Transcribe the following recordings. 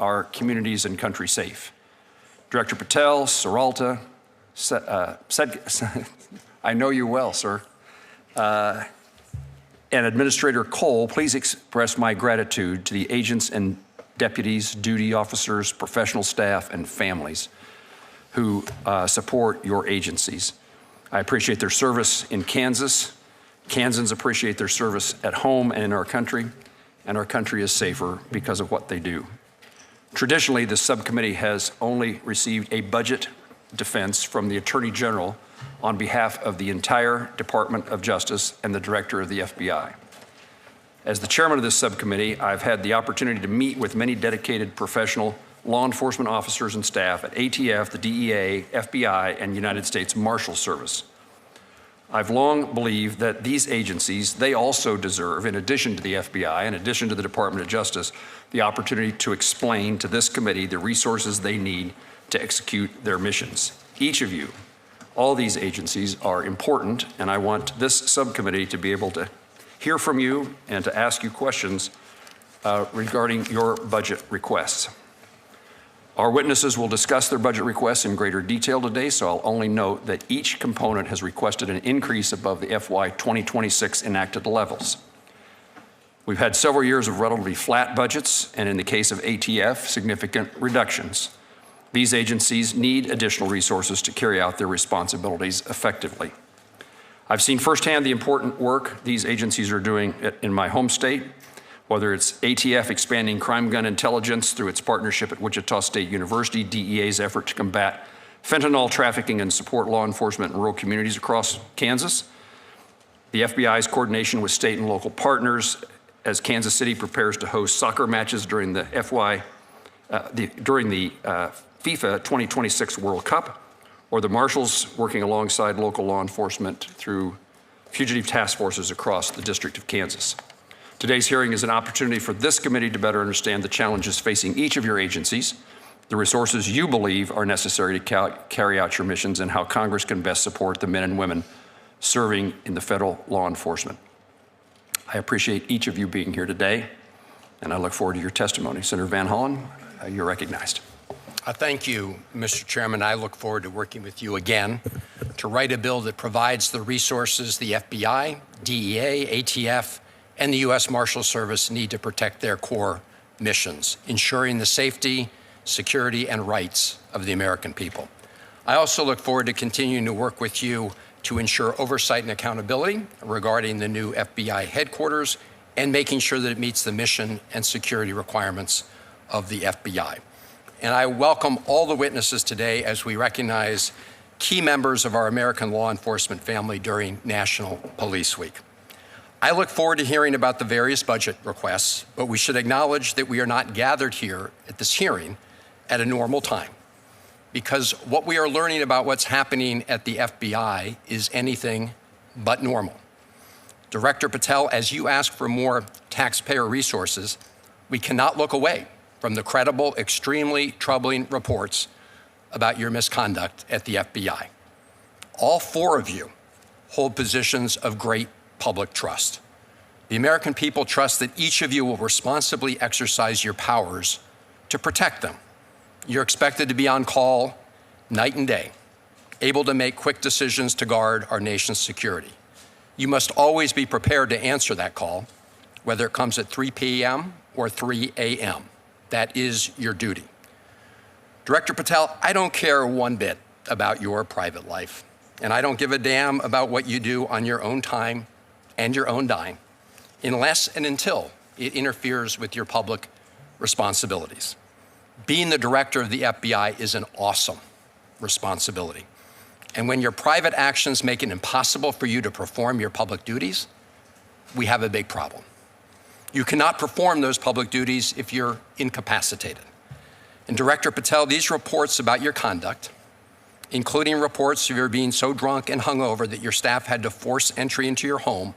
our communities and country safe. Director Patel, Saralta, I know you well, sir, and Administrator Cole, please express my gratitude to the agents and deputies, duty officers, professional staff, and families who support your agencies. I appreciate their service in Kansas. Kansans appreciate their service at home and in our country is safer because of what they do. Traditionally, this subcommittee has only received a budget defense from the Attorney General on behalf of the entire Department of Justice and the Director of the FBI. As the chairman of this subcommittee, I've had the opportunity to meet with many dedicated professional law enforcement officers and staff at ATF, the DEA, FBI, and United States Marshal Service. I've long believed that these agencies, they also deserve, in addition to the FBI, in addition to the Department of Justice, the opportunity to explain to this committee the resources they need to execute their missions. Each of you, all these agencies are important, and I want this subcommittee to be able to hear from you and to ask you questions regarding your budget requests. Our witnesses will discuss their budget requests in greater detail today, so I'll only note that each component has requested an increase above the FY 2026 enacted levels. We've had several years of relatively flat budgets, and in the case of ATF, significant reductions. These agencies need additional resources to carry out their responsibilities effectively. I've seen firsthand the important work these agencies are doing in my home state, whether it's ATF expanding crime gun intelligence through its partnership at Wichita State University, DEA's effort to combat fentanyl trafficking and support law enforcement in rural communities across Kansas, the FBI's coordination with state and local partners as Kansas City prepares to host soccer matches during the FIFA 2026 World Cup, or the Marshals working alongside local law enforcement through fugitive task forces across the District of Kansas. Today's hearing is an opportunity for this committee to better understand the challenges facing each of your agencies, the resources you believe are necessary to carry out your missions, and how Congress can best support the men and women serving in the federal law enforcement. I appreciate each of you being here today, and I look forward to your testimony. Senator Van Hollen, you're recognized. Thank you, Mr. Chairman. I look forward to working with you again to write a bill that provides the resources the FBI, DEA, ATF, and the U.S. Marshal Service need to protect their core missions, ensuring the safety, security, and rights of the American people. I also look forward to continuing to work with you to ensure oversight and accountability regarding the new FBI headquarters and making sure that it meets the mission and security requirements of the FBI. And I welcome all the witnesses today as we recognize key members of our American law enforcement family during National Police Week. I look forward to hearing about the various budget requests, but we should acknowledge that we are not gathered here at this hearing at a normal time, because what we are learning about what's happening at the FBI is anything but normal. Director Patel, as you ask for more taxpayer resources, we cannot look away from the credible, extremely troubling reports about your misconduct at the FBI. All four of you hold positions of great public trust. The American people trust that each of you will responsibly exercise your powers to protect them. You're expected to be on call night and day, able to make quick decisions to guard our nation's security. You must always be prepared to answer that call, whether it comes at 3 p.m. or 3 a.m. That is your duty. Director Patel, I don't care one bit about your private life, and I don't give a damn about what you do on your own time and your own dime, unless and until it interferes with your public responsibilities. Being the director of the FBI is an awesome responsibility. And when your private actions make it impossible for you to perform your public duties, we have a big problem. You cannot perform those public duties if you're incapacitated. And Director Patel, these reports about your conduct, including reports of your being so drunk and hungover that your staff had to force entry into your home,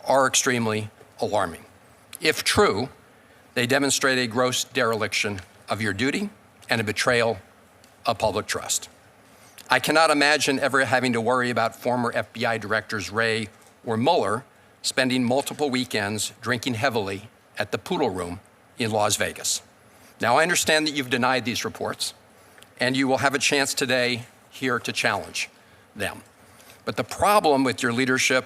are extremely alarming. If true, they demonstrate a gross dereliction of your duty and a betrayal of public trust. I cannot imagine ever having to worry about former FBI directors Wray or Mueller spending multiple weekends drinking heavily at the Poodle Room in Las Vegas. Now, I understand that you've denied these reports, and you will have a chance today here to challenge them. But the problem with your leadership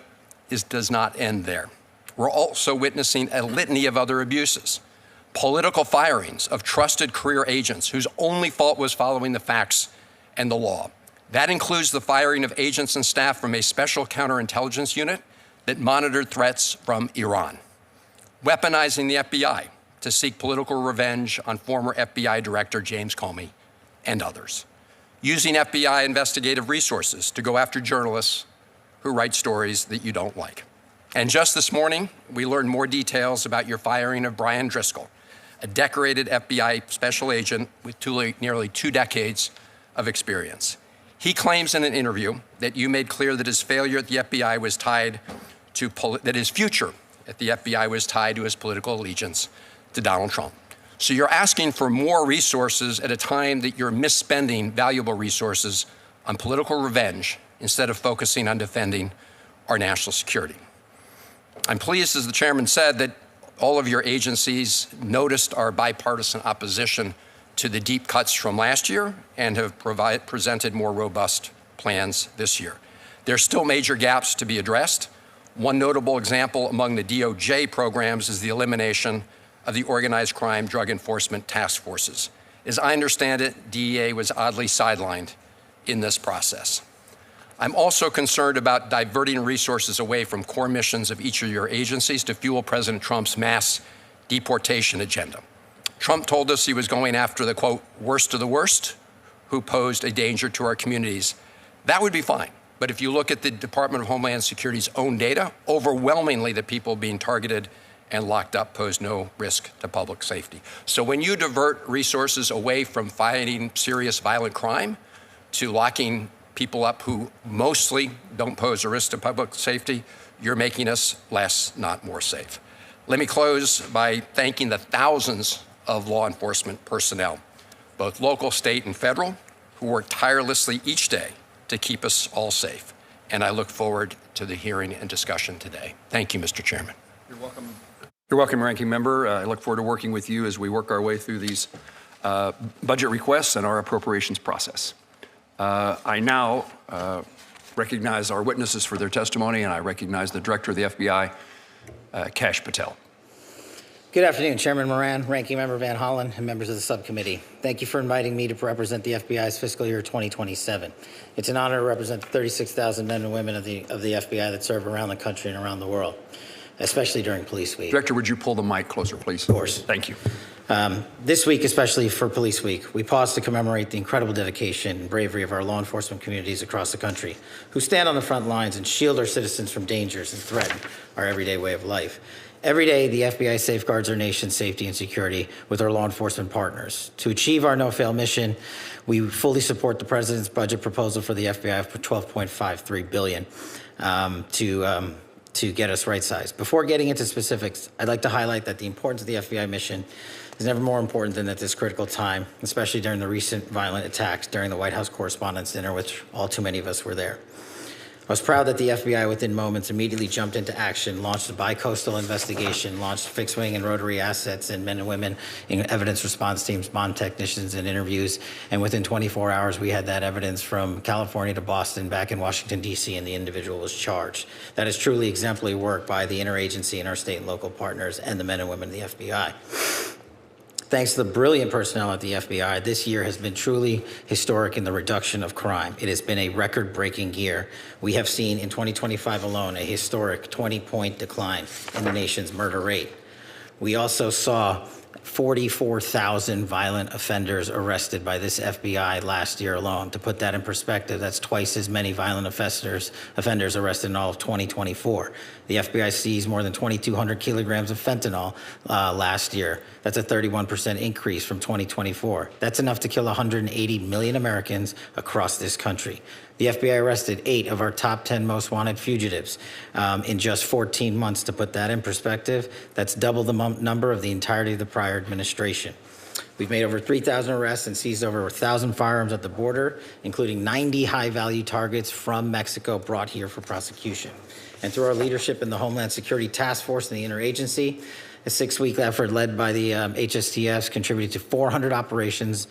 does not end there. We're also witnessing a litany of other abuses. Political firings of trusted career agents whose only fault was following the facts and the law. That includes the firing of agents and staff from a special counterintelligence unit that monitored threats from Iran. Weaponizing the FBI to seek political revenge on former FBI Director James Comey and others. Using FBI investigative resources to go after journalists who write stories that you don't like. And just this morning, we learned more details about your firing of Brian Driscoll, a decorated FBI special agent with nearly 2 decades of experience. He claims in an interview that you made clear that his failure at the FBI was tied to, that his future at the FBI was tied to his political allegiance to Donald Trump. So you're asking for more resources at a time that you're misspending valuable resources on political revenge instead of focusing on defending our national security. I'm pleased, as the chairman said, that all of your agencies noticed our bipartisan opposition to the deep cuts from last year and have presented more robust plans this year. There are still major gaps to be addressed. One notable example among the DOJ programs is the elimination of the Organized Crime Drug Enforcement Task Forces. As I understand it, DEA was oddly sidelined in this process. I'm also concerned about diverting resources away from core missions of each of your agencies to fuel President Trump's mass deportation agenda. Trump told us he was going after the, quote, worst of the worst who posed a danger to our communities. That would be fine. But if you look at the Department of Homeland Security's own data, overwhelmingly the people being targeted and locked up pose no risk to public safety. So when you divert resources away from fighting serious violent crime to locking people up who mostly don't pose a risk to public safety, you're making us less, not more safe. Let me close by thanking the thousands of law enforcement personnel, both local, state, and federal, who work tirelessly each day to keep us all safe. And I look forward to the hearing and discussion today. Thank you, Mr. Chairman. You're welcome. You're welcome, Ranking Member. I look forward to working with you as we work our way through these budget requests and our appropriations process. I now recognize our witnesses for their testimony, and I recognize the Director of the FBI, Kash Patel. Good afternoon, Chairman Moran, Ranking Member Van Hollen, and members of the subcommittee. Thank you for inviting me to represent the FBI's fiscal year 2027. It's an honor to represent the 36,000 men and women of the FBI that serve around the country and around the world, especially during Police Week. Director, would you pull the mic closer, please? Of course. Thank you. This week, especially for Police Week, we pause to commemorate the incredible dedication and bravery of our law enforcement communities across the country, who stand on the front lines and shield our citizens from dangers and threaten our everyday way of life. Every day, the FBI safeguards our nation's safety and security with our law enforcement partners. To achieve our no-fail mission, we fully support the President's budget proposal for the FBI for $12.53 billion to get us right-sized. Before getting into specifics, I'd like to highlight that the importance of the FBI mission is never more important than at this critical time, especially during the recent violent attacks during the White House Correspondents' Dinner, which all too many of us were there. I was proud that the FBI within moments immediately jumped into action, launched a bi-coastal investigation, launched fixed-wing and rotary assets and men and women in evidence response teams, bond technicians, and interviews. And within 24 hours, we had that evidence from California to Boston, back in Washington, D.C., and the individual was charged. That is truly exemplary work by the interagency and our state and local partners and the men and women of the FBI. Thanks to the brilliant personnel at the FBI, this year has been truly historic in the reduction of crime. It has been a record-breaking year. We have seen in 2025 alone a historic 20-point decline in the nation's murder rate. We also saw 44,000 violent offenders arrested by this FBI last year alone. To put that in perspective, that's twice as many violent offenders arrested in all of 2024. The FBI seized more than 2,200 kilograms of fentanyl last year. That's a 31% increase from 2024. That's enough to kill 180 million Americans across this country. The FBI arrested 8 of our top 10 most wanted fugitives in just 14 months. To put that in perspective, that's double the number of the entirety of the prior administration. We've made over 3,000 arrests and seized over 1,000 firearms at the border, including 90 high-value targets from Mexico brought here for prosecution. And through our leadership in the Homeland Security Task Force and the interagency, A 6-week effort led by the HSTFs contributed to 400 operations,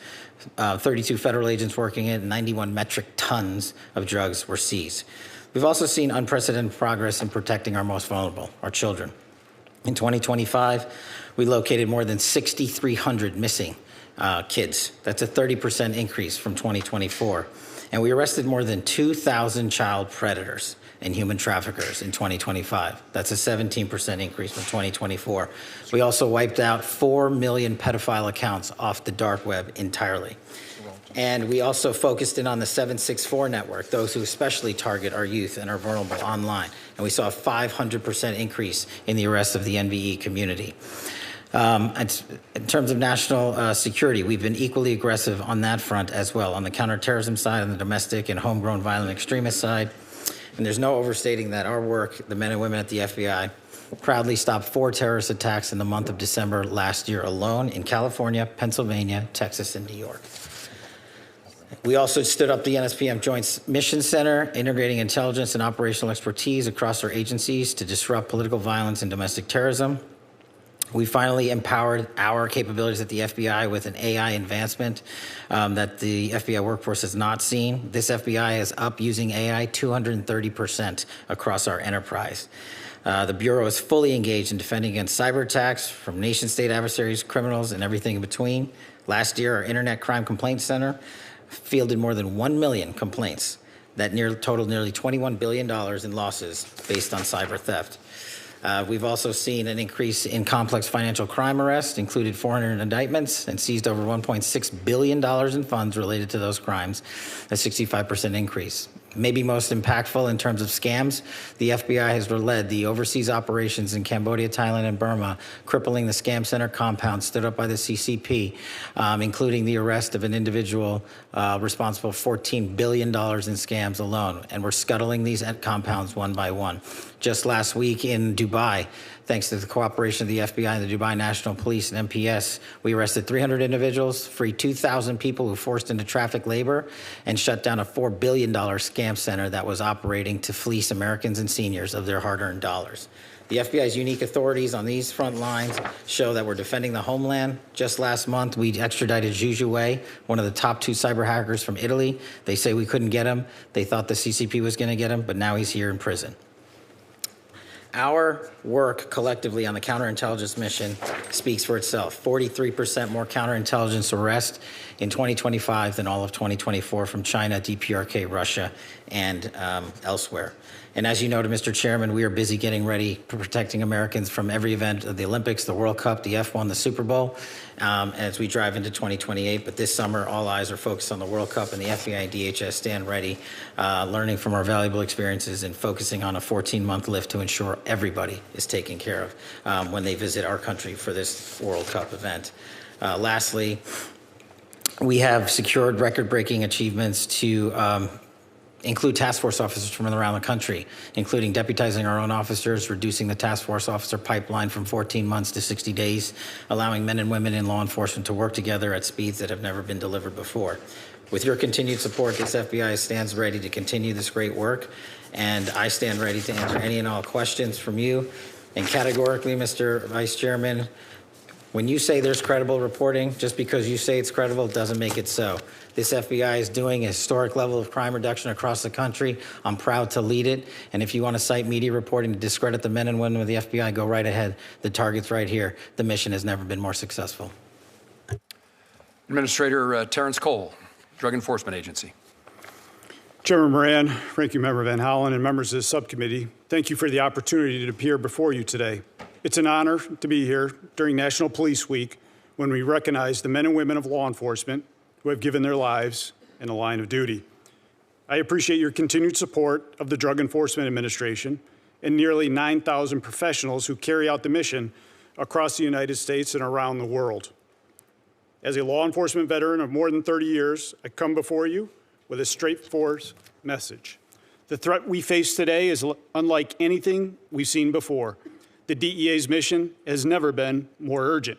32 federal agents working it, and 91 metric tons of drugs were seized. We've also seen unprecedented progress in protecting our most vulnerable, our children. In 2025, we located more than 6,300 missing kids. That's a 30% increase from 2024. And we arrested more than 2,000 child predators and human traffickers in 2025. That's a 17% increase from 2024. We also wiped out 4 million pedophile accounts off the dark web entirely. And we also focused in on the 764 network, those who especially target our youth and are vulnerable online. And we saw a 500% increase in the arrests of the NVE community. In terms of national security, we've been equally aggressive on that front as well, on the counterterrorism side, on the domestic and homegrown violent extremist side. And there's no overstating that our work, the men and women at the FBI, proudly stopped 4 terrorist attacks in the month of December last year alone in California, Pennsylvania, Texas, and New York. We also stood up the NSPM Joint Mission Center, integrating intelligence and operational expertise across our agencies to disrupt political violence and domestic terrorism. We finally empowered our capabilities at the FBI with an AI advancement that the FBI workforce has not seen. This FBI is up using AI 230% across our enterprise. The Bureau is fully engaged in defending against cyber attacks from nation-state adversaries, criminals, and everything in between. Last year, our Internet Crime Complaint Center fielded more than 1 million complaints that totaled nearly $21 billion in losses based on cyber theft. We've also seen an increase in complex financial crime arrests, included 400 indictments, and seized over $1.6 billion in funds related to those crimes, a 65% increase. Maybe most impactful in terms of scams, the FBI has led the overseas operations in Cambodia, Thailand, and Burma, crippling the scam center compound stood up by the CCP, including the arrest of an individual responsible for $14 billion in scams alone. And we're scuttling these compounds one by one. Just last week in Dubai, thanks to the cooperation of the FBI and the Dubai National Police and MPS, we arrested 300 individuals, freed 2,000 people who forced into traffic labor, and shut down a $4 billion scam center that was operating to fleece Americans and seniors of their hard-earned dollars. The FBI's unique authorities on these front lines show that we're defending the homeland. Just last month, we extradited Zhu Zhuwei, one of the top 2 cyber hackers from Italy. They say we couldn't get him. They thought the CCP was going to get him, but now he's here in prison. Our work collectively on the counterintelligence mission speaks for itself. 43% more counterintelligence arrests in 2025 than all of 2024 from China, DPRK, Russia, and elsewhere. And as you know, Mr. Chairman, we are busy getting ready for protecting Americans from every event of the Olympics, the World Cup, the F1, the Super Bowl, as we drive into 2028. But this summer, all eyes are focused on the World Cup, and the FBI and DHS stand ready, learning from our valuable experiences and focusing on a 14-month lift to ensure everybody is taken care of when they visit our country for this World Cup event. Lastly, we have secured record-breaking achievements to include task force officers from around the country, including deputizing our own officers, reducing the task force officer pipeline from 14 months to 60 days, allowing men and women in law enforcement to work together at speeds that have never been delivered before. With your continued support, this FBI stands ready to continue this great work, and I stand ready to answer any and all questions from you. And categorically, Mr. Vice Chairman, when you say there's credible reporting, just because you say it's credible doesn't make it so. This FBI is doing a historic level of crime reduction across the country. I'm proud to lead it. And if you want to cite media reporting to discredit the men and women of the FBI, go right ahead. The target's right here. The mission has never been more successful. Administrator Terrence Cole, Drug Enforcement Agency. Chairman Moran, Ranking Member Van Hollen, and members of the subcommittee, thank you for the opportunity to appear before you today. It's an honor to be here during National Police Week when we recognize the men and women of law enforcement who have given their lives in the line of duty. I appreciate your continued support of the Drug Enforcement Administration and nearly 9,000 professionals who carry out the mission across the United States and around the world. As a law enforcement veteran of more than 30 years, I come before you with a straightforward message. The threat we face today is unlike anything we've seen before. The DEA's mission has never been more urgent.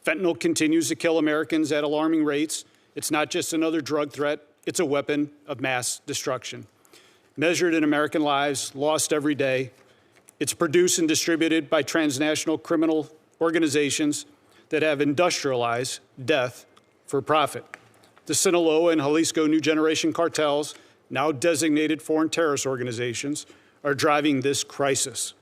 Fentanyl continues to kill Americans at alarming rates. It's not just another drug threat, it's a weapon of mass destruction. Measured in American lives lost every day, it's produced and distributed by transnational criminal organizations that have industrialized death for profit. The Sinaloa and Jalisco New Generation cartels, now designated foreign terrorist organizations, are driving this crisis.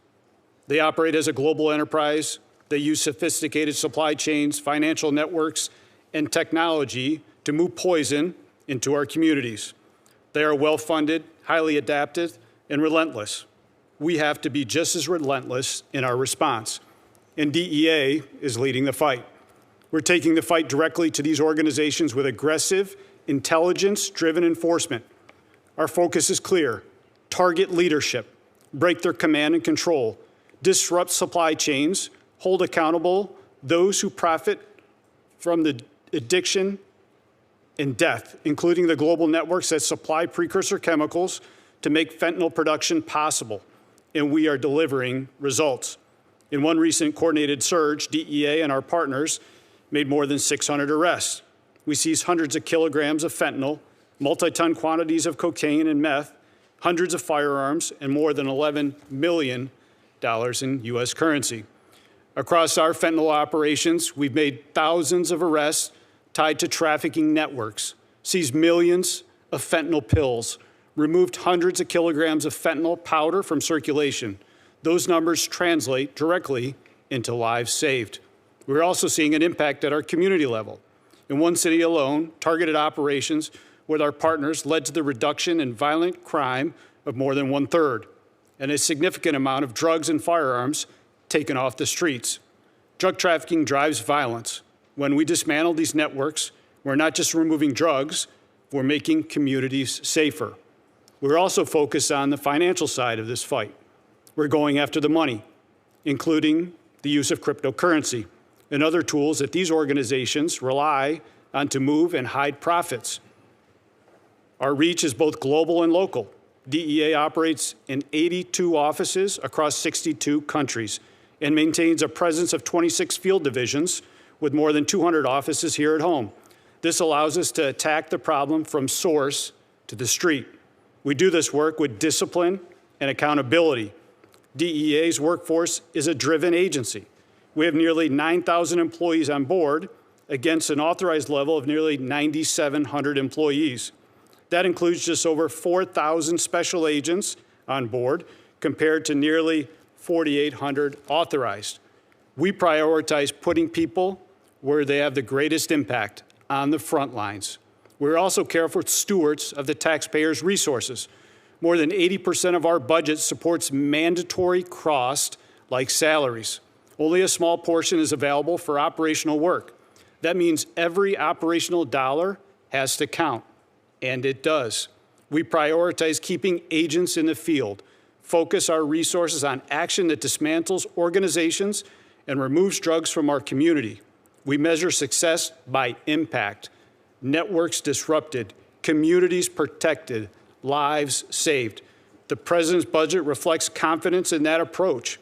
They operate as a global enterprise. They use sophisticated supply chains, financial networks, and technology to move poison into our communities. They are well-funded, highly adaptive, and relentless. We have to be just as relentless in our response, and DEA is leading the fight. We're taking the fight directly to these organizations with aggressive, intelligence-driven enforcement. Our focus is clear: target leadership, break their command and control, disrupt supply chains, hold accountable those who profit from the addiction and death, including the global networks that supply precursor chemicals to make fentanyl production possible. And we are delivering results. In one recent coordinated surge, DEA and our partners made more than 600 arrests. We seized hundreds of kilograms of fentanyl, multi-ton quantities of cocaine and meth, hundreds of firearms, and more than $11 million in U.S. currency. Across our fentanyl operations, we've made thousands of arrests tied to trafficking networks, seized millions of fentanyl pills, removed hundreds of kilograms of fentanyl powder from circulation. Those numbers translate directly into lives saved. We're also seeing an impact at our community level. In one city alone, targeted operations with our partners led to the reduction in violent crime of more than 1/3, and a significant amount of drugs and firearms taken off the streets. Drug trafficking drives violence. When we dismantle these networks, we're not just removing drugs, we're making communities safer. We're also focused on the financial side of this fight. We're going after the money, including the use of cryptocurrency and other tools that these organizations rely on to move and hide profits. Our reach is both global and local. DEA operates in 82 offices across 62 countries and maintains a presence of 26 field divisions with more than 200 offices here at home. This allows us to attack the problem from source to the street. We do this work with discipline and accountability. DEA's workforce is a driven agency. We have nearly 9,000 employees on board against an authorized level of nearly 9,700 employees. That includes just over 4,000 special agents on board compared to nearly 4,800 authorized. We prioritize putting people where they have the greatest impact, on the front lines. We're also careful stewards of the taxpayers' resources. More than 80% of our budget supports mandatory costs like salaries. Only a small portion is available for operational work. That means every operational dollar has to count, and it does. We prioritize keeping agents in the field, focus our resources on action that dismantles organizations and removes drugs from our community. We measure success by impact. Networks disrupted, communities protected, lives saved. The President's budget reflects confidence in that approach.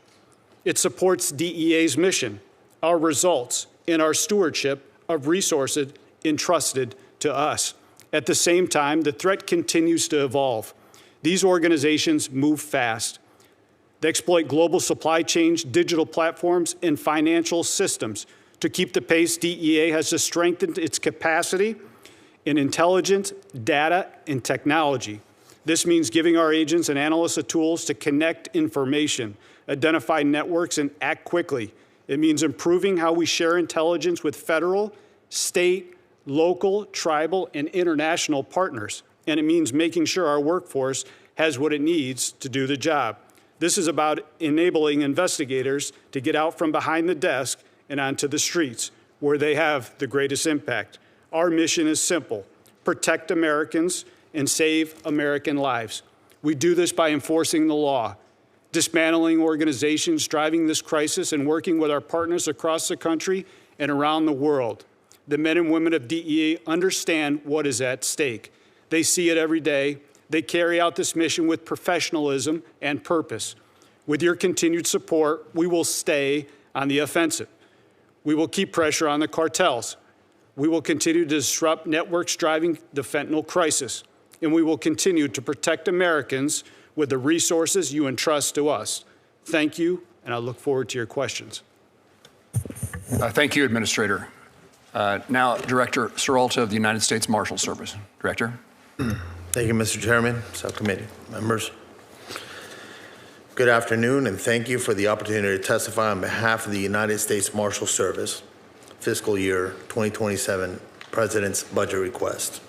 It supports DEA's mission, our results, and our stewardship of resources entrusted to us. At the same time, the threat continues to evolve. These organizations move fast. They exploit global supply chains, digital platforms, and financial systems. To keep the pace, DEA has to strengthen its capacity in intelligence, data, and technology. This means giving our agents and analysts the tools to connect information, identify networks, and act quickly. It means improving how we share intelligence with federal, state, local, tribal, and international partners. And it means making sure our workforce has what it needs to do the job. This is about enabling investigators to get out from behind the desk and onto the streets, where they have the greatest impact. Our mission is simple: protect Americans and save American lives. We do this by enforcing the law, dismantling organizations driving this crisis, and working with our partners across the country and around the world. The men and women of DEA understand what is at stake. They see it every day. They carry out this mission with professionalism and purpose. With your continued support, we will stay on the offensive. We will keep pressure on the cartels. We will continue to disrupt networks driving the fentanyl crisis. And we will continue to protect Americans with the resources you entrust to us. Thank you, and I look forward to your questions. Thank you, Administrator. Now, Director Seralta of the United States Marshal Service. Director. Thank you, Mr. Chairman, subcommittee members. Good afternoon, and thank you for the opportunity to testify on behalf of the United States Marshal Service fiscal year 2027 President's budget request.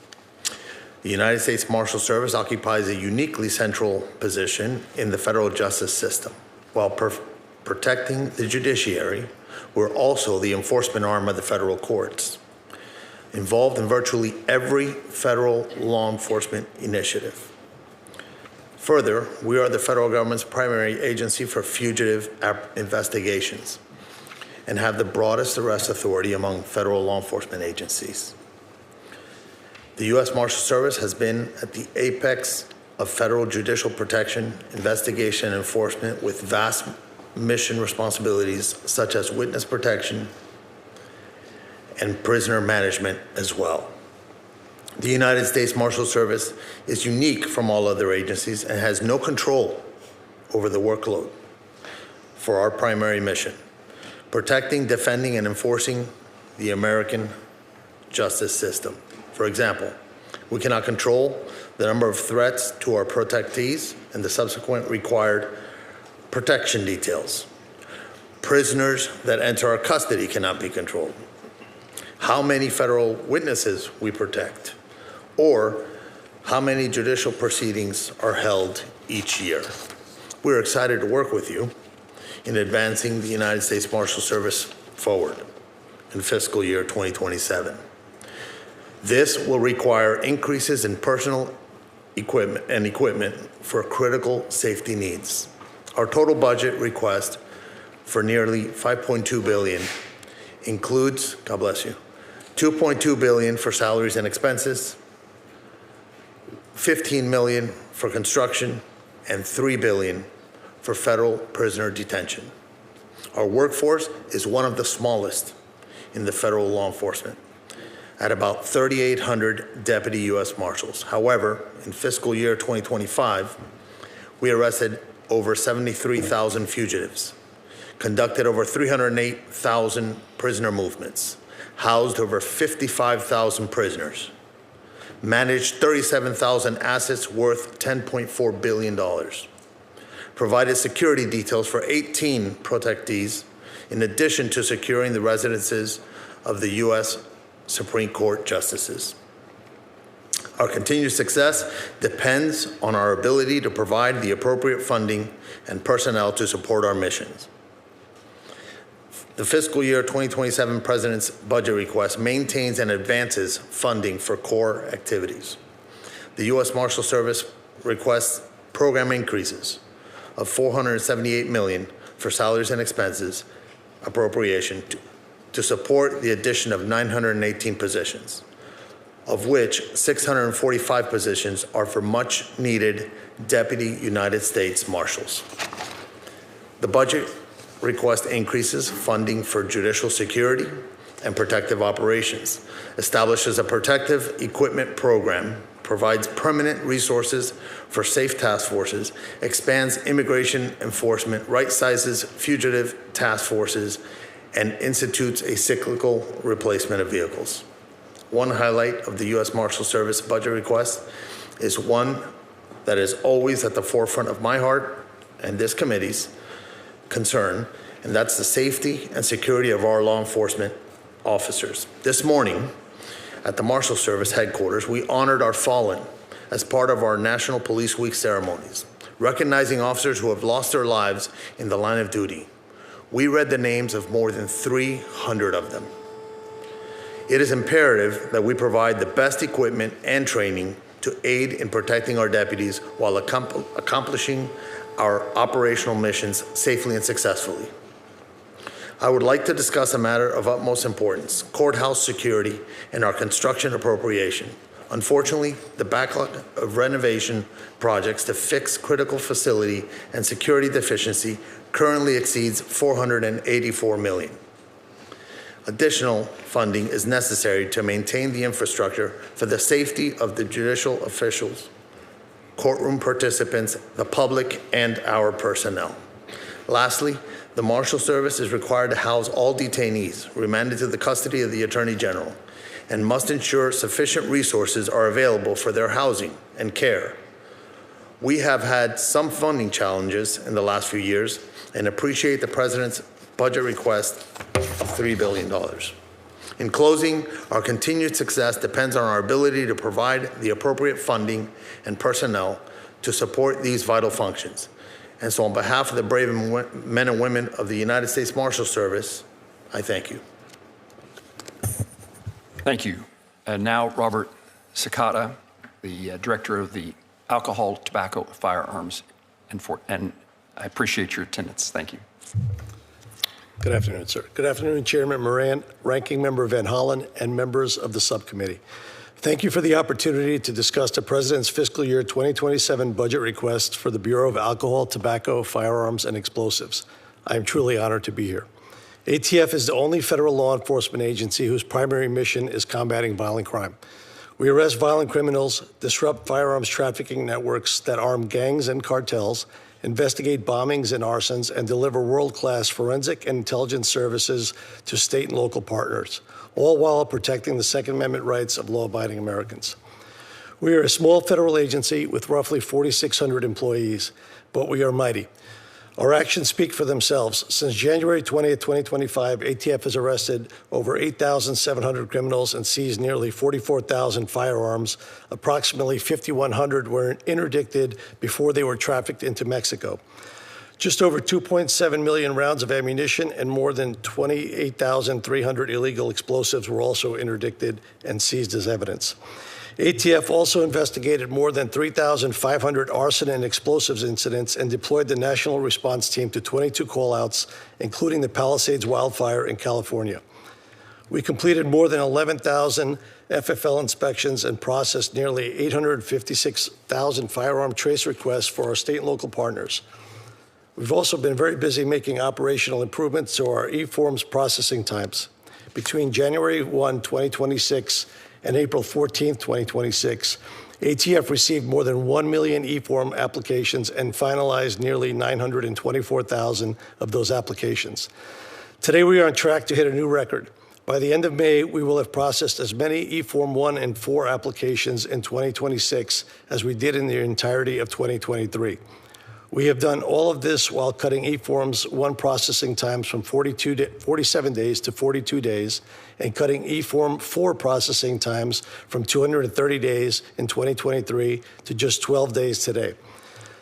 The United States Marshal Service occupies a uniquely central position in the federal justice system. While protecting the judiciary, we're also the enforcement arm of the federal courts, involved in virtually every federal law enforcement initiative. Further, we are the federal government's primary agency for fugitive investigations and have the broadest arrest authority among federal law enforcement agencies. The U.S. Marshal Service has been at the apex of federal judicial protection, investigation, and enforcement with vast mission responsibilities such as witness protection and prisoner management as well. The United States Marshal Service is unique from all other agencies and has no control over the workload for our primary mission: protecting, defending, and enforcing the American justice system. For example, we cannot control the number of threats to our protectees and the subsequent required protection details. Prisoners that enter our custody cannot be controlled. How many federal witnesses we protect, or how many judicial proceedings are held each year. We're excited to work with you in advancing the United States Marshal Service forward in fiscal year 2027. This will require increases in personal equipment for critical safety needs. Our total budget request for nearly $5.2 billion includes, God bless you, $2.2 billion for salaries and expenses, $15 million for construction, and $3 billion for federal prisoner detention. Our workforce is one of the smallest in the federal law enforcement, at about 3,800 deputy U.S. Marshals. However, in fiscal year 2025, we arrested over 73,000 fugitives, conducted over 308,000 prisoner movements, housed over 55,000 prisoners, managed 37,000 assets worth $10.4 billion, provided security details for 18 protectees, in addition to securing the residences of the U.S. Supreme Court justices. Our continued success depends on our ability to provide the appropriate funding and personnel to support our missions. The fiscal year 2027 President's budget request maintains and advances funding for core activities. The U.S. Marshal Service requests program increases of $478 million for salaries and expenses appropriation to support the addition of 918 positions, of which 645 positions are for much needed Deputy United States Marshals. The budget request increases funding for judicial security and protective operations, establishes a protective equipment program, provides permanent resources for safe task forces, expands immigration enforcement, right-sizes fugitive task forces, and institutes a cyclical replacement of vehicles. One highlight of the U.S. Marshal Service budget request is one that is always at the forefront of my heart and this committee's concern, and that's the safety and security of our law enforcement officers. This morning, at the Marshal Service headquarters, we honored our fallen as part of our National Police Week ceremonies, recognizing officers who have lost their lives in the line of duty. We read the names of more than 300 of them. It is imperative that we provide the best equipment and training to aid in protecting our deputies while accomplishing our operational missions safely and successfully. I would like to discuss a matter of utmost importance: courthouse security and our construction appropriation. Unfortunately, the backlog of renovation projects to fix critical facility and security deficiency currently exceeds $484 million. Additional funding is necessary to maintain the infrastructure for the safety of the judicial officials, courtroom participants, the public, and our personnel. Lastly, the Marshal Service is required to house all detainees remanded to the custody of the Attorney General and must ensure sufficient resources are available for their housing and care. We have had some funding challenges in the last few years and appreciate the President's budget request of $3 billion. In closing, our continued success depends on our ability to provide the appropriate funding and personnel to support these vital functions. And so on behalf of the brave men and women of the United States Marshal Service, I thank you. Thank you. And now, Robert Sakata, the Director of the Alcohol, Tobacco, Firearms, and I appreciate your attendance. Thank you. Good afternoon, sir. Good afternoon, Chairman Moran, Ranking Member Van Hollen, and members of the subcommittee. Thank you for the opportunity to discuss the President's fiscal year 2027 budget request for the Bureau of Alcohol, Tobacco, Firearms, and Explosives. I am truly honored to be here. ATF is the only federal law enforcement agency whose primary mission is combating violent crime. We arrest violent criminals, disrupt firearms trafficking networks that arm gangs and cartels, investigate bombings and arsons, and deliver world-class forensic and intelligence services to state and local partners, all while protecting the Second Amendment rights of law-abiding Americans. We are a small federal agency with roughly 4,600 employees, but we are mighty. Our actions speak for themselves. Since January 20th, 2025, ATF has arrested over 8,700 criminals and seized nearly 44,000 firearms. Approximately 5,100 were interdicted before they were trafficked into Mexico. Just over 2.7 million rounds of ammunition and more than 28,300 illegal explosives were also interdicted and seized as evidence. ATF also investigated more than 3,500 arson and explosives incidents and deployed the National Response Team to 22 callouts, including the Palisades wildfire in California. We completed more than 11,000 FFL inspections and processed nearly 856,000 firearm trace requests for our state and local partners. We've also been very busy making operational improvements to our e-forms processing times. Between January 1, 2026 and April 14, 2026, ATF received more than 1 million e-form applications and finalized nearly 924,000 of those applications. Today, we are on track to hit a new record. By the end of May, we will have processed as many e-form 1 and 4 applications in 2026 as we did in the entirety of 2023. We have done all of this while cutting e-forms 1 processing times from 47 days to 42 days and cutting e-form 4 processing times from 230 days in 2023 to just 12 days today.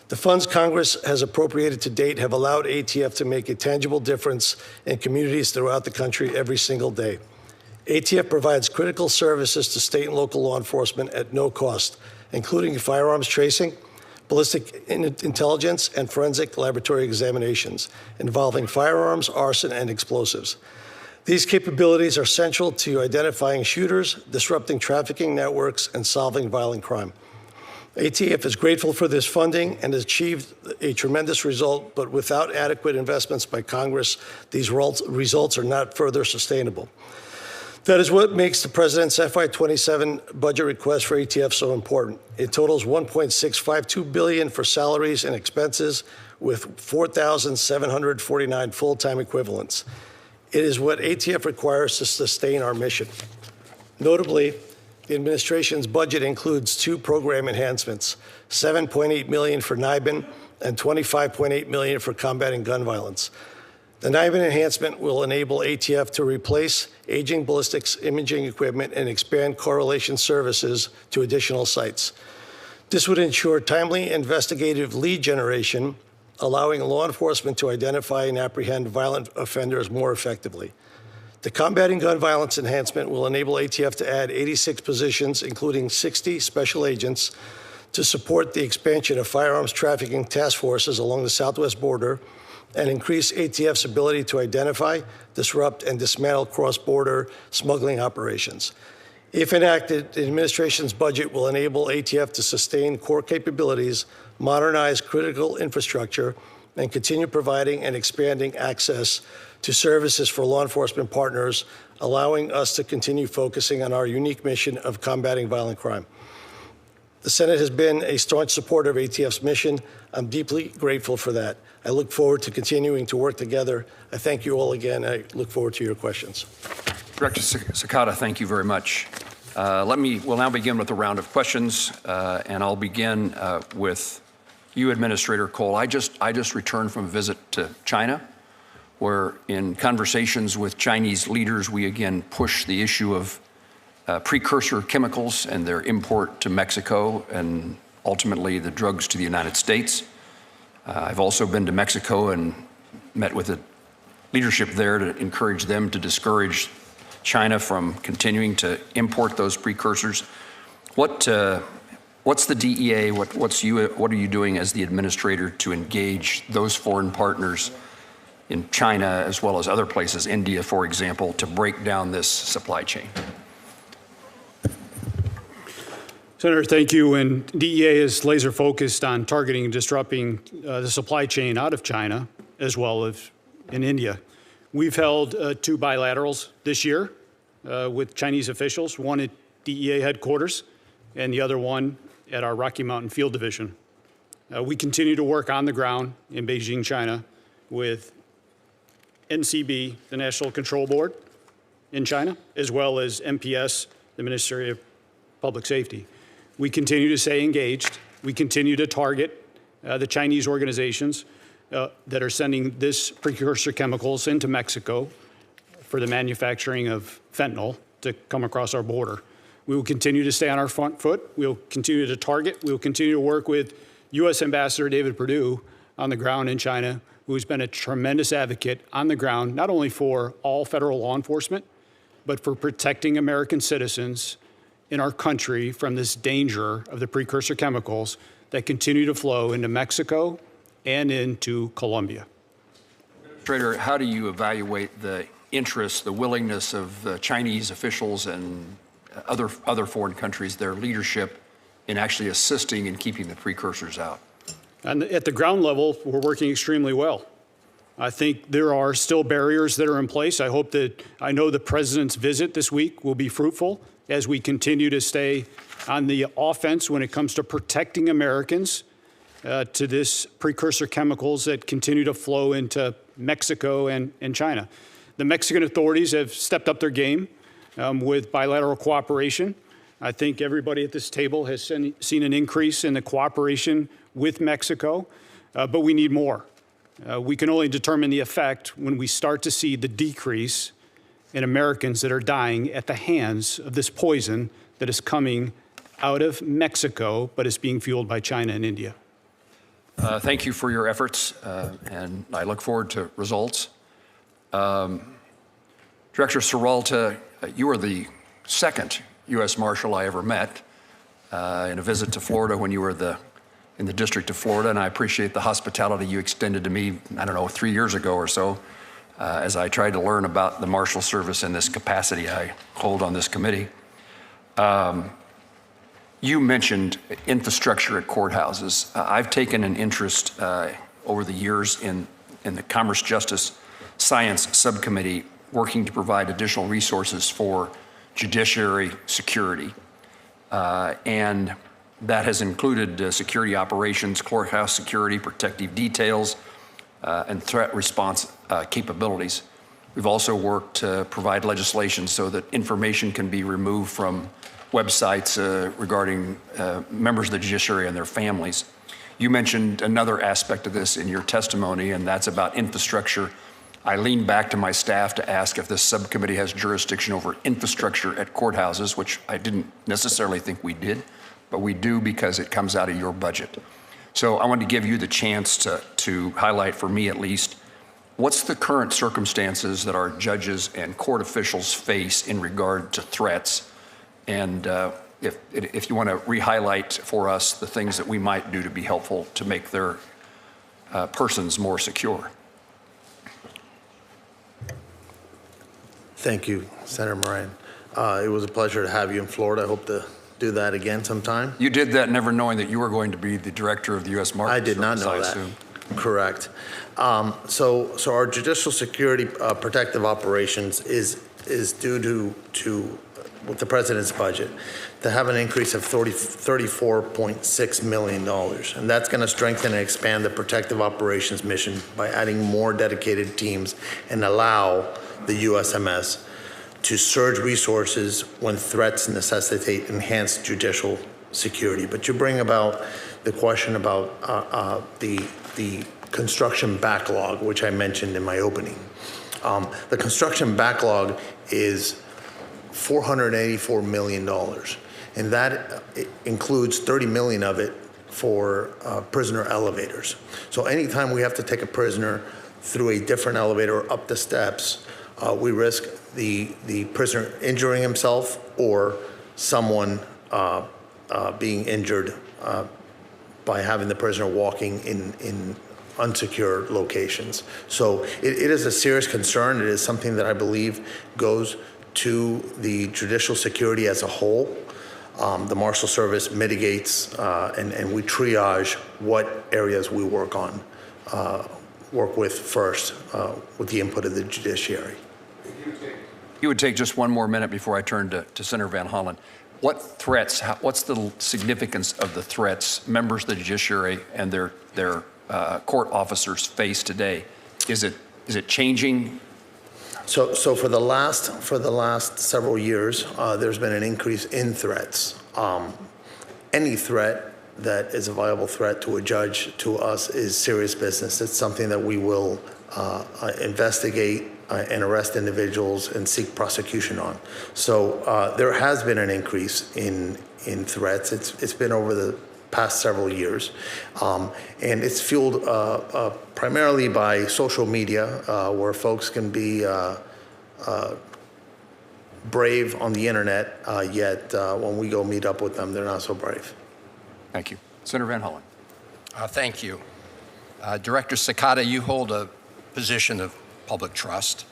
The funds Congress has appropriated to date have allowed ATF to make a tangible difference in communities throughout the country every single day. ATF provides critical services to state and local law enforcement at no cost, including firearms tracing, ballistic intelligence, and forensic laboratory examinations involving firearms, arson, and explosives. These capabilities are central to identifying shooters, disrupting trafficking networks, and solving violent crime. ATF is grateful for this funding and has achieved a tremendous result, but without adequate investments by Congress, these results are not further sustainable. That is what makes the President's FY27 budget request for ATF so important. It totals $1.652 billion for salaries and expenses with 4,749 full-time equivalents. It is what ATF requires to sustain our mission. Notably, the administration's budget includes 2 program enhancements, $7.8 million for NIBIN and $25.8 million for combating gun violence. The NIBIN enhancement will enable ATF to replace aging ballistics imaging equipment and expand correlation services to additional sites. This would ensure timely investigative lead generation, allowing law enforcement to identify and apprehend violent offenders more effectively. The combating gun violence enhancement will enable ATF to add 86 positions, including 60 special agents, to support the expansion of firearms trafficking task forces along the southwest border and increase ATF's ability to identify, disrupt, and dismantle cross-border smuggling operations. If enacted, the administration's budget will enable ATF to sustain core capabilities, modernize critical infrastructure, and continue providing and expanding access to services for law enforcement partners, allowing us to continue focusing on our unique mission of combating violent crime. The Senate has been a staunch supporter of ATF's mission. I'm deeply grateful for that. I look forward to continuing to work together. I thank you all again. I look forward to your questions. Director Sakata, thank you very much. We'll now begin with a round of questions, and I'll begin with you, Administrator Cole. I just returned from a visit to China, where in conversations with Chinese leaders, we again push the issue of precursor chemicals and their import to Mexico and ultimately the drugs to the United States. I've also been to Mexico and met with the leadership there to encourage them to discourage China from continuing to import those precursors. What's the DEA? What are you doing as the administrator to engage those foreign partners in China as well as other places, India, for example, to break down this supply chain? Senator, thank you. And DEA is laser focused on targeting and disrupting the supply chain out of China as well as in India. We've held 2 bilaterals this year with Chinese officials, one at DEA headquarters and the other one at our Rocky Mountain Field Division. We continue to work on the ground in Beijing, China, with NCB, the National Control Board in China, as well as MPS, the Ministry of Public Safety. We continue to stay engaged. We continue to target the Chinese organizations that are sending this precursor chemicals into Mexico for the manufacturing of fentanyl to come across our border. We will continue to stay on our front foot. We will continue to target. We will continue to work with U.S. Ambassador David Perdue on the ground in China, who's been a tremendous advocate on the ground, not only for all federal law enforcement, but for protecting American citizens in our country from this danger of the precursor chemicals that continue to flow into Mexico and into Colombia. Administrator, how do you evaluate the interest, the willingness of Chinese officials and other foreign countries, their leadership in actually assisting in keeping the precursors out? And at the ground level, we're working extremely well. I think there are still barriers that are in place. I know the president's visit this week will be fruitful as we continue to stay on the offense when it comes to protecting Americans to this precursor chemicals that continue to flow into Mexico and China. The Mexican authorities have stepped up their game with bilateral cooperation. I think everybody at this table has seen an increase in the cooperation with Mexico, but we need more. We can only determine the effect when we start to see the decrease in Americans that are dying at the hands of this poison that is coming out of Mexico, but is being fueled by China and India. Thank you for your efforts, and I look forward to results. Director Serralta, you are the second U.S. Marshal I ever met in a visit to Florida when you were in the District of Florida, and I appreciate the hospitality you extended to me, 3 years ago or so, as I tried to learn about the Marshal Service in this capacity I hold on this committee. You mentioned infrastructure at courthouses. I've taken an interest over the years in the Commerce Justice Science Subcommittee working to provide additional resources for judiciary security. And that has included security operations, courthouse security, protective details, and threat response capabilities. We've also worked to provide legislation so that information can be removed from websites regarding members of the judiciary and their families. You mentioned another aspect of this in your testimony, and that's about infrastructure. I leaned back to my staff to ask if this subcommittee has jurisdiction over infrastructure at courthouses, which I didn't necessarily think we did, but we do because it comes out of your budget. So I wanted to give you the chance to highlight, for me at least, what's the current circumstances that our judges and court officials face in regard to threats, and if you want to re-highlight for us the things that we might do to be helpful to make their persons more secure. Thank you, Senator Moran. It was a pleasure to have you in Florida. I hope to do that again sometime. You did that never knowing that you were going to be the director of the U.S. Marshal Service. I did not know that. Assume. Correct. So our judicial security protective operations is due to with the president's budget, to have an increase of $34.6 million. And that's going to strengthen and expand the protective operations mission by adding more dedicated teams and allow the USMS to surge resources when threats necessitate enhanced judicial security. But you bring about the question about the construction backlog, which I mentioned in my opening. The construction backlog is $484 million, and that includes $30 million of it for prisoner elevators. So anytime we have to take a prisoner through a different elevator or up the steps, we risk the prisoner injuring himself or someone being injured by having the prisoner walking in unsecure locations. So it is a serious concern. It is something that I believe goes to the judicial security as a whole. The Marshal Service mitigates and we triage what areas we work with first with the input of the judiciary. You would take just one more minute before I turn to Senator Van Hollen. What threats, what's the significance of the threats members of the judiciary and their court officers face today? Is it changing? So for the last several years, there's been an increase in threats. Any threat that is a viable threat to a judge, to us, is serious business. It's something that we will investigate and arrest individuals and seek prosecution on. So there has been an increase in threats. It's been over the past several years, and it's fueled primarily by social media, where folks can be brave on the internet, yet when we go meet up with them, they're not so brave. Thank you. Senator Van Hollen. Thank you. Director Cicada, you hold a position of public trust.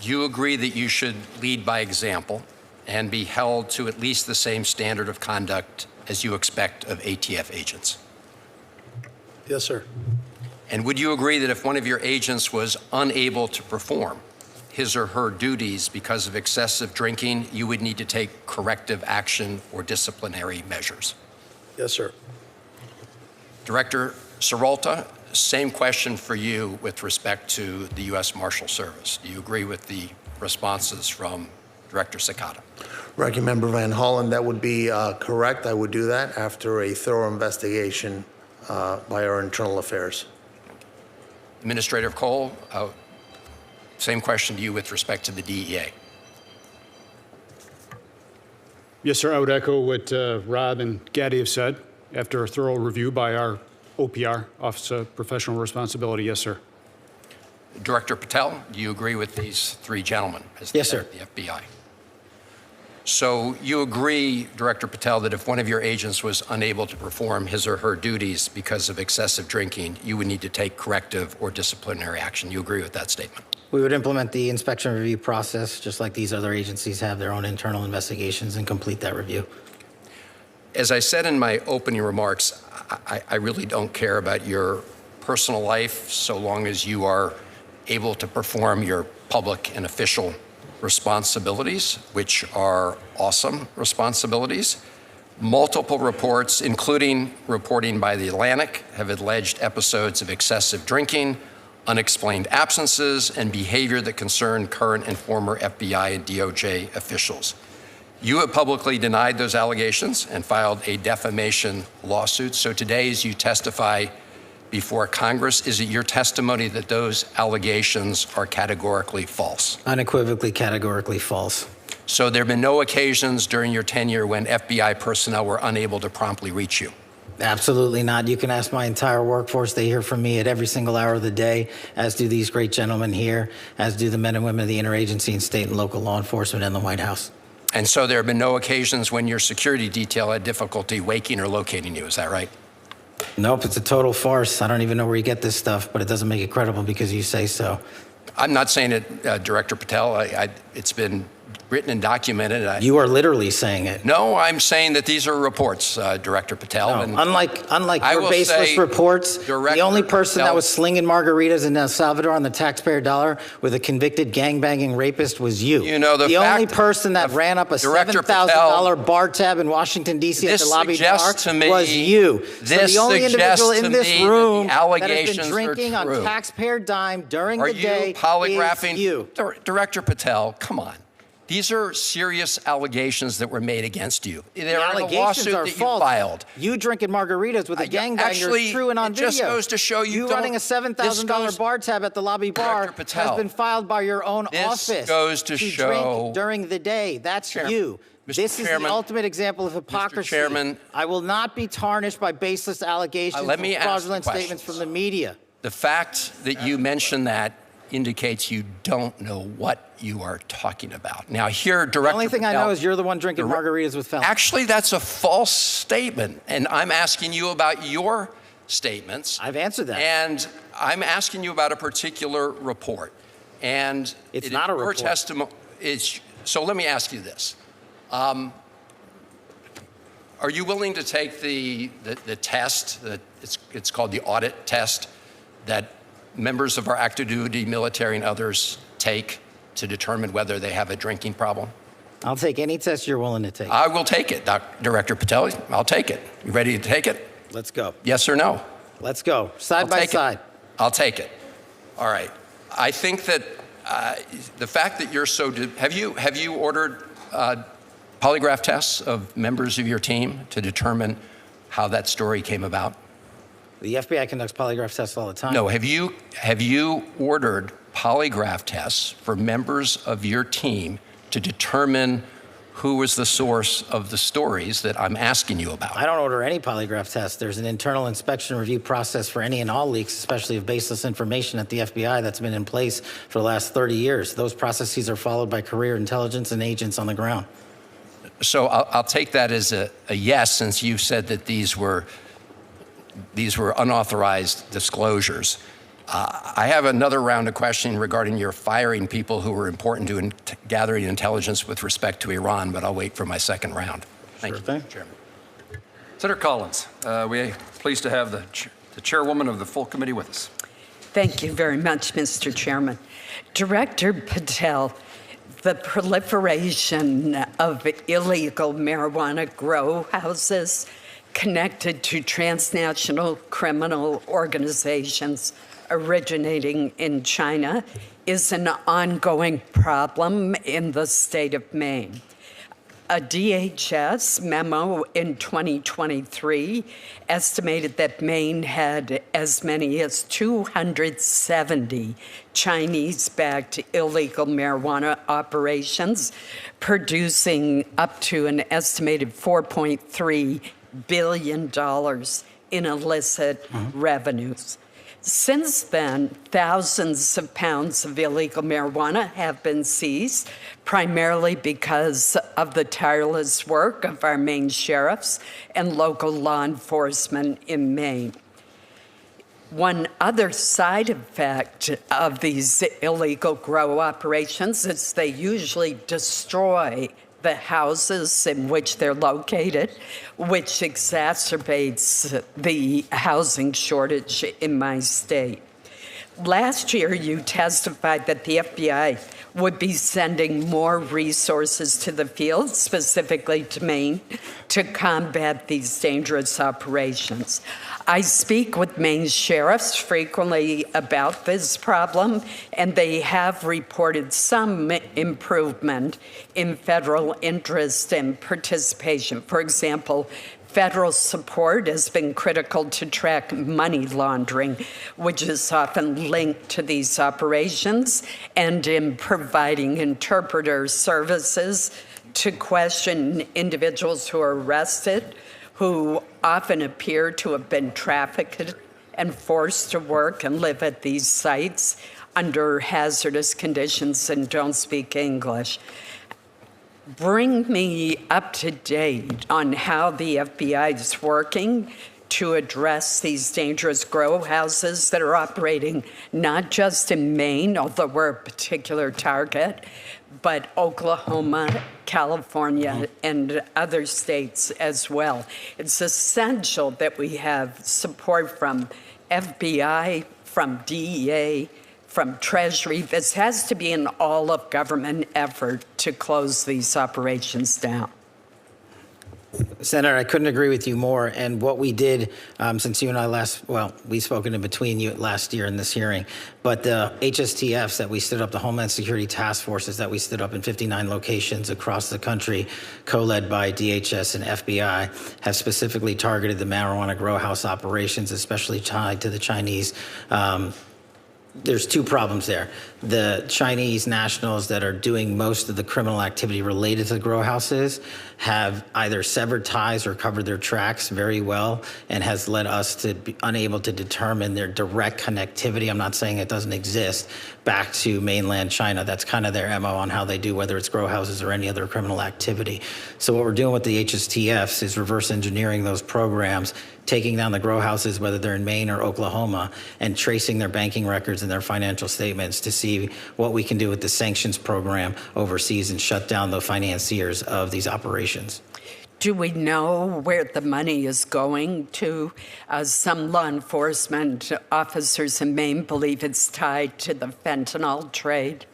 You agree that you should lead by example and be held to at least the same standard of conduct as you expect of ATF agents? Yes, sir. And would you agree that if one of your agents was unable to perform his or her duties because of excessive drinking, you would need to take corrective action or disciplinary measures? Yes, sir. Director Seralta, same question for you with respect to the U.S. Marshal Service. Do you agree with the responses from Director Cicada? Ranking Member Van Hollen, that would be correct. I would do that after a thorough investigation by our internal affairs. Administrator Cole, same question to you with respect to the DEA. Yes, sir. I would echo what Rob and Gaddy have said. After a thorough review by our OPR, Office of Professional Responsibility, yes, sir. Director Patel, do you agree with these three gentlemen as Yes, the sir. head of the FBI? So you agree, Director Patel, that if one of your agents was unable to perform his or her duties because of excessive drinking, you would need to take corrective or disciplinary action. You agree with that statement? We would implement the inspection review process, just like these other agencies have their own internal investigations, and complete that review. As I said in my opening remarks, I really don't care about your personal life so long as you are able to perform your public and official responsibilities, which are awesome responsibilities. Multiple reports, including reporting by The Atlantic, have alleged episodes of excessive drinking, unexplained absences, and behavior that concern current and former FBI and DOJ officials. You have publicly denied those allegations and filed a defamation lawsuit. So today, as you testify before Congress, is it your testimony that those allegations are categorically false? Unequivocally, categorically false. So there have been no occasions during your tenure when FBI personnel were unable to promptly reach you? Absolutely not. You can ask my entire workforce. They hear from me at every single hour of the day, as do these great gentlemen here, as do the men and women of the interagency and state and local law enforcement and the White House. And so there have been no occasions when your security detail had difficulty waking or locating you, is that right? Nope, it's a total farce. I don't even know where you get this stuff, but it doesn't make it credible because you say so. I'm not saying it, Director Patel. It's been written and documented. You are literally saying it. No, I'm saying that these are reports, Director Patel. No, and unlike I your will baseless say, reports, Director the only person Patel- that was slinging margaritas in El Salvador on the taxpayer dollar with a convicted gangbanging rapist was you. You know, the only fact- person that ran up a Director $7,000 bar tab in Washington, D.C. at This the lobby bar suggests to me- was you. this so the only individual suggests in to this me that room the that has allegations been are drinking on true. taxpayer dime during Are the you day polygraphing? is you. Director Patel, come on. These are serious allegations that were made against you. They're The in a allegations lawsuit are that false. you filed. You drinking margaritas with a gangbanger actually, is true and on it video. just goes to show you running a don't- this $7,000 goes- bar tab at the lobby bar Director Patel, has been filed by your own this office. goes to show- drink during the day. That's Chair- you. Mr. This is Chairman- the ultimate example of hypocrisy. Chairman- I will not be tarnished by baseless allegations let me and ask the fraudulent statements questions. from the media. The fact that you mentioned that indicates you don't know what you are talking about. Now, here, Director The only thing I Patel- know is you're the one drinking margaritas with felons. Actually, that's a false statement, and I'm asking you about your statements. I've answered that. And I'm asking you about a particular report. And It's not a your report. testimony is, so let me ask you this. Are you willing to take the test, that it's called the audit test, that members of our active duty military and others take to determine whether they have a drinking problem? I'll take any test you're willing to take. I will take it, Director Patel. I'll take it. You ready to take it? Let's go. Yes or no? Let's go. Side I'll by take it. side. I'll take it. All right. I think that the fact that you're so, have you ordered polygraph tests of members of your team to determine how that story came about? The FBI conducts polygraph tests all the time. No. Have you ordered polygraph tests for members of your team to determine who was the source of the stories that I'm asking you about? I don't order any polygraph tests. There's an internal inspection review process for any and all leaks, especially of baseless information at the FBI, that's been in place for the last 30 years. Those processes are followed by career intelligence and agents on the ground. So I'll take that as a yes, since you said that these were unauthorized disclosures. I have another round of questioning regarding your firing people who were important to gathering intelligence with respect to Iran, but I'll wait for my second round. Thank you, thing. Mr. Chairman. Senator Collins, we're pleased to have the chairwoman of the full committee with us. Thank you very much, Mr. Chairman. Director Patel, the proliferation of illegal marijuana grow houses connected to transnational criminal organizations originating in China is an ongoing problem in the state of Maine. A DHS memo in 2023 estimated that Maine had as many as 270 Chinese-backed illegal marijuana operations, producing up to an estimated $4.3 billion in illicit revenues. Since then, thousands of pounds of illegal marijuana have been seized, primarily because of the tireless work of our Maine sheriffs and local law enforcement in Maine. One other side effect of these illegal grow operations is they usually destroy the houses in which they're located, which exacerbates the housing shortage in my state. Last year, you testified that the FBI would be sending more resources to the field, specifically to Maine, to combat these dangerous operations. I speak with Maine sheriffs frequently about this problem, and they have reported some improvement in federal interest and participation. For example, federal support has been critical to track money laundering, which is often linked to these operations, and in providing interpreter services to question individuals who are arrested, who often appear to have been trafficked and forced to work and live at these sites under hazardous conditions and don't speak English. Bring me up to date on how the FBI is working to address these dangerous grow houses that are operating not just in Maine, although we're a particular target, but Oklahoma, California, and other states as well. It's essential that we have support from FBI, from DEA, from Treasury. This has to be an all-of-government effort to close these operations down. Senator, I couldn't agree with you more. And what we did since you and I we've spoken in between you last year in this hearing, but the HSTFs that we stood up, the Homeland Security Task Forces that we stood up in 59 locations across the country, co-led by DHS and FBI, have specifically targeted the marijuana grow house operations, especially tied to the Chinese. There's two problems there. The Chinese nationals that are doing most of the criminal activity related to the grow houses have either severed ties or covered their tracks very well, and has led us to be unable to determine their direct connectivity. I'm not saying it doesn't exist, back to mainland China. That's kind of their MO on how they do, whether it's grow houses or any other criminal activity. So what we're doing with the HSTFs is reverse engineering those programs, taking down the grow houses, whether they're in Maine or Oklahoma, and tracing their banking records and their financial statements to see what we can do with the sanctions program overseas and shut down the financiers of these operations. Do we know where the money is going to? Some law enforcement officers in Maine believe it's tied to the fentanyl trade.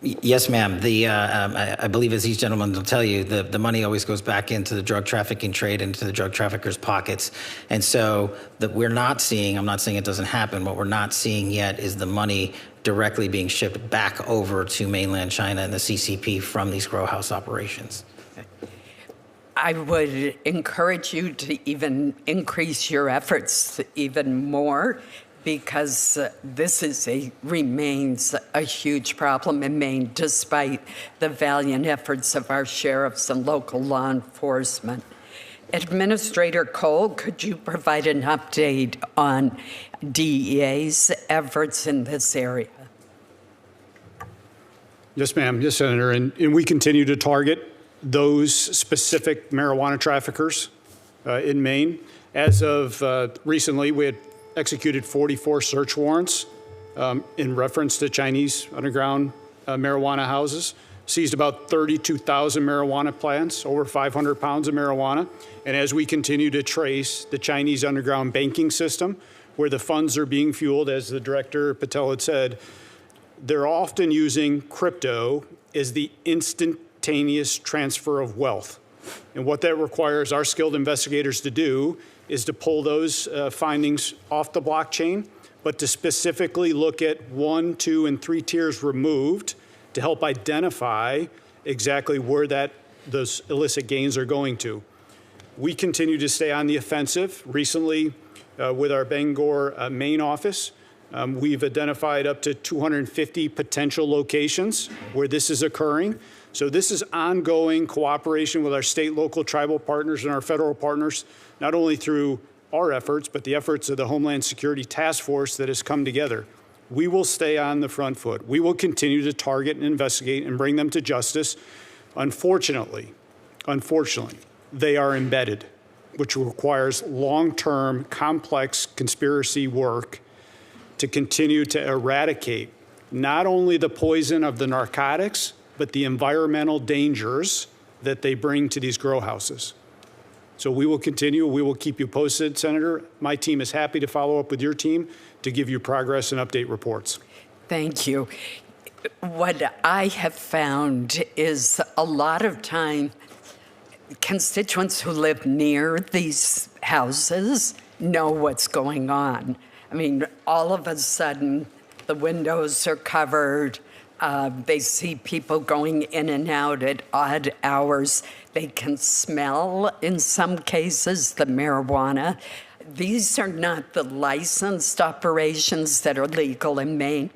Yes, ma'am. I believe, as these gentlemen will tell you, the money always goes back into the drug trafficking trade, into the drug traffickers' pockets. And so we're not seeing, I'm not saying it doesn't happen, what we're not seeing yet is the money directly being shipped back over to mainland China and the CCP from these grow house operations. I would encourage you to even increase your efforts even more, because this remains a huge problem in Maine, despite the valiant efforts of our sheriffs and local law enforcement. Administrator Cole, could you provide an update on DEA's efforts in this area? Yes, ma'am. Yes, Senator. And we continue to target those specific marijuana traffickers in Maine. As of recently, we had executed 44 search warrants in reference to Chinese underground marijuana houses, seized about 32,000 marijuana plants, over 500 pounds of marijuana. And as we continue to trace the Chinese underground banking system, where the funds are being fueled, as the Director Patel had said, they're often using crypto as the instantaneous transfer of wealth. And what that requires our skilled investigators to do is to pull those findings off the blockchain, but to specifically look at 1, 2, and 3 tiers removed to help identify exactly where those illicit gains are going to. We continue to stay on the offensive. Recently, with our Bangor, Maine office, we've identified up to 250 potential locations where this is occurring. So this is ongoing cooperation with our state, local, tribal partners and our federal partners, not only through our efforts, but the efforts of the Homeland Security Task Force that has come together. We will stay on the front foot. We will continue to target and investigate and bring them to justice. Unfortunately, they are embedded, which requires long-term, complex conspiracy work to continue to eradicate not only the poison of the narcotics, but the environmental dangers that they bring to these grow houses. So we will continue. We will keep you posted, Senator. My team is happy to follow up with your team to give you progress and update reports. Thank you. What I have found is a lot of time constituents who live near these houses know what's going on. I mean, all of a sudden, the windows are covered. They see people going in and out at odd hours. They can smell, in some cases, the marijuana. These are not the licensed operations that are legal in Maine.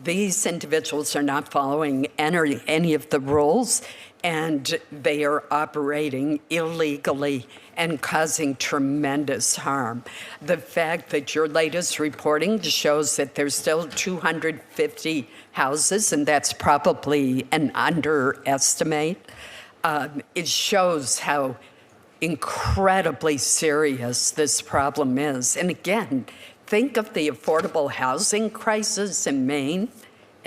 These individuals are not following any of the rules, and they are operating illegally and causing tremendous harm. The fact that your latest reporting shows that there's still 250 houses, and that's probably an underestimate, it shows how incredibly serious this problem is. And again, think of the affordable housing crisis in Maine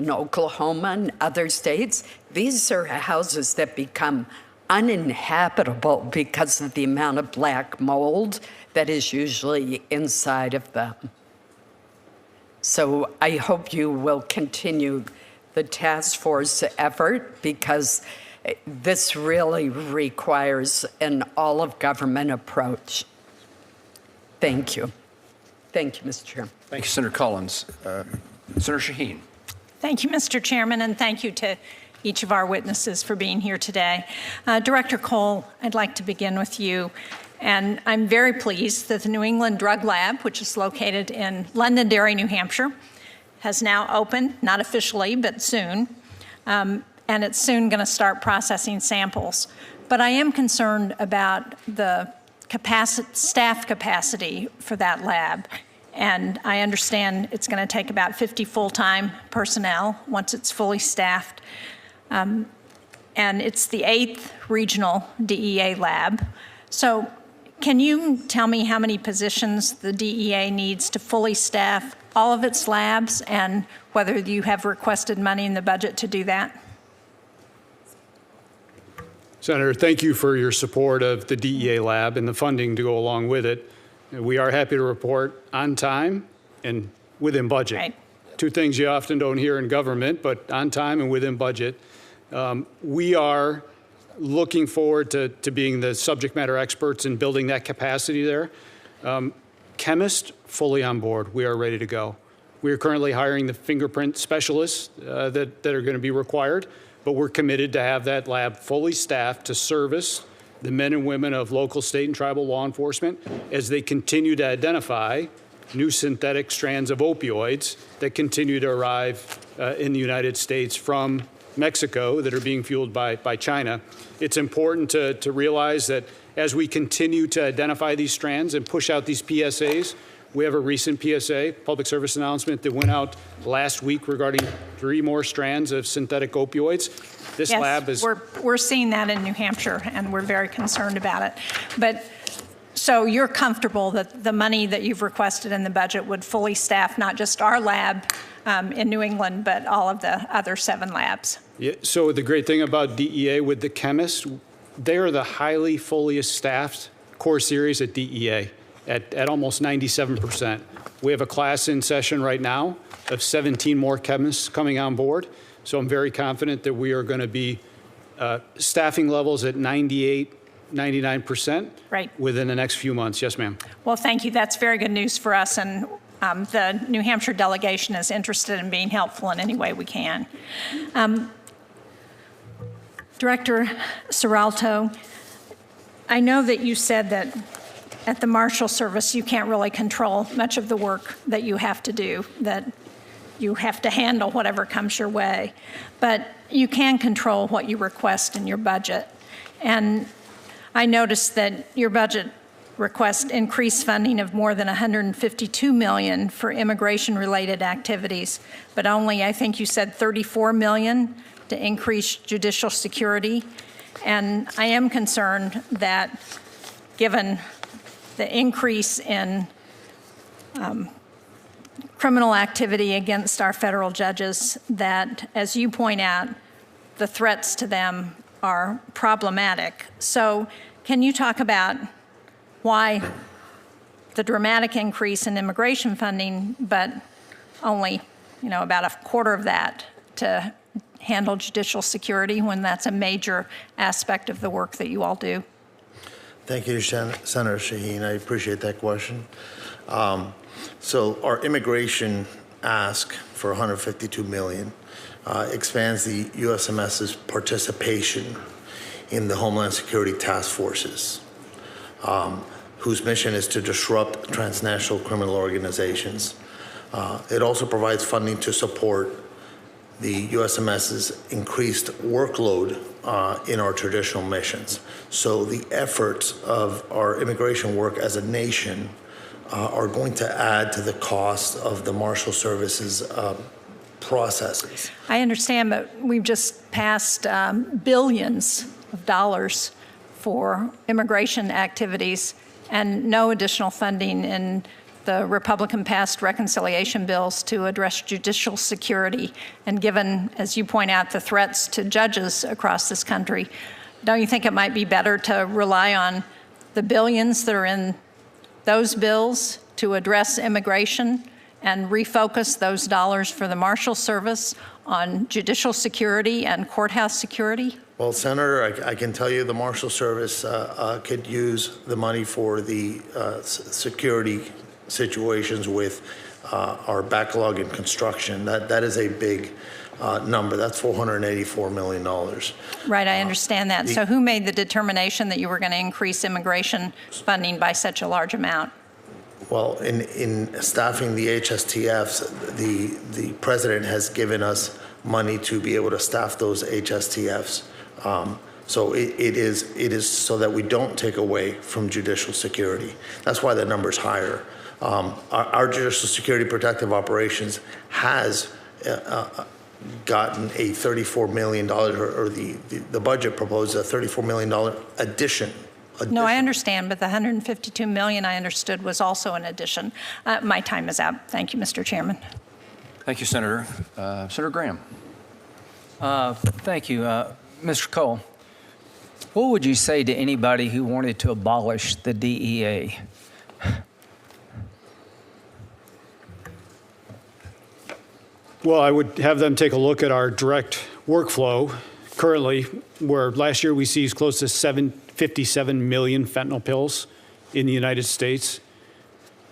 in Oklahoma and other states, these are houses that become uninhabitable because of the amount of black mold that is usually inside of them. So I hope you will continue the task force effort, because this really requires an all-of-government approach. Thank you. Thank you, Mr. Chairman. Thank you, Senator Collins. Senator Shaheen. Thank you, Mr. Chairman, and thank you to each of our witnesses for being here today. Director Cole, I'd like to begin with you. And I'm very pleased that the New England Drug Lab, which is located in Londonderry, New Hampshire, has now opened, not officially, but soon. And it's soon going to start processing samples. But I am concerned about the staff capacity for that lab. And I understand it's going to take about 50 full-time personnel once it's fully staffed. And it's the 8th regional DEA lab. So can you tell me how many positions the DEA needs to fully staff all of its labs, and whether you have requested money in the budget to do that? Senator, thank you for your support of the DEA lab and the funding to go along with it. We are happy to report on time and within budget. Right. Two things you often don't hear in government, but on time and within budget. We are looking forward to being the subject matter experts in building that capacity there. Chemists, fully on board. We are ready to go. We are currently hiring the fingerprint specialists that are going to be required, but we're committed to have that lab fully staffed to service the men and women of local, state, and tribal law enforcement as they continue to identify new synthetic strands of opioids that continue to arrive in the United States from Mexico that are being fueled by China. It's important to realize that as we continue to identify these strands and push out these PSAs, we have a recent PSA, public service announcement, that went out last week regarding 3 more strands of synthetic opioids. This yes, lab is... We're seeing that in New Hampshire, and we're very concerned about it. But so you're comfortable that the money that you've requested in the budget would fully staff not just our lab in New England, but all of the other 7 labs? Yeah, so the great thing about DEA with the chemists, they are the highly fully staffed core series at DEA at almost 97%. We have a class in session right now of 17 more chemists coming on board. So I'm very confident that we are going to be staffing levels at 98, 99% right. within the next few months. Yes, ma'am. Well, thank you. That's very good news for us. And the New Hampshire delegation is interested in being helpful in any way we can. Director Seralto, I know that you said that at the Marshal Service you can't really control much of the work that you have to do, that you have to handle whatever comes your way, but you can control what you request in your budget. And I noticed that your budget request increased funding of more than $152 million for immigration-related activities, but only, I think you said, $34 million to increase judicial security. And I am concerned that given the increase in criminal activity against our federal judges, that, as you point out, the threats to them are problematic. So can you talk about why the dramatic increase in immigration funding, but only, about a quarter of that to handle judicial security, when that's a major aspect of the work that you all do? Thank you, Senator Shaheen. I appreciate that question. So our immigration ask for $152 million expands the USMS's participation in the Homeland Security task forces, whose mission is to disrupt transnational criminal organizations. It also provides funding to support the USMS's increased workload in our traditional missions. So the efforts of our immigration work as a nation are going to add to the cost of the Marshal Service's processes. I understand, but we've just passed billions of dollars for immigration activities and no additional funding in the Republican-passed reconciliation bills to address judicial security. And given, as you point out, the threats to judges across this country, don't you think it might be better to rely on the billions that are in those bills to address immigration and refocus those dollars for the Marshal Service on judicial security and courthouse security? Well, Senator, I can tell you the Marshal Service could use the money for the security situations with our backlog in construction. That is a big number. That's $484 million. Right, I understand that. So who made the determination that you were going to increase immigration funding by such a large amount? Well, in staffing the HSTFs, the president has given us money to be able to staff those HSTFs. So it is so that we don't take away from judicial security. That's why that number is higher. Our judicial security protective operations has gotten a $34 million, or the budget proposed a $34 million addition. No, I understand, but the $152 million I understood was also an addition. My time is up. Thank you, Mr. Chairman. Thank you, Senator. Senator Graham. Thank you. Mr. Cole, what would you say to anybody who wanted to abolish the DEA? Well, I would have them take a look at our direct workflow currently, where last year we seized close to 57 million fentanyl pills in the United States,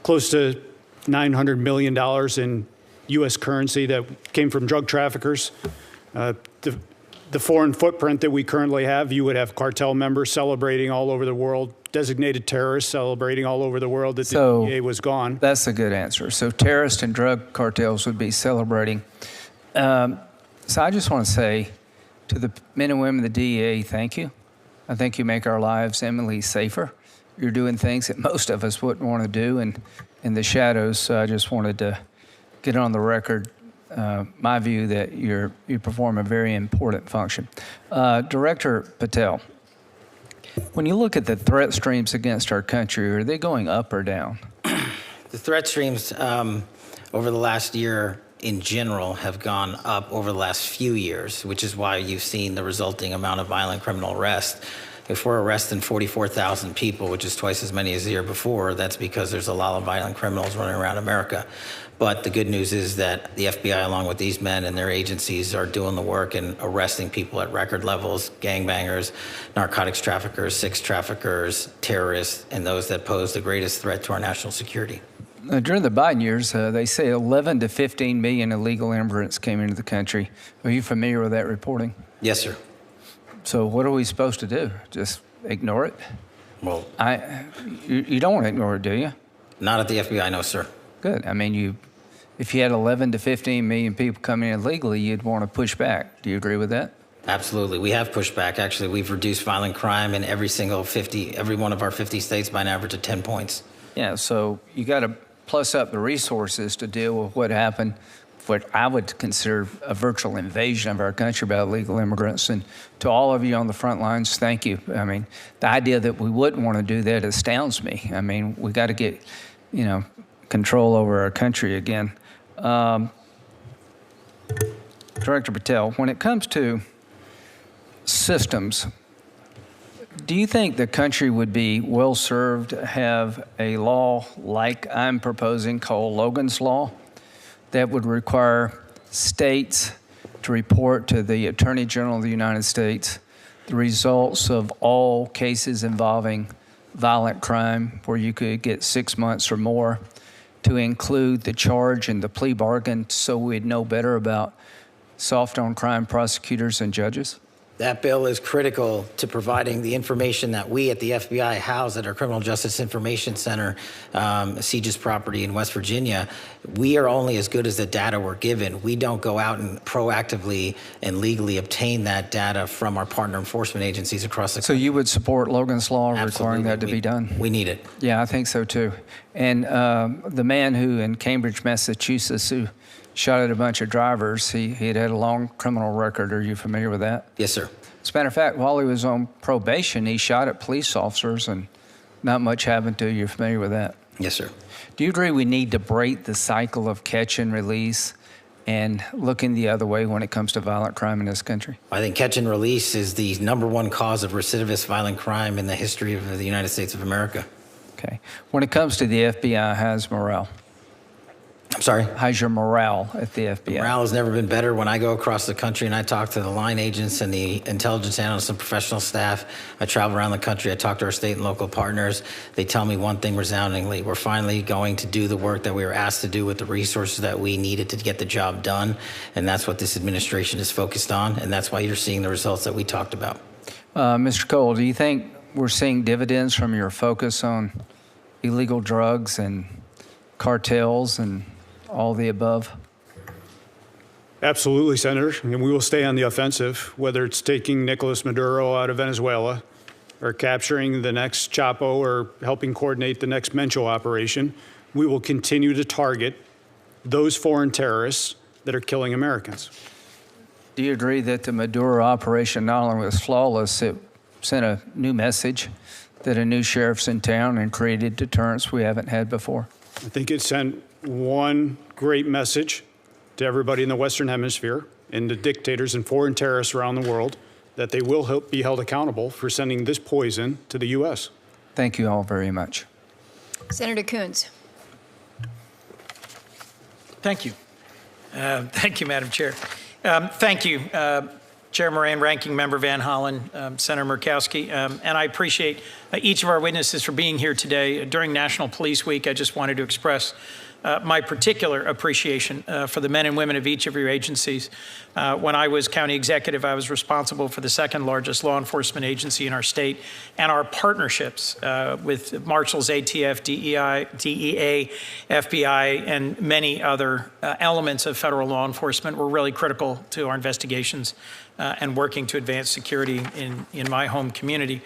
close to $900 million in U.S. currency that came from drug traffickers. The foreign footprint that we currently have, you would have cartel members celebrating all over the world, designated terrorists celebrating all over the world that the DEA was gone. That's a good answer. So terrorists and drug cartels would be celebrating. So I just want to say to the men and women of the DEA, thank you. I think you make our lives, Emily, safer. You're doing things that most of us wouldn't want to do in the shadows. So I just wanted to get on the record my view that you perform a very important function. Director Patel, when you look at the threat streams against our country, are they going up or down? The threat streams over the last year in general have gone up over the last few years, which is why you've seen the resulting amount of violent criminal arrests. If we're arresting 44,000 people, which is twice as many as the year before, that's because there's a lot of violent criminals running around America. But the good news is that the FBI, along with these men and their agencies, are doing the work and arresting people at record levels: gangbangers, narcotics traffickers, sex traffickers, terrorists, and those that pose the greatest threat to our national security. During the Biden years, they say 11 to 15 million illegal immigrants came into the country. Are you familiar with that reporting? Yes, sir. So what are we supposed to do? Just ignore it? Well, you don't want to ignore it, do you? not at the FBI, no, sir. Good. I mean, if you had 11 to 15 million people coming in illegally, you'd want to push back. Do you agree with that? Absolutely. We have pushed back. Actually, we've reduced violent crime in every one of our 50 states by an average of 10 points. Yeah, so you got to plus up the resources to deal with what happened, what I would consider a virtual invasion of our country by illegal immigrants. And to all of you on the front lines, thank you. I mean, the idea that we wouldn't want to do that astounds me. I mean, we got to get, control over our country again. Director Patel, when it comes to systems, do you think the country would be well served to have a law like I'm proposing called Logan's Law that would require states to report to the Attorney General of the United States the results of all cases involving violent crime where you could get 6 months or more, to include the charge and the plea bargain so we'd know better about soft on crime prosecutors and judges? That bill is critical to providing the information that we at the FBI house at our Criminal Justice Information Center, CJIS property in West Virginia. We are only as good as the data we're given. We don't go out and proactively and legally obtain that data from our partner enforcement agencies across the country. So you would support Logan's Law requiring Absolutely. that to be done? We need it. Yeah, I think so too. And the man who in Cambridge, Massachusetts, who shot at a bunch of drivers, he had a long criminal record. Are you familiar with that? Yes, sir. As a matter of fact, while he was on probation, he shot at police officers and not much happened to you. You're familiar with that? Yes, sir. Do you agree we need to break the cycle of catch and release and looking the other way when it comes to violent crime in this country? I think catch and release is the #1 cause of recidivist violent crime in the history of the United States of America. Okay. When it comes to the FBI, how's morale? I'm sorry? How's your morale at the FBI? Morale has never been better. When I go across the country and I talk to the line agents and the intelligence analysts and professional staff, I travel around the country, I talk to our state and local partners, they tell me one thing resoundingly: we're finally going to do the work that we were asked to do with the resources that we needed to get the job done. And that's what this administration is focused on, and that's why you're seeing the results that we talked about. Mr. Cole, do you think we're seeing dividends from your focus on illegal drugs and cartels and all the above? Absolutely, Senator, and we will stay on the offensive, whether it's taking Nicolas Maduro out of Venezuela or capturing the next Chapo or helping coordinate the next Mencho operation. We will continue to target those foreign terrorists that are killing Americans. Do you agree that the Maduro operation not only was flawless, it sent a new message that a new sheriff's in town and created deterrence we haven't had before? I think it sent one great message to everybody in the Western Hemisphere and the dictators and foreign terrorists around the world that they will be held accountable for sending this poison to the U.S. Thank you all very much. Senator Coons. Thank you. Thank you, Madam Chair. Thank you, Chair Moran, Ranking Member Van Hollen, Senator Murkowski, and I appreciate each of our witnesses for being here today. During National Police Week, I just wanted to express my particular appreciation for the men and women of each of your agencies. When I was county executive, I was responsible for the second largest law enforcement agency in our state, and our partnerships with Marshals, ATF, DEA, FBI, and many other elements of federal law enforcement were really critical to our investigations and working to advance security in my home community.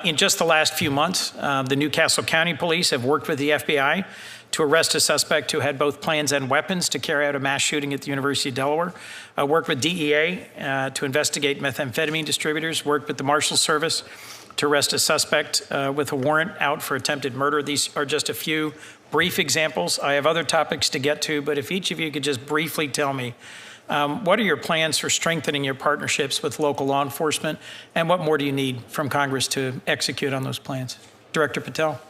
In just the last few months, the Newcastle County Police have worked with the FBI to arrest a suspect who had both plans and weapons to carry out a mass shooting at the University of Delaware, worked with DEA to investigate methamphetamine distributors, worked with the Marshals Service to arrest a suspect with a warrant out for attempted murder. These are just a few brief examples. I have other topics to get to, but if each of you could just briefly tell me, what are your plans for strengthening your partnerships with local law enforcement, and what more do you need from Congress to execute on those plans? Director Patel.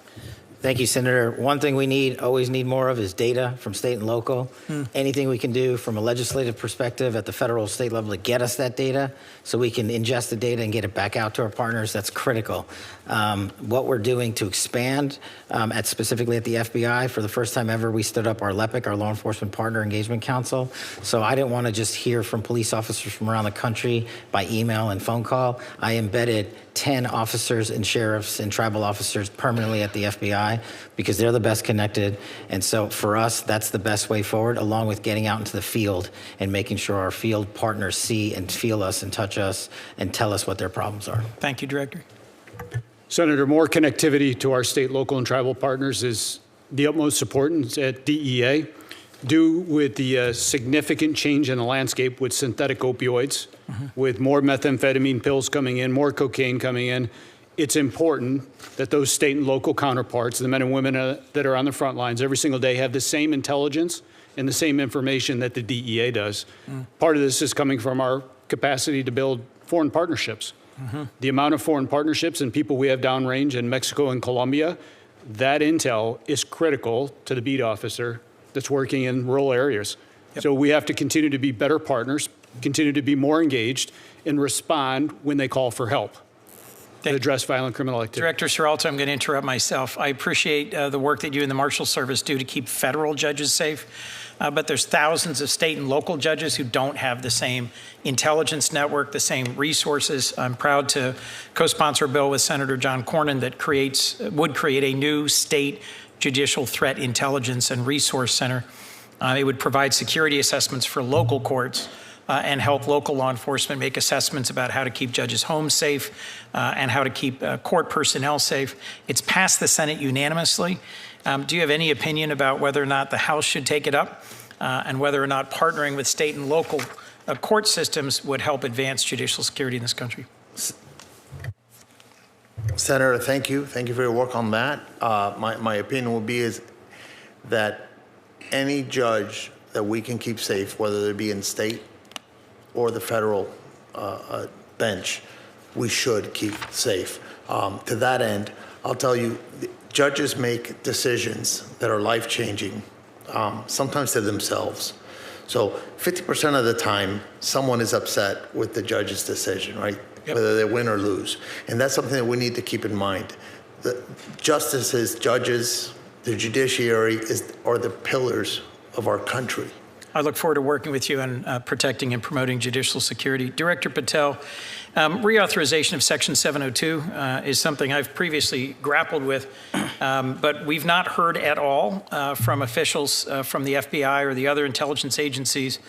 Thank you, Senator. One thing we always need more of is data from state and local. Anything we can do from a legislative perspective at the federal state level to get us that data so we can ingest the data and get it back out to our partners, that's critical. What we're doing to expand specifically at the FBI, for the first time ever, we stood up our LEPIC, our Law Enforcement Partner Engagement Council. So I didn't want to just hear from police officers from around the country by email and phone call. I embedded 10 officers and sheriffs and tribal officers permanently at the FBI because they're the best connected. And so for us, that's the best way forward, along with getting out into the field and making sure our field partners see and feel us and touch us and tell us what their problems are. Thank you, Director. Senator, more connectivity to our state, local, and tribal partners is the utmost importance at DEA. Due with the significant change in the landscape with synthetic opioids, with more methamphetamine pills coming in, more cocaine coming in, it's important that those state and local counterparts, the men and women that are on the front lines every single day, have the same intelligence and the same information that the DEA does. Part of this is coming from our capacity to build foreign partnerships. The amount of foreign partnerships and people we have downrange in Mexico and Colombia, that intel is critical to the beat officer that's working in rural areas. So we have to continue to be better partners, continue to be more engaged, and respond when they call for help to address violent criminal activity. Director Seralto, I'm going to interrupt myself. I appreciate the work that you and the Marshal Service do to keep federal judges safe, but there's thousands of state and local judges who don't have the same intelligence network, the same resources. I'm proud to co-sponsor a bill with Senator John Cornyn that would create a new state Judicial Threat Intelligence and Resource Center. It would provide security assessments for local courts and help local law enforcement make assessments about how to keep judges' homes safe and how to keep court personnel safe. It's passed the Senate unanimously. Do you have any opinion about whether or not the House should take it up and whether or not partnering with state and local court systems would help advance judicial security in this country? Senator, thank you. Thank you for your work on that. My opinion will be is that any judge that we can keep safe, whether it be in state or the federal bench, we should keep safe. To that end, I'll tell you, judges make decisions that are life-changing, sometimes to themselves. So 50% of the time, someone is upset with the judge's decision, right? Yep. Whether they win or lose. And that's something that we need to keep in mind. The justices, judges, the judiciary are the pillars of our country. I look forward to working with you on protecting and promoting judicial security. Director Patel, reauthorization of Section 702 is something I've previously grappled with, but we've not heard at all from officials from the FBI or the other intelligence agencies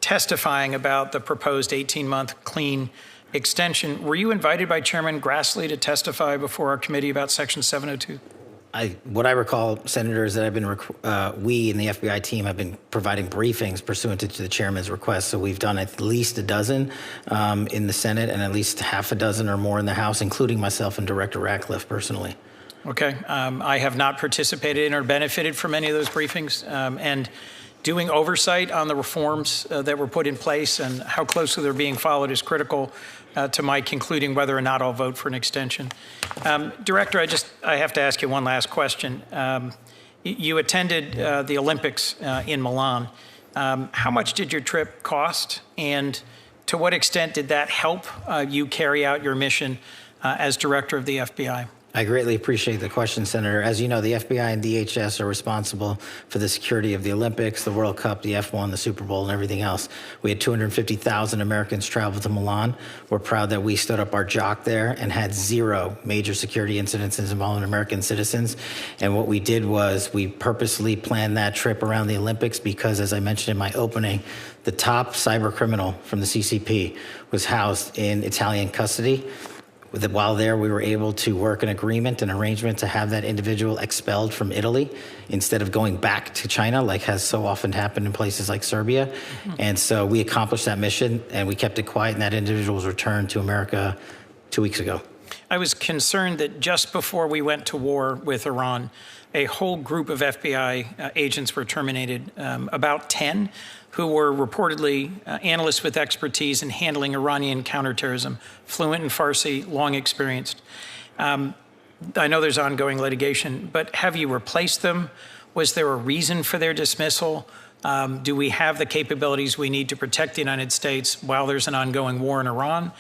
testifying about the proposed 18-month clean extension. Were you invited by Chairman Grassley to testify before our committee about Section 702? What I recall, Senator, is that we in the FBI team have been providing briefings pursuant to the chairman's request. So we've done at least a dozen in the Senate and at least half a dozen or more in the House, including myself and Director Ratcliffe personally. Okay. I have not participated in or benefited from any of those briefings. And doing oversight on the reforms that were put in place and how closely they're being followed is critical to my concluding whether or not I'll vote for an extension. Director, I have to ask you one last question. You attended the Olympics in Milan. How much did your trip cost, and to what extent did that help you carry out your mission as director of the FBI? I greatly appreciate the question, Senator. As you know, the FBI and DHS are responsible for the security of the Olympics, the World Cup, the F1, the Super Bowl, and everything else. We had 250,000 Americans travel to Milan. We're proud that we stood up our JOC there and had 0 major security incidents involving American citizens. And what we did was we purposely planned that trip around the Olympics because, as I mentioned in my opening, the top cyber criminal from the CCP was housed in Italian custody. While there, we were able to work an agreement, an arrangement to have that individual expelled from Italy instead of going back to China, like has so often happened in places like Serbia. Mm-hmm. And so we accomplished that mission, and we kept it quiet, and that individual was returned to America 2 weeks ago. I was concerned that just before we went to war with Iran, a whole group of FBI agents were terminated, about 10, who were reportedly analysts with expertise in handling Iranian counterterrorism, fluent in Farsi, long experienced. I know there's ongoing litigation, but have you replaced them? Was there a reason for their dismissal? Do we have the capabilities we need to protect the United States while there's an ongoing war in Iran?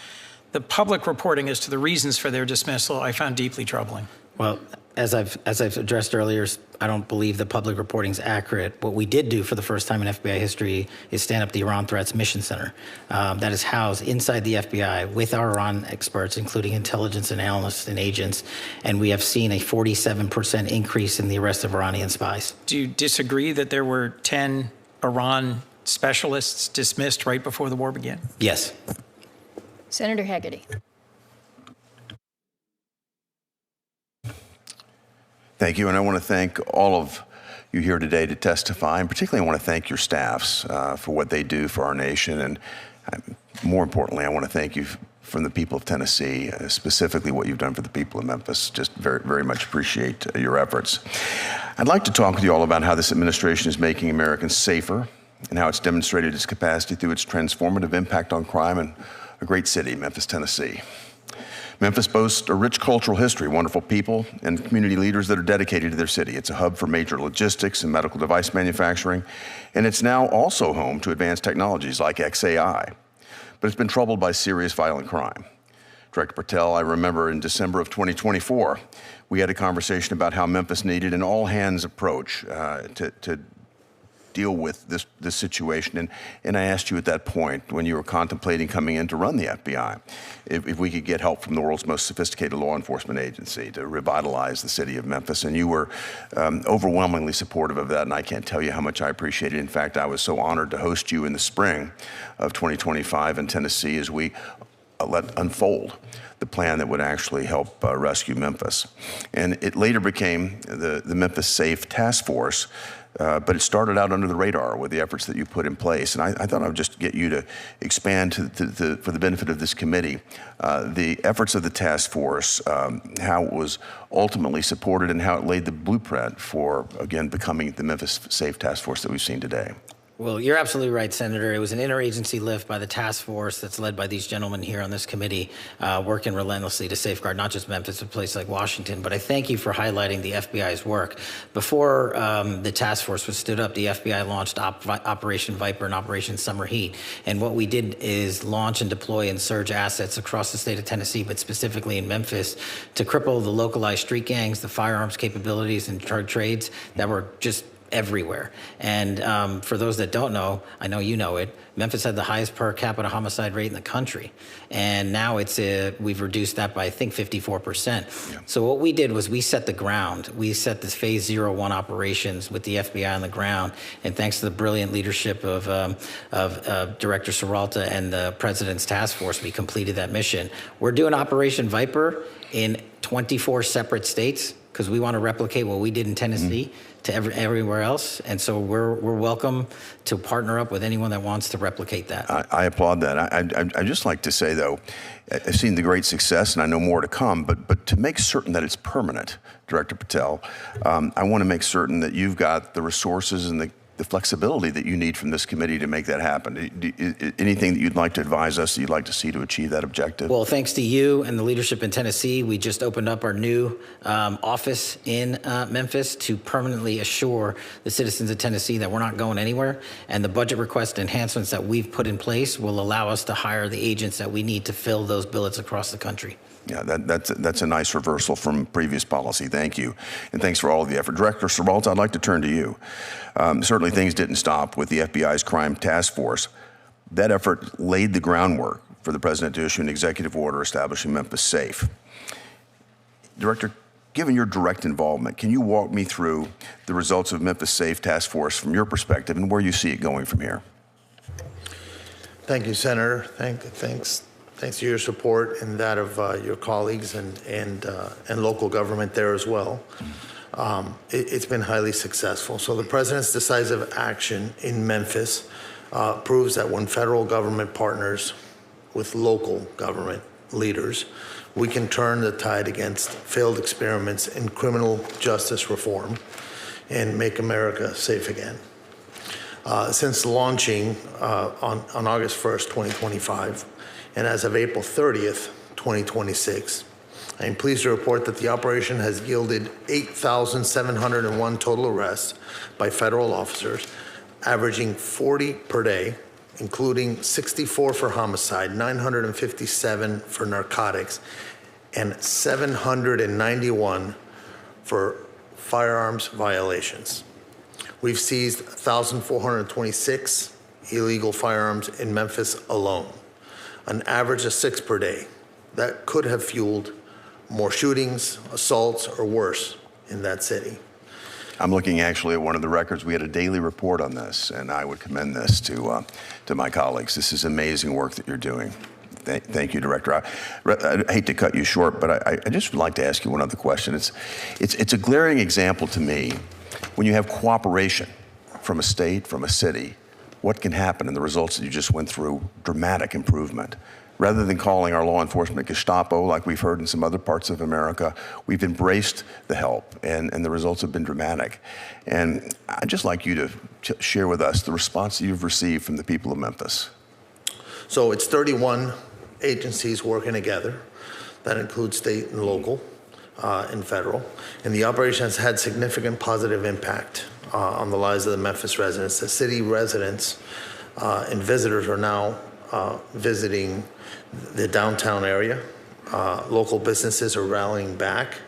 The public reporting as to the reasons for their dismissal I found deeply troubling. Well, as I've addressed earlier, I don't believe the public reporting is accurate. What we did do for the first time in FBI history is stand up the Iran Threats Mission Center that is housed inside the FBI with our Iran experts, including intelligence and analysts and agents, and we have seen a 47% increase in the arrest of Iranian spies. Do you disagree that there were 10 Iran specialists dismissed right before the war began? Yes. Senator Hagerty. Thank you, and I want to thank all of you here today to testify, and particularly I want to thank your staffs for what they do for our nation, and more importantly, I want to thank you from the people of Tennessee, specifically what you've done for the people of Memphis. Just very, very much appreciate your efforts. I'd like to talk with you all about how this administration is making Americans safer and how it's demonstrated its capacity through its transformative impact on crime in a great city, Memphis, Tennessee. Memphis boasts a rich cultural history, wonderful people, and community leaders that are dedicated to their city. It's a hub for major logistics and medical device manufacturing, and it's now also home to advanced technologies like XAI. But it's been troubled by serious violent crime. Director Patel, I remember in December of 2024, we had a conversation about how Memphis needed an all-hands approach to deal with this situation. And I asked you at that point, when you were contemplating coming in to run the FBI, if we could get help from the world's most sophisticated law enforcement agency to revitalize the city of Memphis. And you were overwhelmingly supportive of that, and I can't tell you how much I appreciate it. In fact, I was so honored to host you in the spring of 2025 in Tennessee as we let unfold the plan that would actually help rescue Memphis. And it later became the Memphis Safe Task Force, but it started out under the radar with the efforts that you put in place. And I thought I would just get you to expand for the benefit of this committee, the efforts of the task force, how it was ultimately supported and how it laid the blueprint for, again, becoming the Memphis Safe Task Force that we've seen today. Well, you're absolutely right, Senator. It was an interagency lift by the task force that's led by these gentlemen here on this committee, working relentlessly to safeguard not just Memphis, but a place like Washington. But I thank you for highlighting the FBI's work. Before the task force was stood up, the FBI launched Operation Viper and Operation Summer Heat. And what we did is launch and deploy and surge assets across the state of Tennessee, but specifically in Memphis, to cripple the localized street gangs, the firearms capabilities, and drug trades that were just everywhere. And for those that don't know, I know you know it, Memphis had the highest per capita homicide rate in the country. And now we've reduced that by, I think, 54%. Yeah. So what we did was we set the ground. We set this phase 01 operations with the FBI on the ground. And thanks to the brilliant leadership of Director Serralta and the President's task force, we completed that mission. We're doing Operation Viper in 24 separate states because we want to replicate what we did in Tennessee to everywhere else. And so we're welcome to partner up with anyone that wants to replicate that. I applaud that. I'd just like to say, though, I've seen the great success, and I know more to come, but to make certain that it's permanent, Director Patel, I want to make certain that you've got the resources and the flexibility that you need from this committee to make that happen. Anything that you'd like to advise us that you'd like to see to achieve that objective? Well, thanks to you and the leadership in Tennessee, we just opened up our new office in Memphis to permanently assure the citizens of Tennessee that we're not going anywhere. And the budget request enhancements that we've put in place will allow us to hire the agents that we need to fill those billets across the country. Yeah, that's a nice reversal from previous policy. Thank you. And thanks for all of the effort. Director Serralta, I'd like to turn to you. Certainly things didn't stop with the FBI's crime task force. That effort laid the groundwork for the president to issue an executive order establishing Memphis Safe. Director, given your direct involvement, can you walk me through the results of Memphis Safe Task Force from your perspective and where you see it going from here? Thank you, Senator. Thanks to your support and that of your colleagues and local government there as well. It's been highly successful. So the president's decisive action in Memphis proves that when federal government partners with local government leaders, we can turn the tide against failed experiments in criminal justice reform and make America safe again. Since launching on August 1st, 2025, and as of April 30th, 2026, I am pleased to report that the operation has yielded 8,701 total arrests by federal officers, averaging 40 per day, including 64 for homicide, 957 for narcotics, and 791 for firearms violations. We've seized 1,426 illegal firearms in Memphis alone, an average of 6 per day. That could have fueled more shootings, assaults, or worse in that city. I'm looking actually at one of the records. We had a daily report on this, and I would commend this to my colleagues. This is amazing work that you're doing. Thank you, Director. I hate to cut you short, but I just would like to ask you one other question. It's a glaring example to me when you have cooperation from a state, from a city, what can happen, and the results that you just went through, dramatic improvement. Rather than calling our law enforcement Gestapo like we've heard in some other parts of America, we've embraced the help, and the results have been dramatic. And I'd just like you to share with us the response that you've received from the people of Memphis. So it's 31 agencies working together. That includes state and local and federal. And the operation has had significant positive impact on the lives of the Memphis residents. The city residents and visitors are now visiting the downtown area. Local businesses are rallying back.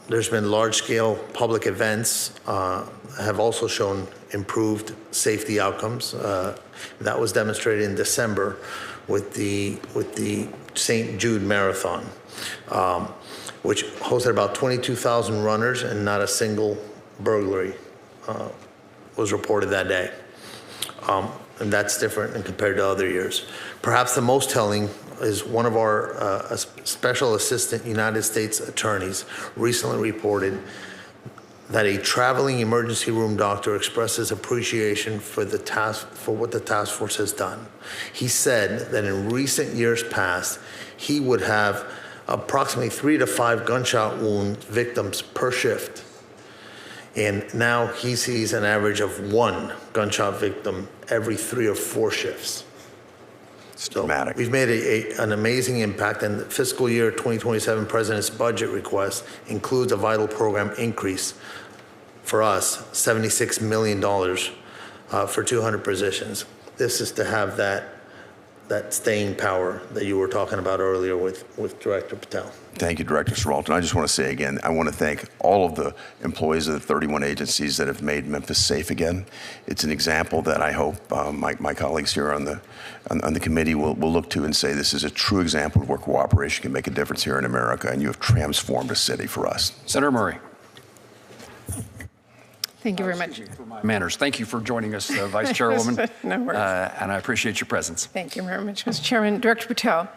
There's been large-scale public events have also shown improved safety outcomes. That was demonstrated in December with the St. Jude Marathon, which hosted about 22,000 runners, and not a single burglary was reported that day. And that's different compared to other years. Perhaps the most telling is one of our special assistant United States attorneys recently reported that a traveling emergency room doctor expresses appreciation for what the task force has done. He said that in recent years past, he would have approximately 3 to 5 gunshot wound victims per shift. And now he sees an average of 1 gunshot victim every 3 or 4 shifts. It's dramatic. We've made an amazing impact, and the fiscal year 2027 President's budget request includes a vital program increase for us, $76 million for 200 positions. This is to have that staying power that you were talking about earlier with Director Patel. Thank you, Director Siralton. I just want to say again, I want to thank all of the employees of the 31 agencies that have made Memphis safe again. It's an example that I hope my colleagues here on the committee will look to and say this is a true example of where cooperation can make a difference here in America, and you have transformed a city for us. Senator Murray. Thank you very much. Manners. Thank you for joining us, Vice Chairwoman. No worries. And I appreciate your presence. Thank you very much, Mr. Chairman. Director Patel,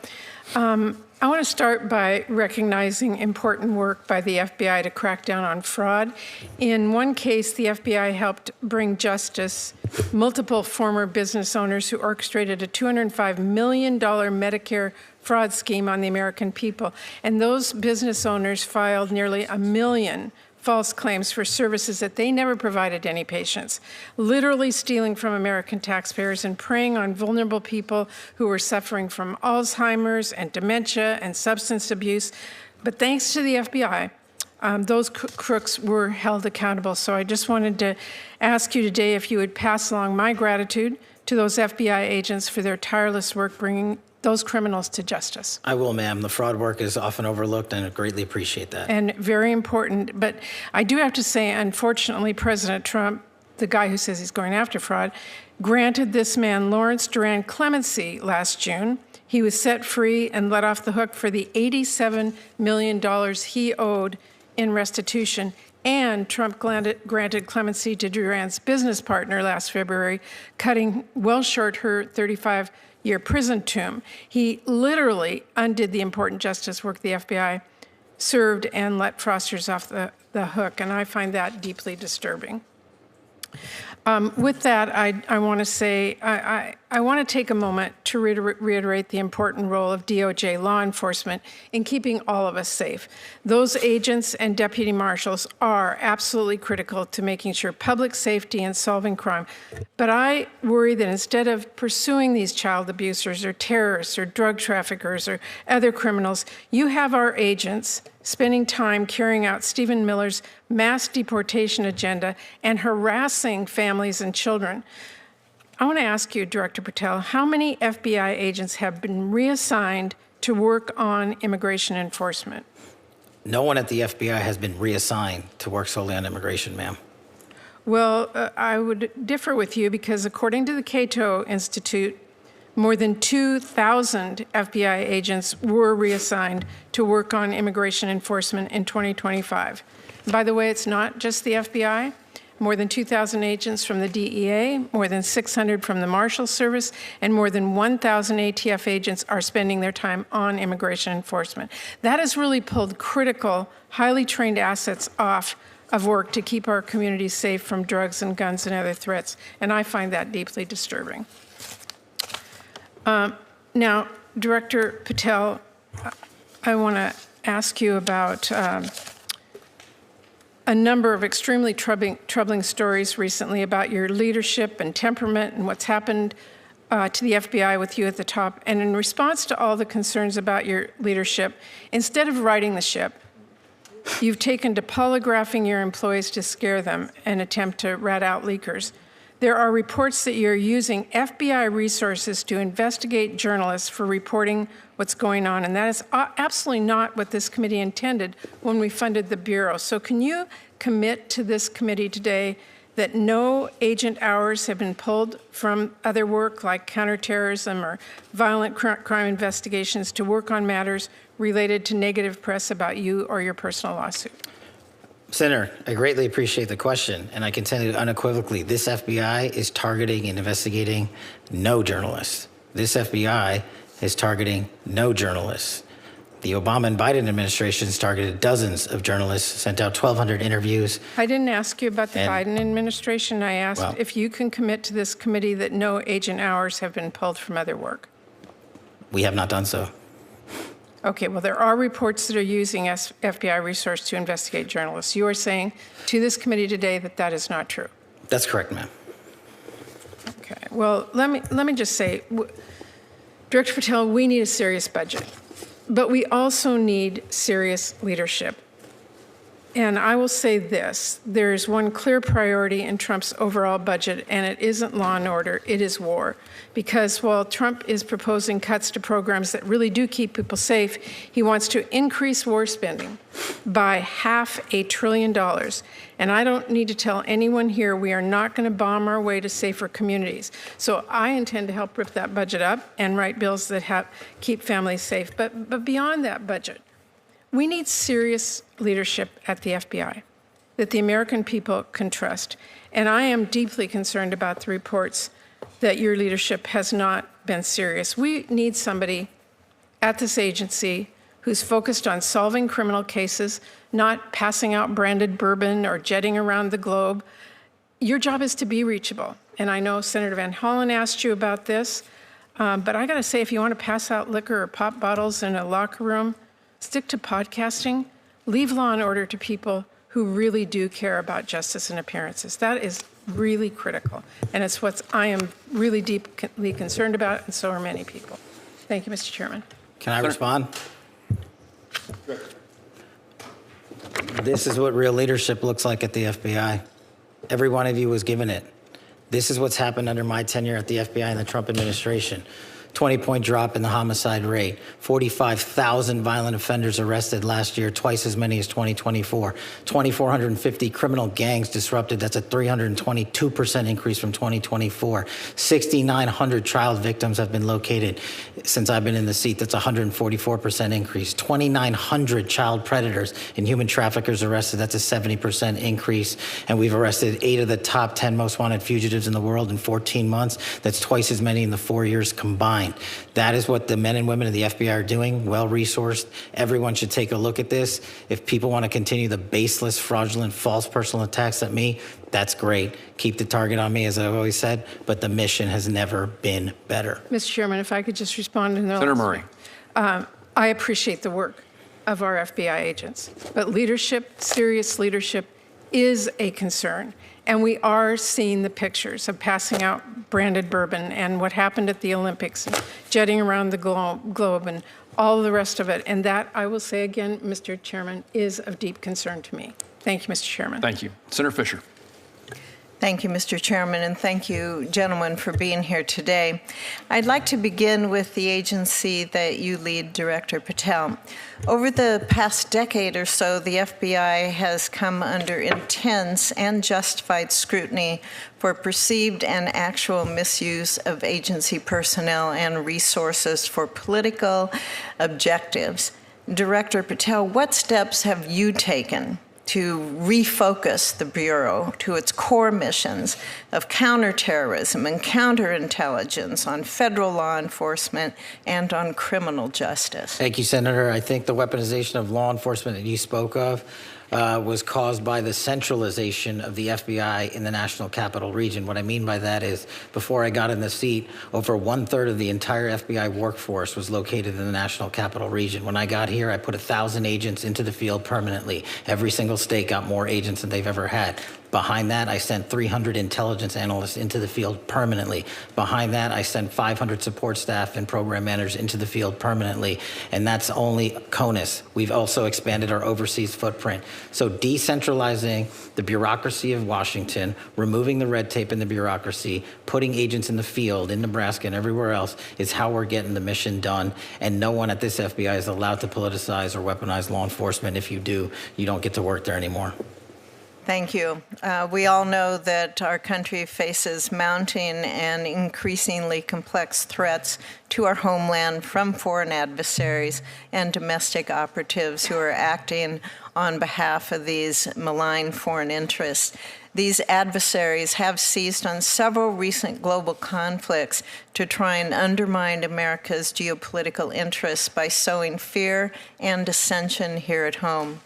I want to start by recognizing important work by the FBI to crack down on fraud. In one case, the FBI helped bring justice multiple former business owners who orchestrated a $205 million Medicare fraud scheme on the American people. And those business owners filed nearly 1 million false claims for services that they never provided to any patients, literally stealing from American taxpayers and preying on vulnerable people who were suffering from Alzheimer's and dementia and substance abuse. But thanks to the FBI, those crooks were held accountable. So I just wanted to ask you today if you would pass along my gratitude to those FBI agents for their tireless work bringing those criminals to justice. I will, ma'am. The fraud work is often overlooked, and I greatly appreciate that. And very important. But I do have to say, unfortunately, President Trump, the guy who says he's going after fraud, granted this man, Lawrence Duran, clemency last June. He was set free and let off the hook for the $87 million he owed in restitution. And Trump granted clemency to Duran's business partner last February, cutting well short her 35-year prison term. He literally undid the important justice work the FBI served and let fraudsters off the hook, and I find that deeply disturbing. With that, I want to say, I want to take a moment to reiterate the important role of DOJ law enforcement in keeping all of us safe. Those agents and deputy marshals are absolutely critical to making sure public safety and solving crime. But I worry that instead of pursuing these child abusers or terrorists or drug traffickers or other criminals, you have our agents spending time carrying out Stephen Miller's mass deportation agenda and harassing families and children. I want to ask you, Director Patel, how many FBI agents have been reassigned to work on immigration enforcement? No one at the FBI has been reassigned to work solely on immigration, ma'am. Well, I would differ with you because according to the Cato Institute, more than 2,000 FBI agents were reassigned to work on immigration enforcement in 2025. By the way, it's not just the FBI. More than 2,000 agents from the DEA, more than 600 from the Marshal Service, and more than 1,000 ATF agents are spending their time on immigration enforcement. That has really pulled critical, highly trained assets off of work to keep our communities safe from drugs and guns and other threats, and I find that deeply disturbing. Now, Director Patel, I want to ask you about a number of extremely troubling stories recently about your leadership and temperament and what's happened to the FBI with you at the top. And in response to all the concerns about your leadership, instead of righting the ship, you've taken to polygraphing your employees to scare them and attempt to rat out leakers. There are reports that you're using FBI resources to investigate journalists for reporting what's going on, and that is absolutely not what this committee intended when we funded the Bureau. So can you commit to this committee today that no agent hours have been pulled from other work like counterterrorism or violent crime investigations to work on matters related to negative press about you or your personal lawsuit? Senator, I greatly appreciate the question, and I can tell you unequivocally, this FBI is targeting and investigating no journalists. This FBI is targeting no journalists. The Obama and Biden administrations targeted dozens of journalists, sent out 1,200 interviews. I didn't ask you about the And- Biden administration. I asked Well- if you can commit to this committee that no agent hours have been pulled from other work. We have not done so. Okay, well, there are reports that are using FBI resource to investigate journalists. You are saying to this committee today that that is not true. That's correct, ma'am. Okay, well, let me just say, Director Patel, we need a serious budget, but we also need serious leadership. And I will say this, there is one clear priority in Trump's overall budget, and it isn't law and order, it is war. Because while Trump is proposing cuts to programs that really do keep people safe, he wants to increase war spending by $500 billion. And I don't need to tell anyone here we are not going to bomb our way to safer communities. So I intend to help rip that budget up and write bills that keep families safe. But beyond that budget, we need serious leadership at the FBI that the American people can trust. And I am deeply concerned about the reports that your leadership has not been serious. We need somebody at this agency who's focused on solving criminal cases, not passing out branded bourbon or jetting around the globe. Your job is to be reachable. And I know Senator Van Hollen asked you about this, but I gotta say, if you want to pass out liquor or pop bottles in a locker room, stick to podcasting, leave law and order to people who really do care about justice and appearances. That is really critical. And it's what I am really deeply concerned about, and so are many people. Thank you, Mr. Chairman. Can I respond? This is what real leadership looks like at the FBI. Every one of you was given it. This is what's happened under my tenure at the FBI and the Trump administration. 20-point drop in the homicide rate, 45,000 violent offenders arrested last year, twice as many as 2024, 2,450 criminal gangs disrupted. That's a 322% increase from 2024. 6,900 child victims have been located since I've been in the seat. That's a 144% increase. 2,900 child predators and human traffickers arrested. That's a 70% increase. And we've arrested 8 of the top 10 most wanted fugitives in the world in 14 months. That's twice as many in the 4 years combined. That is what the men and women of the FBI are doing, well-resourced. Everyone should take a look at this. If people want to continue the baseless, fraudulent, false personal attacks at me, that's great. Keep the target on me, as I've always said, but the mission has never been better. Mr. Chairman, if I could just respond to the Senator Murray. I appreciate the work of our FBI agents, but leadership, serious leadership, is a concern. And we are seeing the pictures of passing out branded bourbon and what happened at the Olympics, and jetting around the globe and all the rest of it. And that, I will say again, Mr. Chairman, is of deep concern to me. Thank you, Mr. Chairman. Thank you. Senator Fisher. Thank you, Mr. Chairman, and thank you, gentlemen, for being here today. I'd like to begin with the agency that you lead, Director Patel. Over the past decade or so, the FBI has come under intense and justified scrutiny for perceived and actual misuse of agency personnel and resources for political objectives. Director Patel, what steps have you taken to refocus the Bureau to its core missions of counterterrorism and counterintelligence on federal law enforcement and on criminal justice? Thank you, Senator. I think the weaponization of law enforcement that you spoke of was caused by the centralization of the FBI in the National Capital Region. What I mean by that is, before I got in the seat, over 1/3 of the entire FBI workforce was located in the National Capital Region. When I got here, I put 1,000 agents into the field permanently. Every single state got more agents than they've ever had. Behind that, I sent 300 intelligence analysts into the field permanently. Behind that, I sent 500 support staff and program managers into the field permanently. And that's only CONUS. We've also expanded our overseas footprint. So decentralizing the bureaucracy of Washington, removing the red tape in the bureaucracy, putting agents in the field in Nebraska and everywhere else is how we're getting the mission done. And no one at this FBI is allowed to politicize or weaponize law enforcement. If you do, you don't get to work there anymore. Thank you. We all know that our country faces mounting and increasingly complex threats to our homeland from foreign adversaries and domestic operatives who are acting on behalf of these malign foreign interests. These adversaries have seized on several recent global conflicts to try and undermine America's geopolitical interests by sowing fear and dissension here at home.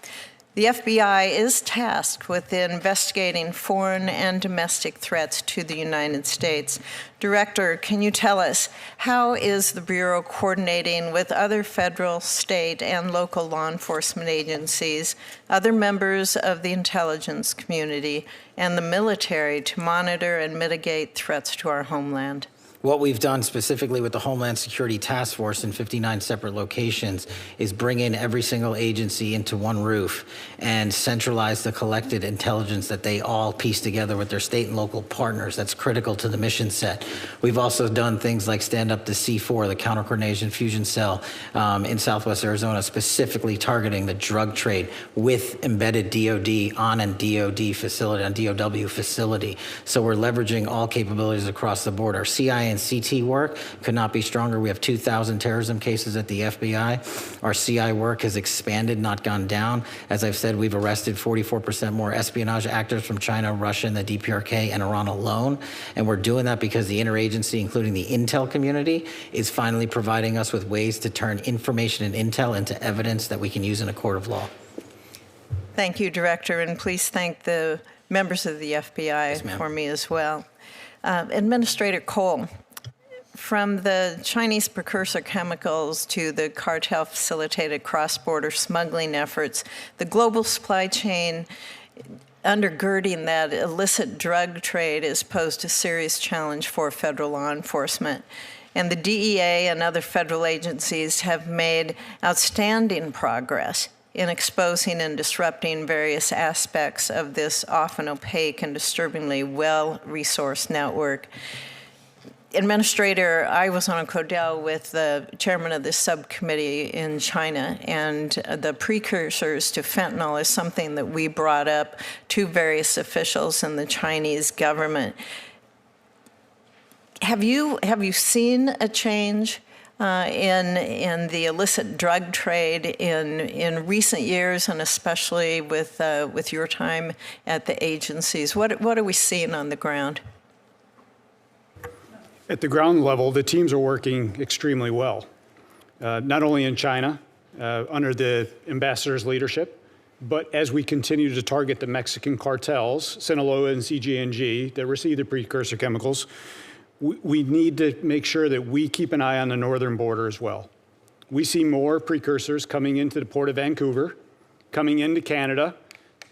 The FBI is tasked with investigating foreign and domestic threats to the United States. Director, can you tell us, how is the Bureau coordinating with other federal, state, and local law enforcement agencies, other members of the intelligence community, and the military to monitor and mitigate threats to our homeland? What we've done specifically with the Homeland Security Task Force in 59 separate locations is bring in every single agency into one roof and centralize the collected intelligence that they all piece together with their state and local partners. That's critical to the mission set. We've also done things like stand up the C4, the Counter Coordination Fusion Cell in Southwest Arizona, specifically targeting the drug trade with embedded DOD on a DOD facility, on DOW facility. So we're leveraging all capabilities across the board. Our CIA and CT work could not be stronger. We have 2,000 terrorism cases at the FBI. Our CI work has expanded, not gone down. As I've said, we've arrested 44% more espionage actors from China, Russia, and the DPRK and Iran alone. And we're doing that because the interagency, including the intel community, is finally providing us with ways to turn information and intel into evidence that we can use in a court of law. Thank you, Director, and please thank the members of the FBI for me as well. Administrator Cole, from the Chinese precursor chemicals to the cartel-facilitated cross-border smuggling efforts, the global supply chain undergirding that illicit drug trade has posed a serious challenge for federal law enforcement. And the DEA and other federal agencies have made outstanding progress in exposing and disrupting various aspects of this often opaque and disturbingly well-resourced network. Administrator, I was on a CODEL with the chairman of this subcommittee in China, and the precursors to fentanyl is something that we brought up to various officials in the Chinese government. Have you seen a change in the illicit drug trade in recent years, and especially with your time at the agencies? What are we seeing on the ground? At the ground level, the teams are working extremely well, not only in China under the ambassador's leadership, but as we continue to target the Mexican cartels, Sinaloa and CGNG, that receive the precursor chemicals. We need to make sure that we keep an eye on the northern border as well. We see more precursors coming into the Port of Vancouver, coming into Canada,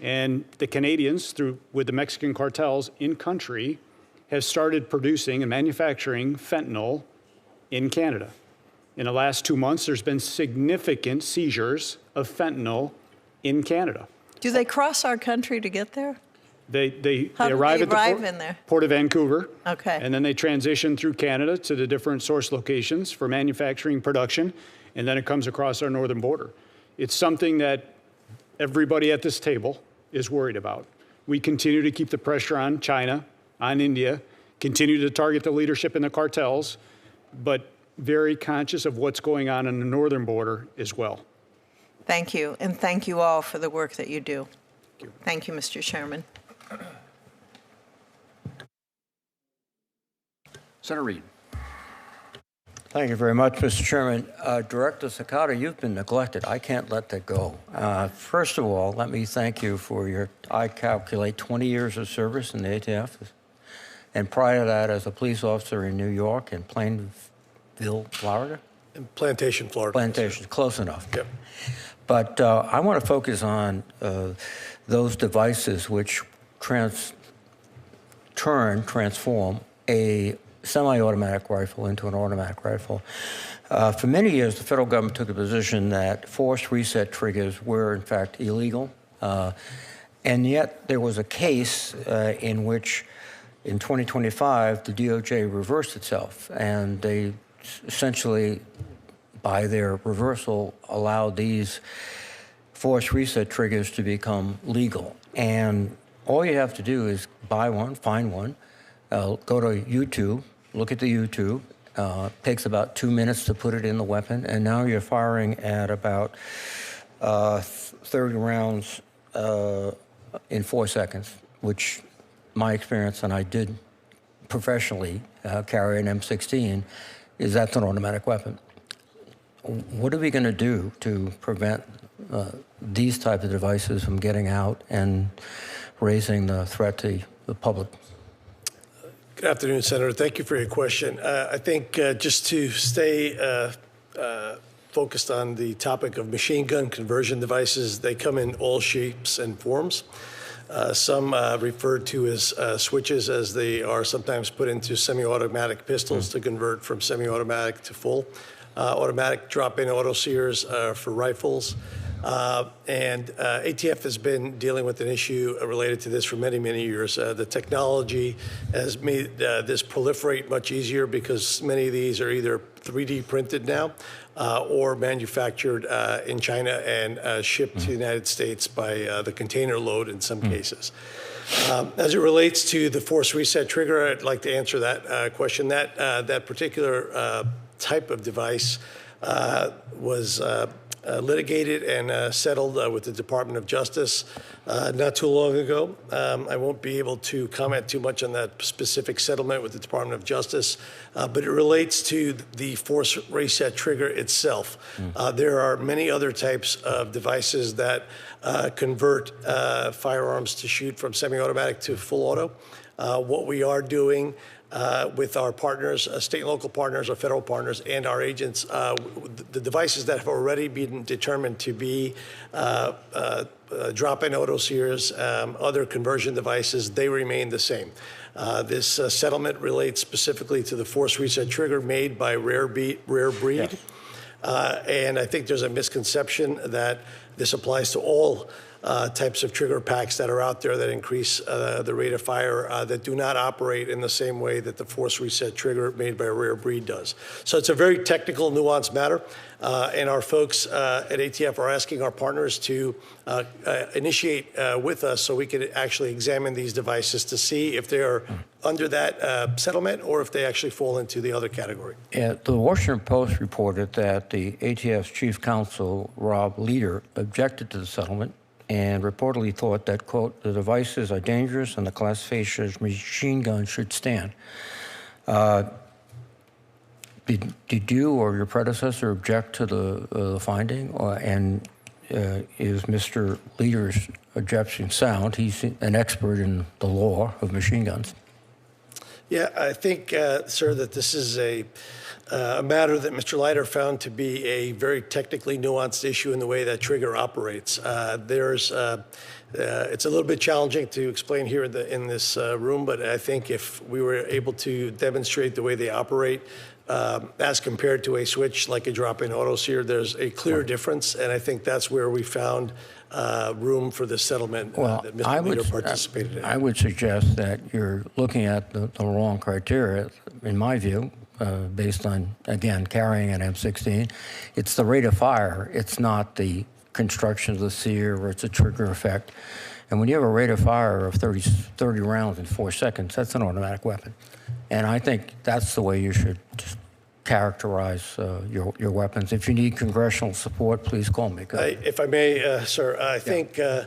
and the Canadians, with the Mexican cartels in country, have started producing and manufacturing fentanyl in Canada. In the last 2 months, there's been significant seizures of fentanyl in Canada. Do they cross our country to get there? They arrive at the Port of Vancouver, okay, and then they transition through Canada to the different source locations for manufacturing production, and then it comes across our northern border. It's something that everybody at this table is worried about. We continue to keep the pressure on China, on India, continue to target the leadership in the cartels, but very conscious of what's going on the northern border as well. Thank you, and thank you all for the work that you do. Thank you, Mr. Chairman. Senator Reed. Thank you very much, Mr. Chairman. Director Sakata, you've been neglected. I can't let that go. First of all, let me thank you for your, I calculate, 20 years of service in the ATF. And prior to that, as a police officer in New York and Plainville, Florida? In Plantation, Florida. Plantation, close enough. Yep. But I want to focus on those devices which transform a semi-automatic rifle into an automatic rifle. For many years, the federal government took a position that forced reset triggers were, in fact, illegal. And yet there was a case in which, in 2025, the DOJ reversed itself, and they essentially, by their reversal, allowed these forced reset triggers to become legal. And all you have to do is buy one, find one, go to YouTube, look at the YouTube. Takes about 2 minutes to put it in the weapon, and now you're firing at about 30 rounds in 4 seconds, which my experience, and I did professionally carry an M16, is that's an automatic weapon. What are we going to do to prevent these types of devices from getting out and raising the threat to the public? Good afternoon, Senator. Thank you for your question. I think just to stay focused on the topic of machine gun conversion devices, they come in all shapes and forms. Some referred to as switches, as they are sometimes put into semi-automatic pistols to convert from semi-automatic to full. Automatic drop-in auto-sears for rifles. And ATF has been dealing with an issue related to this for many, many years. The technology has made this proliferate much easier because many of these are either 3D printed now or manufactured in China and shipped to the United States by the container load in some cases. As it relates to the force reset trigger, I'd like to answer that question. That particular type of device was litigated and settled with the Department of Justice not too long ago. I won't be able to comment too much on that specific settlement with the Department of Justice, but it relates to the force reset trigger itself. There are many other types of devices that convert firearms to shoot from semi-automatic to full auto. What we are doing with our partners, state and local partners, our federal partners, and our agents, the devices that have already been determined to be drop-in auto-sears, other conversion devices, they remain the same. This settlement relates specifically to the force reset trigger made by Rare Breed. Yes. And I think there's a misconception that this applies to all types of trigger packs that are out there that increase the rate of fire that do not operate in the same way that the force reset trigger made by Rare Breed does. So it's a very technical, nuanced matter, and our folks at ATF are asking our partners to initiate with us so we can actually examine these devices to see if they are under that settlement or if they actually fall into the other category. The Washington Post reported that the ATF's chief counsel, Rob Leader, objected to the settlement and reportedly thought that, quote, the devices are dangerous and the classification as machine gun should stand. Did you or your predecessor object to the finding? Is Mr. Leader's objection sound? He's an expert in the law of machine guns. Yeah, I think, sir, that this is a matter that Mr. Leiter found to be a very technically nuanced issue in the way that trigger operates. It's a little bit challenging to explain here in this room, but I think if we were able to demonstrate the way they operate as compared to a switch like a drop-in auto-sear, there's a clear difference, and I think that's where we found room for the settlement that Mr. Leader participated in. I would suggest that you're looking at the wrong criteria, in my view, based on, again, carrying an M16. It's the rate of fire. It's not the construction of the sear or it's a trigger effect. And when you have a rate of fire of 30 rounds in 4 seconds, that's an automatic weapon. And I think that's the way you should just characterize your weapons. If you need congressional support, please call me. If I may, sir, I think I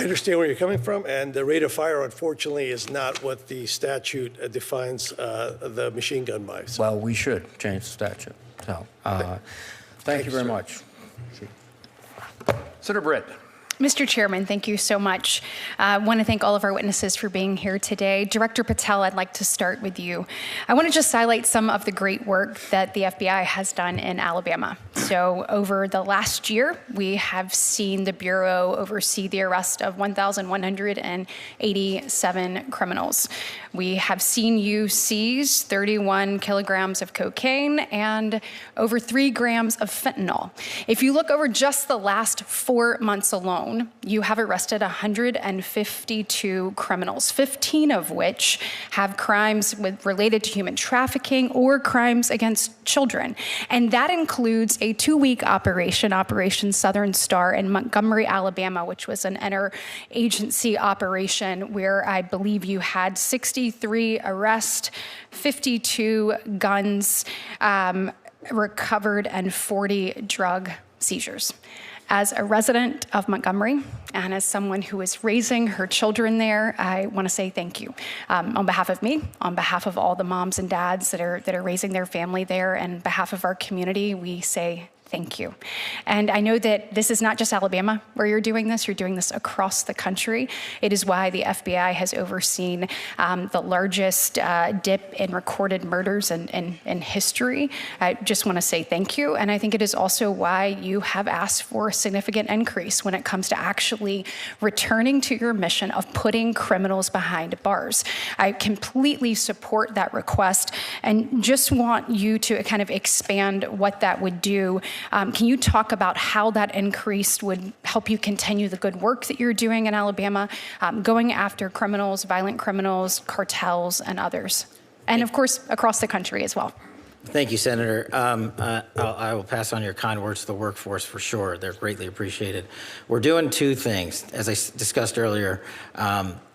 understand where you're coming from, and the rate of fire, unfortunately, is not what the statute defines the machine gun by. So. Well, we should change the statute. So, thank you very much. Senator Britt. Mr. Chairman, thank you so much. I want to thank all of our witnesses for being here today. Director Patel, I'd like to start with you. I want to just highlight some of the great work that the FBI has done in Alabama. So over the last year, we have seen the Bureau oversee the arrest of 1,187 criminals. We have seen you seize 31 kilograms of cocaine and over 3 grams of fentanyl. If you look over just the last 4 months alone, you have arrested 152 criminals, 15 of which have crimes related to human trafficking or crimes against children. And that includes a 2-week operation, Operation Southern Star in Montgomery, Alabama, which was an interagency operation where I believe you had 63 arrests, 52 guns recovered, and 40 drug seizures. As a resident of Montgomery and as someone who is raising her children there, I want to say thank you. On behalf of me, on behalf of all the moms and dads that are raising their family there, and on behalf of our community, we say thank you. And I know that this is not just Alabama where you're doing this across the country. It is why the FBI has overseen the largest dip in recorded murders in history. I just want to say thank you. And I think it is also why you have asked for a significant increase when it comes to actually returning to your mission of putting criminals behind bars. I completely support that request and just want you to kind of expand what that would do. Can you talk about how that increase would help you continue the good work that you're doing in Alabama, going after criminals, violent criminals, cartels, and others? And of course, across the country as well. Thank you, Senator. I will pass on your kind words to the workforce for sure. They're greatly appreciated. We're doing two things, as I discussed earlier.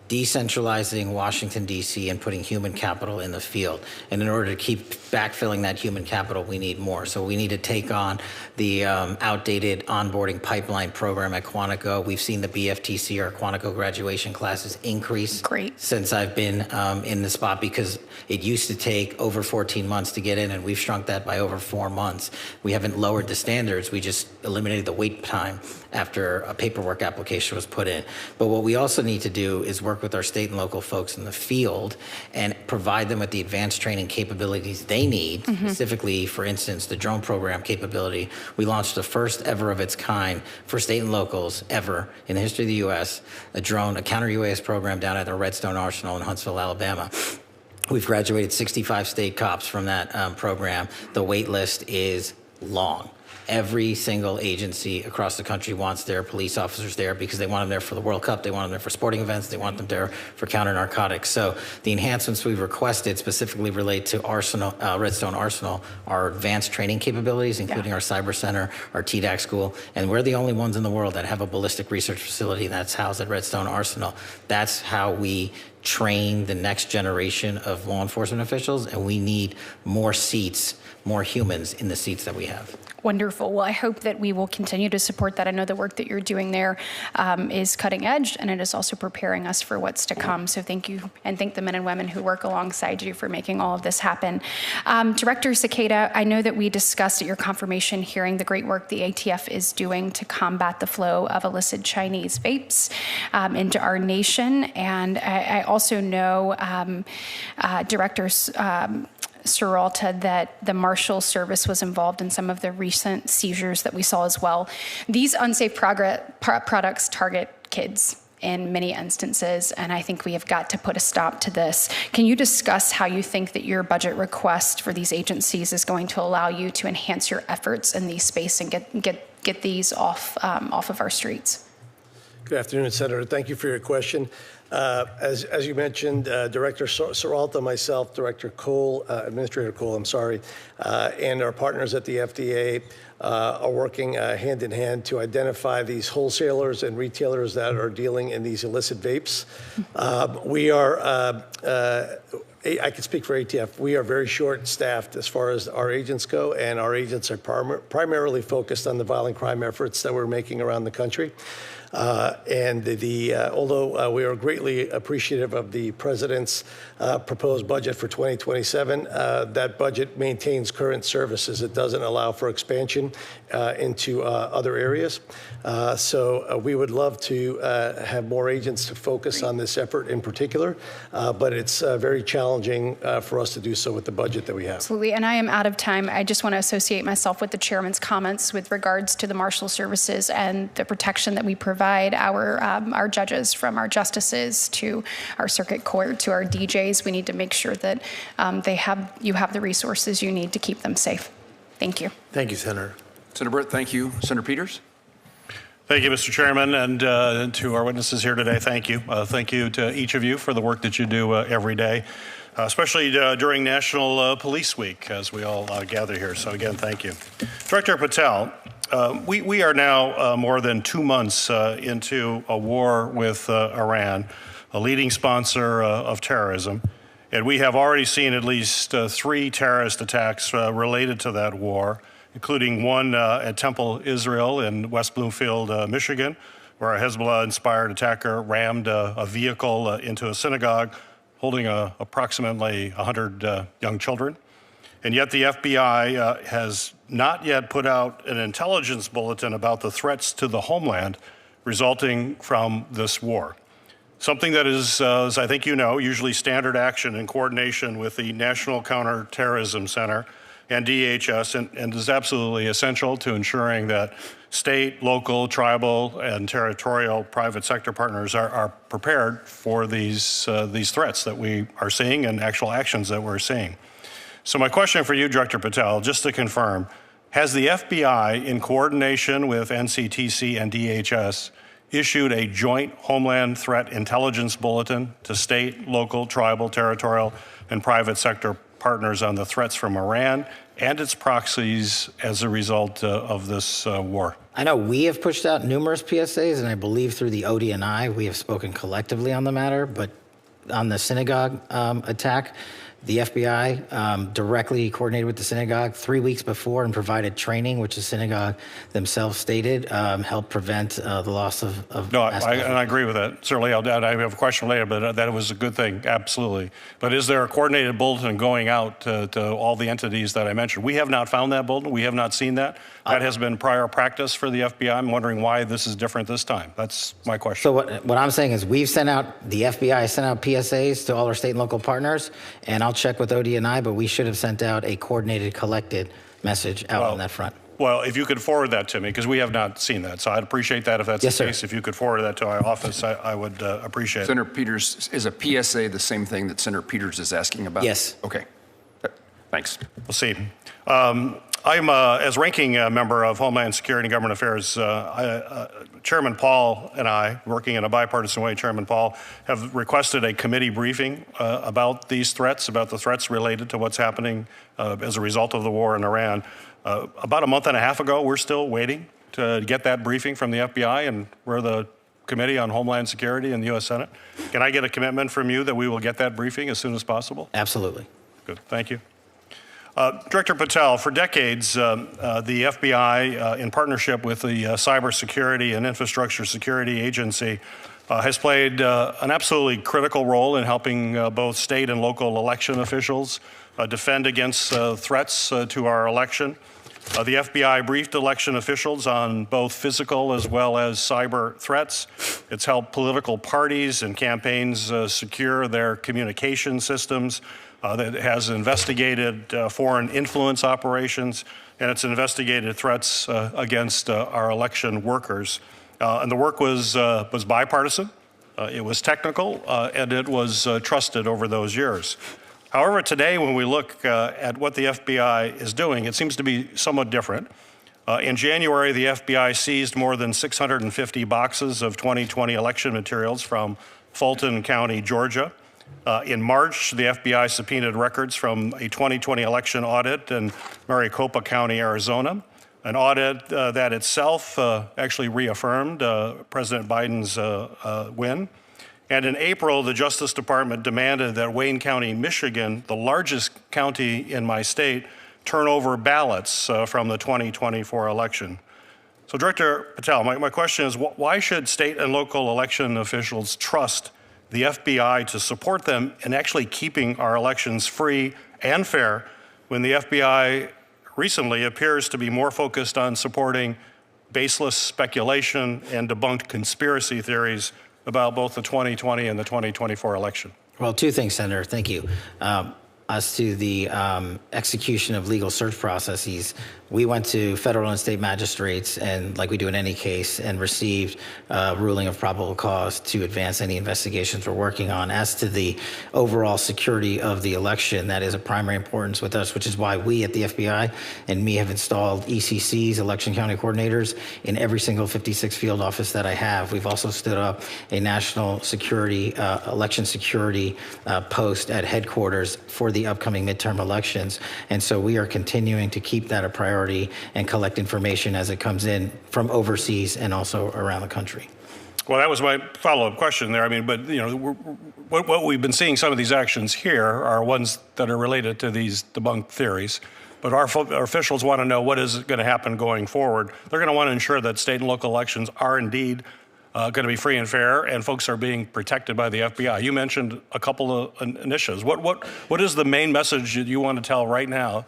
Decentralizing Washington, D.C. and putting human capital in the field. And in order to keep backfilling that human capital, we need more. So we need to take on the outdated onboarding pipeline program at Quantico. We've seen the BFTC, or Quantico graduation classes, increase since I've been in the spot, because it used to take over 14 months to get in, and we've shrunk that by over 4 months. We haven't lowered the standards. We just eliminated the wait time after a paperwork application was put in. But what we also need to do is work with our state and local folks in the field and provide them with the advanced training capabilities they need, specifically, for instance, the drone program capability. We launched the first ever of its kind for state and locals ever in the history of the U.S., a counter-UAS program down at the Redstone Arsenal in Huntsville, Alabama. We've graduated 65 state cops from that program. The wait list is long. Every single agency across the country wants their police officers there because they want them there for the World Cup, they want them there for sporting events, they want them there for counter-narcotics. So the enhancements we've requested specifically relate to Redstone Arsenal, our advanced training capabilities, including our cyber center, our TDAC school, and we're the only ones in the world that have a ballistic research facility that's housed at Redstone Arsenal. That's how we train the next generation of law enforcement officials, and we need more seats, more humans in the seats that we have. Wonderful. Well, I hope that we will continue to support that. I know the work that you're doing there is cutting edge, and it is also preparing us for what's to come. So thank you, and thank the men and women who work alongside you for making all of this happen. Director Cicada, I know that we discussed at your confirmation hearing the great work the ATF is doing to combat the flow of illicit Chinese vapes into our nation. And I also know Director Seralta, that the Marshal Service was involved in some of the recent seizures that we saw as well. These unsafe products target kids in many instances, and I think we have got to put a stop to this. Can you discuss how you think that your budget request for these agencies is going to allow you to enhance your efforts in these space and get these off of our streets? Good afternoon, Senator. Thank you for your question. As you mentioned, Director Seralta, myself, Director Cole, Administrator Cole, and our partners at the FDA are working hand in hand to identify these wholesalers and retailers that are dealing in these illicit vapes. We are, I can speak for ATF, we are very short-staffed as far as our agents go, and our agents are primarily focused on the violent crime efforts that we're making around the country. Although we are greatly appreciative of the President's proposed budget for 2027, that budget maintains current services. It doesn't allow for expansion into other areas. So we would love to have more agents to focus on this effort in particular, but it's very challenging for us to do so with the budget that we have. Absolutely, and I am out of time. I just want to associate myself with the Chairman's comments with regards to the Marshal Services and the protection that we provide our judges, from our justices to our circuit court to our DJs. We need to make sure that you have the resources you need to keep them safe. Thank you. Thank you, Senator. Senator Britt, thank you. Senator Peters? Thank you, Mr. Chairman, and to our witnesses here today, thank you. Thank you to each of you for the work that you do every day, especially during National Police Week, as we all gather here. So again, thank you. Director Patel, we are now more than 2 months into a war with Iran, a leading sponsor of terrorism, and we have already seen at least 3 terrorist attacks related to that war, including one at Temple Israel in West Bloomfield, Michigan, where a Hezbollah-inspired attacker rammed a vehicle into a synagogue holding approximately 100 young children. And yet the FBI has not yet put out an intelligence bulletin about the threats to the homeland resulting from this war. Something that is, as I think you know, usually standard action in coordination with the National Counterterrorism Center and DHS, and is absolutely essential to ensuring that state, local, tribal, and territorial private sector partners are prepared for these threats that we are seeing and actual actions that we're seeing. So my question for you, Director Patel, just to confirm, has the FBI, in coordination with NCTC and DHS, issued a joint Homeland Threat Intelligence Bulletin to state, local, tribal, territorial, and private sector partners on the threats from Iran and its proxies as a result of this war? I know we have pushed out numerous PSAs, and I believe through the ODNI we have spoken collectively on the matter, but on the synagogue attack, the FBI directly coordinated with the synagogue 3 weeks before and provided training, which the synagogue themselves stated helped prevent the loss of. No, I agree with that. Certainly, I have a question later, but that was a good thing, absolutely. But is there a coordinated bulletin going out to all the entities that I mentioned? We have not found that bulletin. We have not seen that. That has been prior practice for the FBI. I'm wondering why this is different this time. That's my question. So what I'm saying is we've sent out, the FBI sent out PSAs to all our state and local partners, and I'll check with ODNI, but we should have sent out a coordinated, collected message out on that front. Well, if you could forward that to me, because we have not seen that. So I'd appreciate that if that's the case. If you could forward that to our office, I would appreciate it. Senator Peters, is a PSA the same thing that Senator Peters is asking about? Yes. Okay. Thanks. We'll see. I'm, as ranking member of Homeland Security and Government Affairs, Chairman Paul and I, working in a bipartisan way, Chairman Paul, have requested a committee briefing about these threats, about the threats related to what's happening as a result of the war in Iran. About a month and a half ago, we're still waiting to get that briefing from the FBI, and we're the Committee on Homeland Security in the U.S. Senate. Can I get a commitment from you that we will get that briefing as soon as possible? Absolutely. Good, thank you. Director Patel, for decades, the FBI, in partnership with the Cybersecurity and Infrastructure Security Agency, has played an absolutely critical role in helping both state and local election officials defend against threats to our election. The FBI briefed election officials on both physical as well as cyber threats. It's helped political parties and campaigns secure their communication systems. That has investigated foreign influence operations, and it's investigated threats against our election workers. And the work was bipartisan, it was technical, and it was trusted over those years. However, today, when we look at what the FBI is doing, it seems to be somewhat different. In January, the FBI seized more than 650 boxes of 2020 election materials from Fulton County, Georgia. In March, the FBI subpoenaed records from a 2020 election audit in Maricopa County, Arizona, an audit that itself actually reaffirmed President Biden's win. And in April, the Justice Department demanded that Wayne County, Michigan, the largest county in my state, turn over ballots from the 2024 election. So, Director Patel, my question is, why should state and local election officials trust the FBI to support them in actually keeping our elections free and fair when the FBI recently appears to be more focused on supporting baseless speculation and debunked conspiracy theories about both the 2020 and the 2024 election? Well, two things, Senator. Thank you. As to the execution of legal search processes, we went to federal and state magistrates, and like we do in any case, and received a ruling of probable cause to advance any investigations we're working on. As to the overall security of the election, that is of primary importance with us, which is why we at the FBI and me have installed ECCs, election county coordinators, in every single 56 field office that I have. We've also stood up a national security, election security post at headquarters for the upcoming midterm elections. And so we are continuing to keep that a priority and collect information as it comes in from overseas and also around the country. Well, that was my follow-up question there. I mean, but what we've been seeing, some of these actions here are ones that are related to these debunked theories. But our officials want to know what is going to happen going forward. They're going to want to ensure that state and local elections are indeed going to be free and fair, and folks are being protected by the FBI. You mentioned a couple of initiatives. What is the main message that you want to tell right now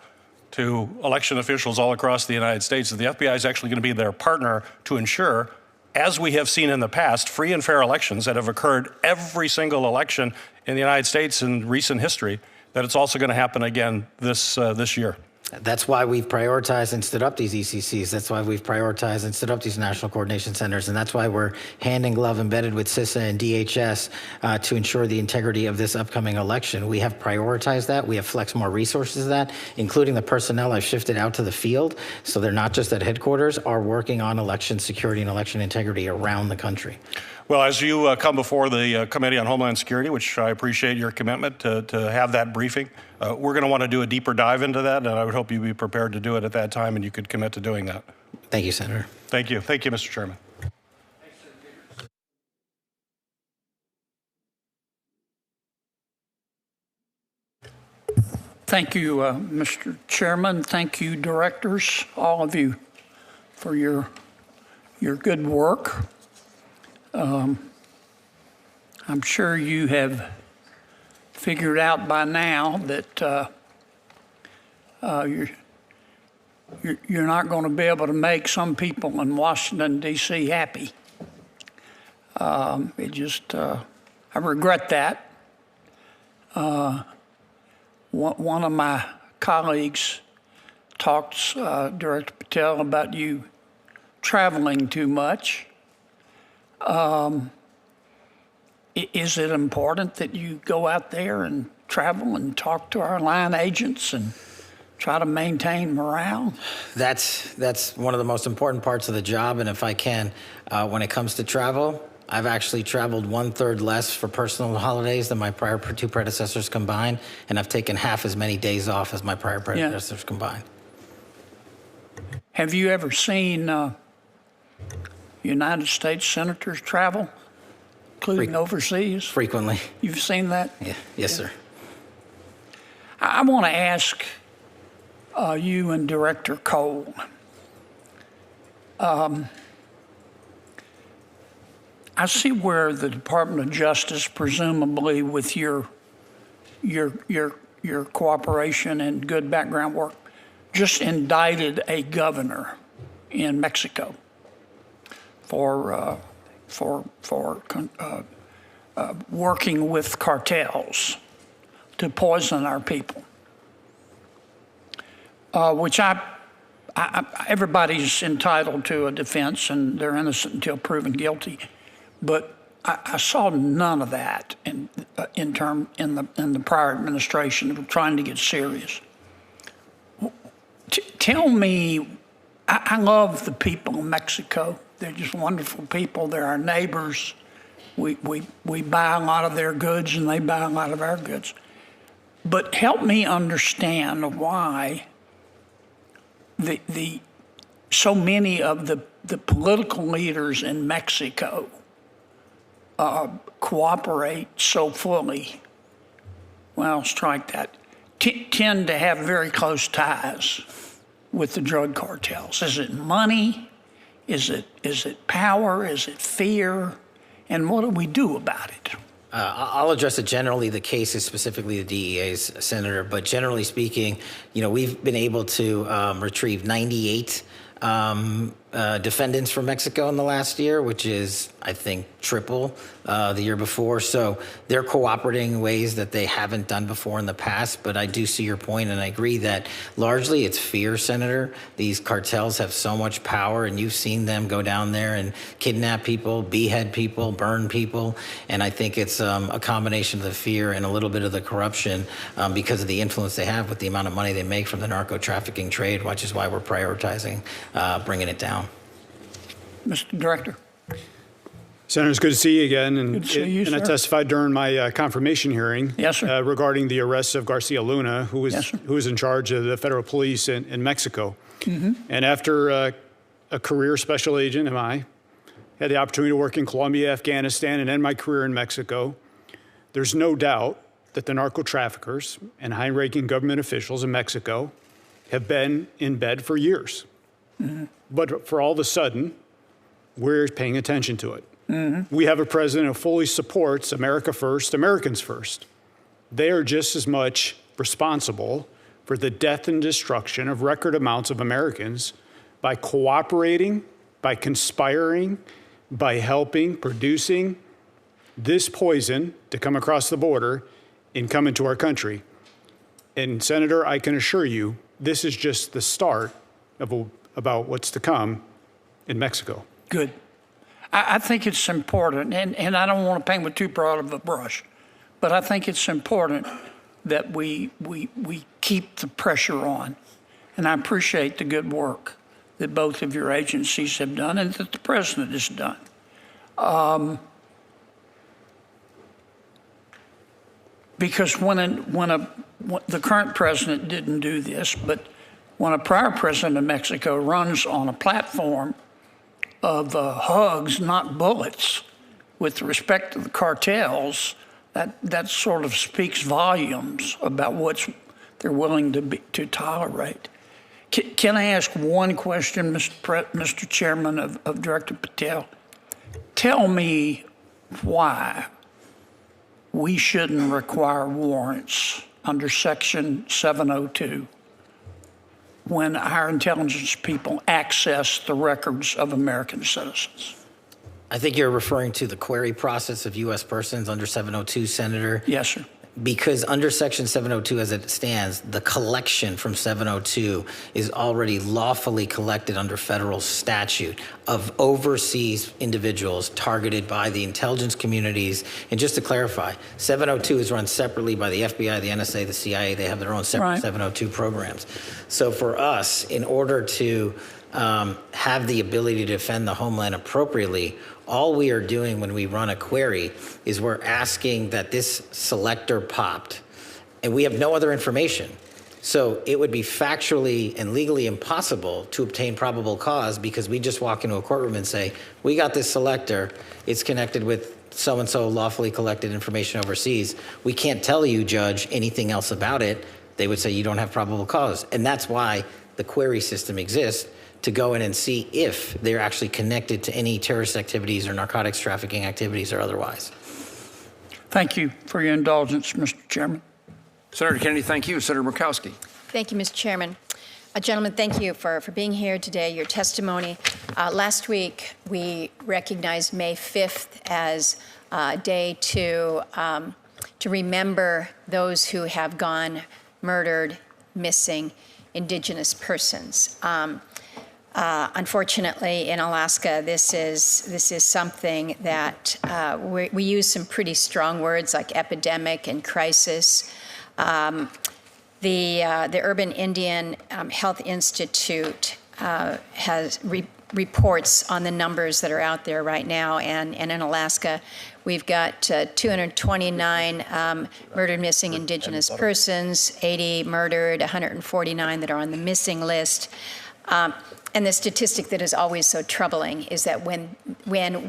to election officials all across the United States, that the FBI is actually going to be their partner to ensure, as we have seen in the past, free and fair elections that have occurred every single election in the United States in recent history, that it's also going to happen again this year? That's why we've prioritized and stood up these ECCs. That's why we've prioritized and stood up these national coordination centers. And that's why we're hand in glove embedded with CISA and DHS to ensure the integrity of this upcoming election. We have prioritized that. We have flexed more resources to that, including the personnel I've shifted out to the field. So they're not just at headquarters, are working on election security and election integrity around the country. Well, as you come before the Committee on Homeland Security, which I appreciate your commitment to have that briefing, we're going to want to do a deeper dive into that, and I would hope you'd be prepared to do it at that time, and you could commit to doing that. Thank you, Senator. Thank you. Thank you, Mr. Chairman. Thank you, Mr. Chairman. Thank you, directors, all of you, for your good work. I'm sure you have figured out by now that you're not going to be able to make some people in Washington, D.C. happy. I regret that. One of my colleagues talked, Director Patel, about you traveling too much. Is it important that you go out there and travel and talk to our line agents and try to maintain morale? That's one of the most important parts of the job. And if I can, when it comes to travel, I've actually traveled 1/3 less for personal holidays than my prior two predecessors combined, and I've taken half as many days off as my prior predecessors combined. Have you ever seen United States senators travel, including overseas? Frequently. You've seen that? Yeah. Yes, sir. I want to ask you and Director Cole. I see where the Department of Justice, presumably with your cooperation and good background work, just indicted a governor in Mexico for working with cartels to poison our people, which everybody's entitled to a defense and they're innocent until proven guilty. But I saw none of that in the prior administration of trying to get serious. Tell me, I love the people of Mexico. They're just wonderful people. They're our neighbors. We buy a lot of their goods and they buy a lot of our goods. But help me understand why so many of the political leaders in Mexico cooperate so fully. Well, strike that. Tend to have very close ties with the drug cartels. Is it money? Is it power? Is it fear? And what do we do about it? I'll address it generally. The case is specifically the DEA's, Senator. But generally speaking, we've been able to retrieve 98 defendants from Mexico in the last year, which is, I think, triple the year before. So they're cooperating in ways that they haven't done before in the past. But I do see your point, and I agree that largely it's fear, Senator. These cartels have so much power, and you've seen them go down there and kidnap people, behead people, burn people. And I think it's a combination of the fear and a little bit of the corruption because of the influence they have with the amount of money they make from the narco trafficking trade, which is why we're prioritizing bringing it down. Mr. Director. Senator, it's good to see you again. And, good to see you, and sir. I testified during my confirmation hearing regarding the arrest of Garcia Luna, who was in charge of the federal police in Mexico. Mm-hmm. And after a career special agent, had the opportunity to work in Colombia, Afghanistan, and end my career in Mexico, there's no doubt that the narco traffickers and high-ranking government officials in Mexico have been in bed for years. Mm-hmm. But for all of a sudden, we're paying attention to it. Mm-hmm. We have a president who fully supports America first, Americans first. They are just as much responsible for the death and destruction of record amounts of Americans by cooperating, by conspiring, by helping, producing this poison to come across the border and come into our country. And Senator, I can assure you, this is just the start of about what's to come in Mexico. Good. I think it's important, and I don't want to paint with too broad of a brush, but I think it's important that we keep the pressure on. And I appreciate the good work that both of your agencies have done and that the president has done. Because when the current president didn't do this, but when a prior president of Mexico runs on a platform of hugs, not bullets, with respect to the cartels, that sort of speaks volumes about what they're willing to tolerate. Can I ask one question, Mr. Chairman, of Director Patel? Tell me why we shouldn't require warrants under Section 702 when our intelligence people access the records of American citizens. I think you're referring to the query process of U.S. persons under 702, Senator. Yes, sir. Because under Section 702 as it stands, the collection from 702 is already lawfully collected under federal statute of overseas individuals targeted by the intelligence communities. And just to clarify, 702 is run separately by the FBI, the NSA, the CIA. They have their own separate 702 programs. So for us, in order to have the ability to defend the homeland appropriately, all we are doing when we run a query is we're asking that this selector popped, and we have no other information. So it would be factually and legally impossible to obtain probable cause because we just walk into a courtroom and say, we got this selector, it's connected with so-and-so lawfully collected information overseas. We can't tell you, Judge, anything else about it. They would say you don't have probable cause. And that's why the query system exists, to go in and see if they're actually connected to any terrorist activities or narcotics trafficking activities or otherwise. Thank you for your indulgence, Mr. Chairman. Senator Kennedy, thank you. Senator Murkowski. Thank you, Mr. Chairman. Gentlemen, thank you for being here today, your testimony. Last week, we recognized May 5th as a day to remember those who have gone murdered, missing, Indigenous persons. Unfortunately, in Alaska, this is something that we use some pretty strong words like epidemic and crisis. The Urban Indian Health Institute has reports on the numbers that are out there right now, and in Alaska, we've got 229 murdered, missing Indigenous persons, 80 murdered, 149 that are on the missing list. And the statistic that is always so troubling is that when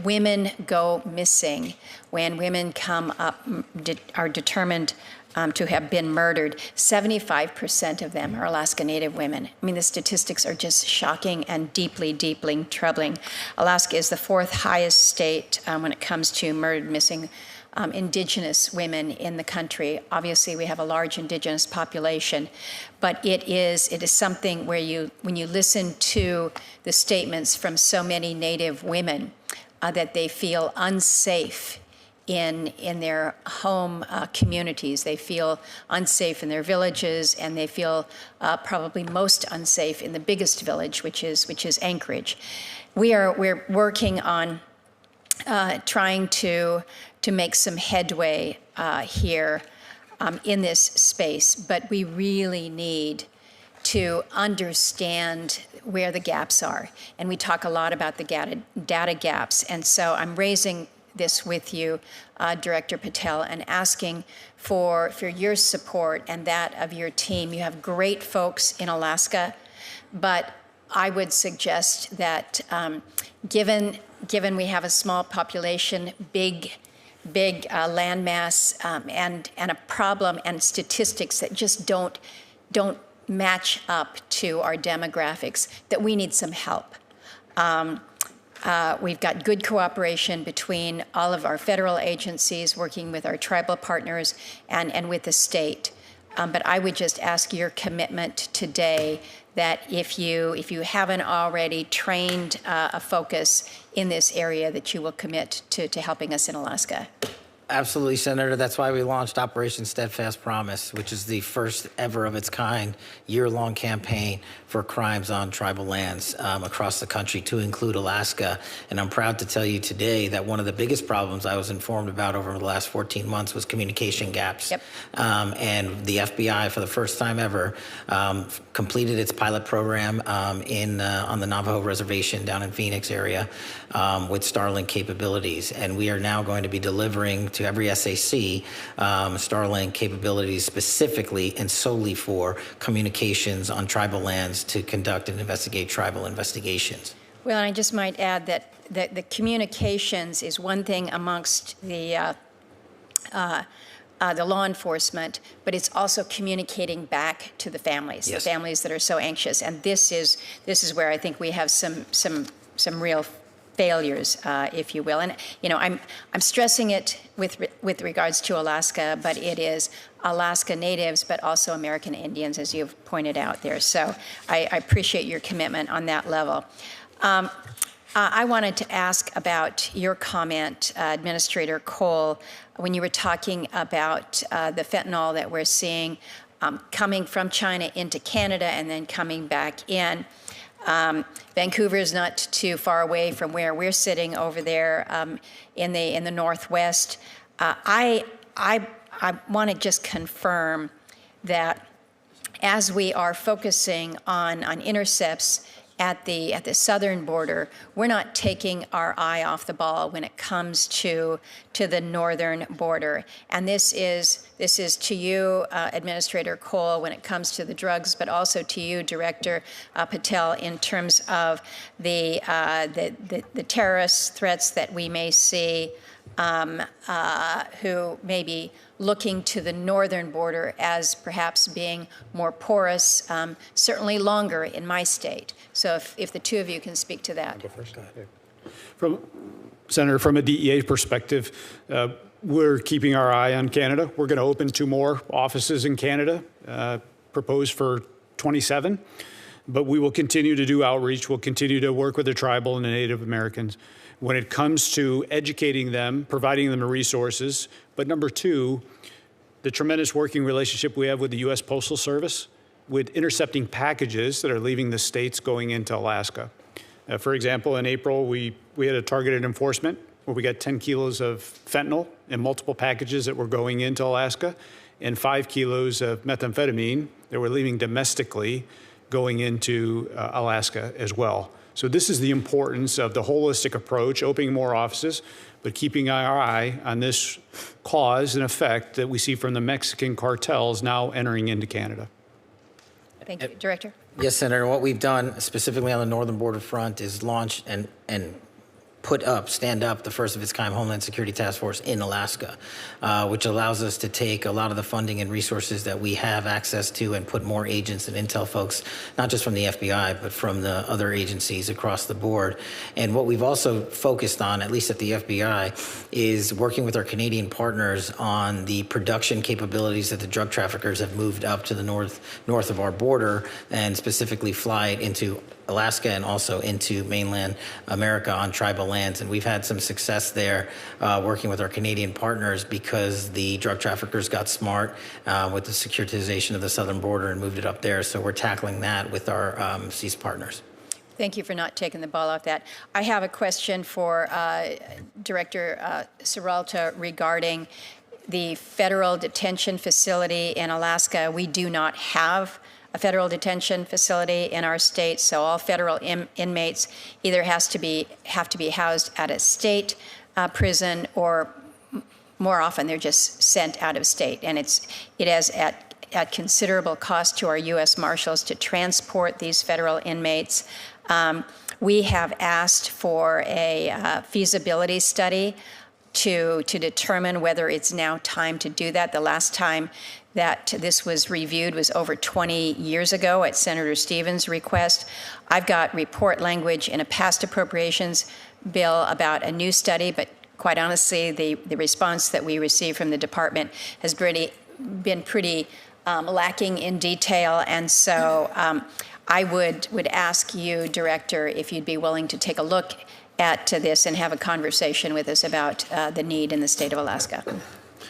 women go missing, when women come up, are determined to have been murdered, 75% of them are Alaska Native women. I mean, the statistics are just shocking and deeply, deeply troubling. Alaska is the fourth highest state when it comes to murdered, missing Indigenous women in the country. Obviously, we have a large Indigenous population, but it is something where when you listen to the statements from so many Native women that they feel unsafe in their home communities. They feel unsafe in their villages, and they feel probably most unsafe in the biggest village, which is Anchorage. We're working on trying to make some headway here in this space, but we really need to understand where the gaps are. And we talk a lot about the data gaps. And so I'm raising this with you, Director Patel, and asking for your support and that of your team. You have great folks in Alaska, but I would suggest that given we have a small population, big landmass, and a problem and statistics that just don't match up to our demographics, that we need some help. We've got good cooperation between all of our federal agencies, working with our tribal partners and with the state. But I would just ask your commitment today that if you haven't already trained a focus in this area, that you will commit to helping us in Alaska. Absolutely, Senator. That's why we launched Operation Steadfast Promise, which is the first ever of its kind year-long campaign for crimes on tribal lands across the country, to include Alaska. And I'm proud to tell you today that one of the biggest problems I was informed about over the last 14 months was communication gaps. Yep. And the FBI, for the first time ever, completed its pilot program on the Navajo Reservation down in Phoenix area with Starlink capabilities. And we are now going to be delivering to every SAC Starlink capabilities specifically and solely for communications on tribal lands to conduct and investigate tribal investigations. Well, and I just might add that the communications is one thing amongst the law enforcement, but it's also communicating back to the families, Yes. the families that are so anxious. And this is where I think we have some real failures, if you will. And I'm stressing it with regards to Alaska, but it is Alaska Natives, but also American Indians, as you've pointed out there. So I appreciate your commitment on that level. I wanted to ask about your comment, Administrator Cole, when you were talking about the fentanyl that we're seeing coming from China into Canada and then coming back in. Vancouver is not too far away from where we're sitting over there in the Northwest. I want to just confirm that as we are focusing on intercepts at the southern border, we're not taking our eye off the ball when it comes to the northern border. And this is to you, Administrator Cole, when it comes to the drugs, but also to you, Director Patel, in terms of the terrorist threats that we may see, who may be looking to the northern border as perhaps being more porous, certainly longer in my state. So if the two of you can speak to that. Senator, from a DEA perspective, we're keeping our eye on Canada. We're going to open 2 more offices in Canada, proposed for 27. But we will continue to do outreach. We'll continue to work with the tribal and the Native Americans when it comes to educating them, providing them the resources. But number 2, the tremendous working relationship we have with the U.S. Postal Service with intercepting packages that are leaving the states going into Alaska. For example, in April, we had a targeted enforcement where we got 10 kilos of fentanyl in multiple packages that were going into Alaska and 5 kilos of methamphetamine that were leaving domestically going into Alaska as well. So this is the importance of the holistic approach, opening more offices, but keeping our eye on this cause and effect that we see from the Mexican cartels now entering into Canada. Thank you. Director? Yes, Senator. What we've done specifically on the northern border front is launch and stand up the first of its kind Homeland Security Task Force in Alaska, which allows us to take a lot of the funding and resources that we have access to and put more agents and intel folks, not just from the FBI, but from the other agencies across the board. And what we've also focused on, at least at the FBI, is working with our Canadian partners on the production capabilities that the drug traffickers have moved up to the north of our border, and specifically fly it into Alaska and also into mainland America on tribal lands. And we've had some success there working with our Canadian partners because the drug traffickers got smart with the securitization of the southern border and moved it up there. So we're tackling that with our CEAS partners. Thank you for not taking the ball off that. I have a question for Director Serralta regarding the federal detention facility in Alaska. We do not have a federal detention facility in our state, so all federal inmates either have to be housed at a state prison, or more often they're just sent out of state. And it is at at considerable cost to our U.S. Marshals to transport these federal inmates. We have asked for a feasibility study to determine whether it's now time to do that. The last time that this was reviewed was over 20 years ago at Senator Stevens' request. I've got report language in a past appropriations bill about a new study, but quite honestly, the response that we received from the department has been pretty lacking in detail, and so I would ask you, Director, if you'd be willing to take a look at this and have a conversation with us about the need in the state of Alaska.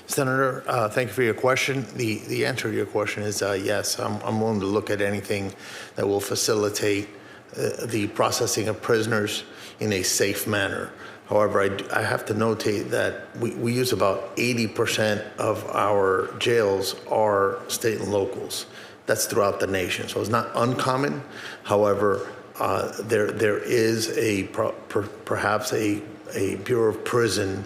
Senator, thank you for your question. The answer to your question is yes. I'm willing to look at anything that will facilitate the processing of prisoners in a safe manner. However, I have to notate that we use about 80% of our jails are state and locals. That's throughout the nation, so it's not uncommon. However, there is perhaps a Bureau of Prison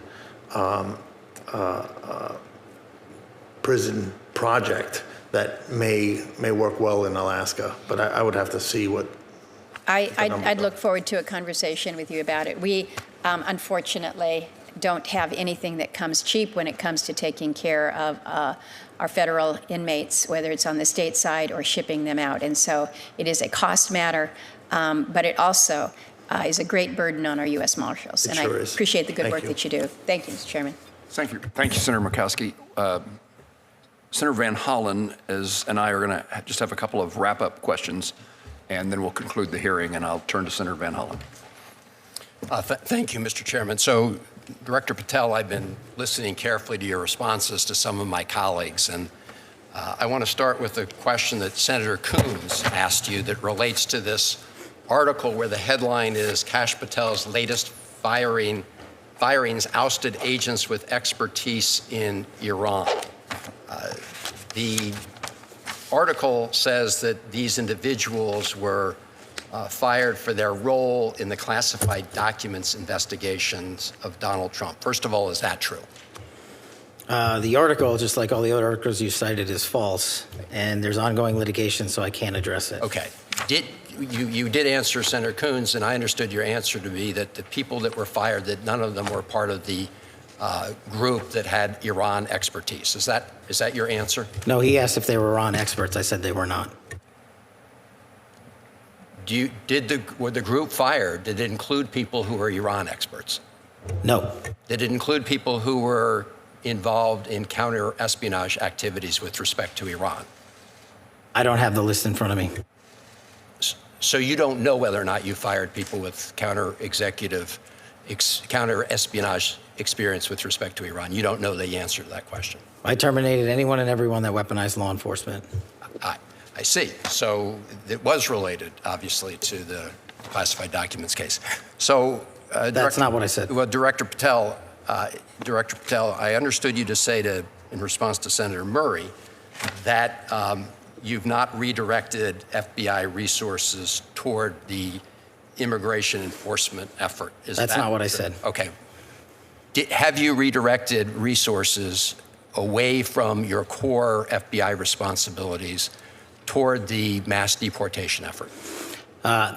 prison project that may work well in Alaska, but I would have to see what. I'd look forward to a conversation with you about it. We unfortunately don't have anything that comes cheap when it comes to taking care of our federal inmates, whether it's on the state side or shipping them out. And so it is a cost matter, but it also is a great burden on our U.S. Marshals. And I appreciate the good work that you do. Thank you, Mr. Chairman. Thank you. Thank you, Senator Murkowski. Senator Van Hollen and I are going to just have a couple of wrap-up questions, and then we'll conclude the hearing, and I'll turn to Senator Van Hollen. Thank you, Mr. Chairman. So, Director Patel, I've been listening carefully to your responses to some of my colleagues, and I want to start with a question that Senator Coons asked you that relates to this article where the headline is Kash Patel's latest firings ousted agents with expertise in Iran. The article says that these individuals were fired for their role in the classified documents investigations of Donald Trump. First of all, is that true? The article, just like all the other articles you cited, is false, and there's ongoing litigation, so I can't address it. Okay. You did answer Senator Coons, and I understood your answer to be that the people that were fired, that none of them were part of the group that had Iran expertise. Is that your answer? No, he asked if they were Iran experts. I said they were not. Were the group fired? Did it include people who were Iran experts? No. Did it include people who were involved in counter-espionage activities with respect to Iran? I don't have the list in front of me. So you don't know whether or not you fired people with counter-espionage experience with respect to Iran. You don't know the answer to that question. I terminated anyone and everyone that weaponized law enforcement. I see. So it was related, obviously, to the classified documents case. So that's not what I said. Well, Director Patel, I understood you to say in response to Senator Murray that you've not redirected FBI resources toward the immigration enforcement effort. That's not what I said. Okay. Have you redirected resources away from your core FBI responsibilities toward the mass deportation effort?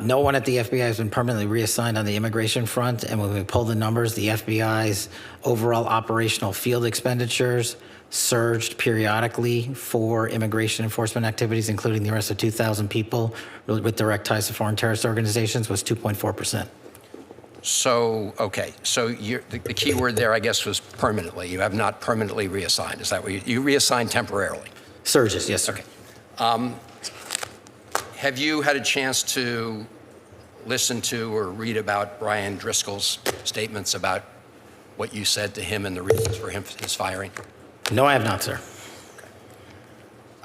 No one at the FBI has been permanently reassigned on the immigration front, and when we pull the numbers, the FBI's overall operational field expenditures surged periodically for immigration enforcement activities, including the arrest of 2,000 people with direct ties to foreign terrorist organizations, was 2.4%. So, okay. So the key word there, I guess, was permanently. You have not permanently reassigned. Is that what you reassigned temporarily? Surges, yes, sir. Okay. Have you had a chance to listen to or read about Brian Driscoll's statements about what you said to him and the reasons for his firing? No, I have not, sir.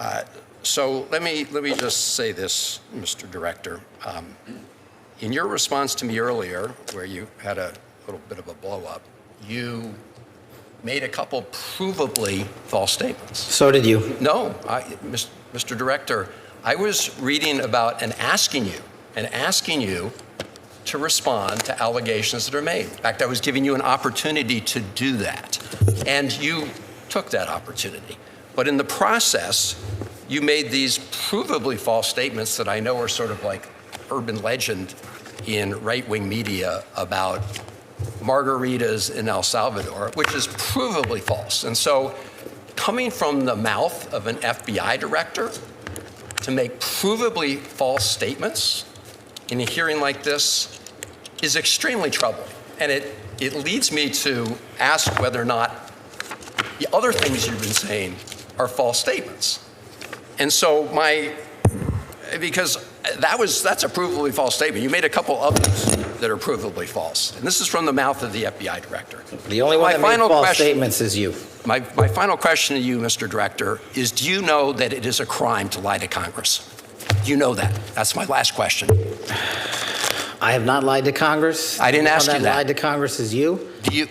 Okay. So let me just say this, Mr. Director. In your response to me earlier, where you had a little bit of a blow-up, you made a couple provably false statements. So did you. No, Mr. Director, I was reading about and asking you to respond to allegations that are made. In fact, I was giving you an opportunity to do that, and you took that opportunity. But in the process, you made these provably false statements that I know are sort of like urban legend in right-wing media about margaritas in El Salvador, which is provably false. And so coming from the mouth of an FBI director to make provably false statements in a hearing like this is extremely troubling. And it leads me to ask whether or not the other things you've been saying are false statements. And so because that's a provably false statement. You made a couple others that are provably false. And this is from the mouth of the FBI director. The only one that made false statements is you. My final question to you, Mr. Director, is do you know that it is a crime to lie to Congress? Do you know that? That's my last question. I have not lied to Congress. I didn't ask you that. Lied to Congress is you. Do you?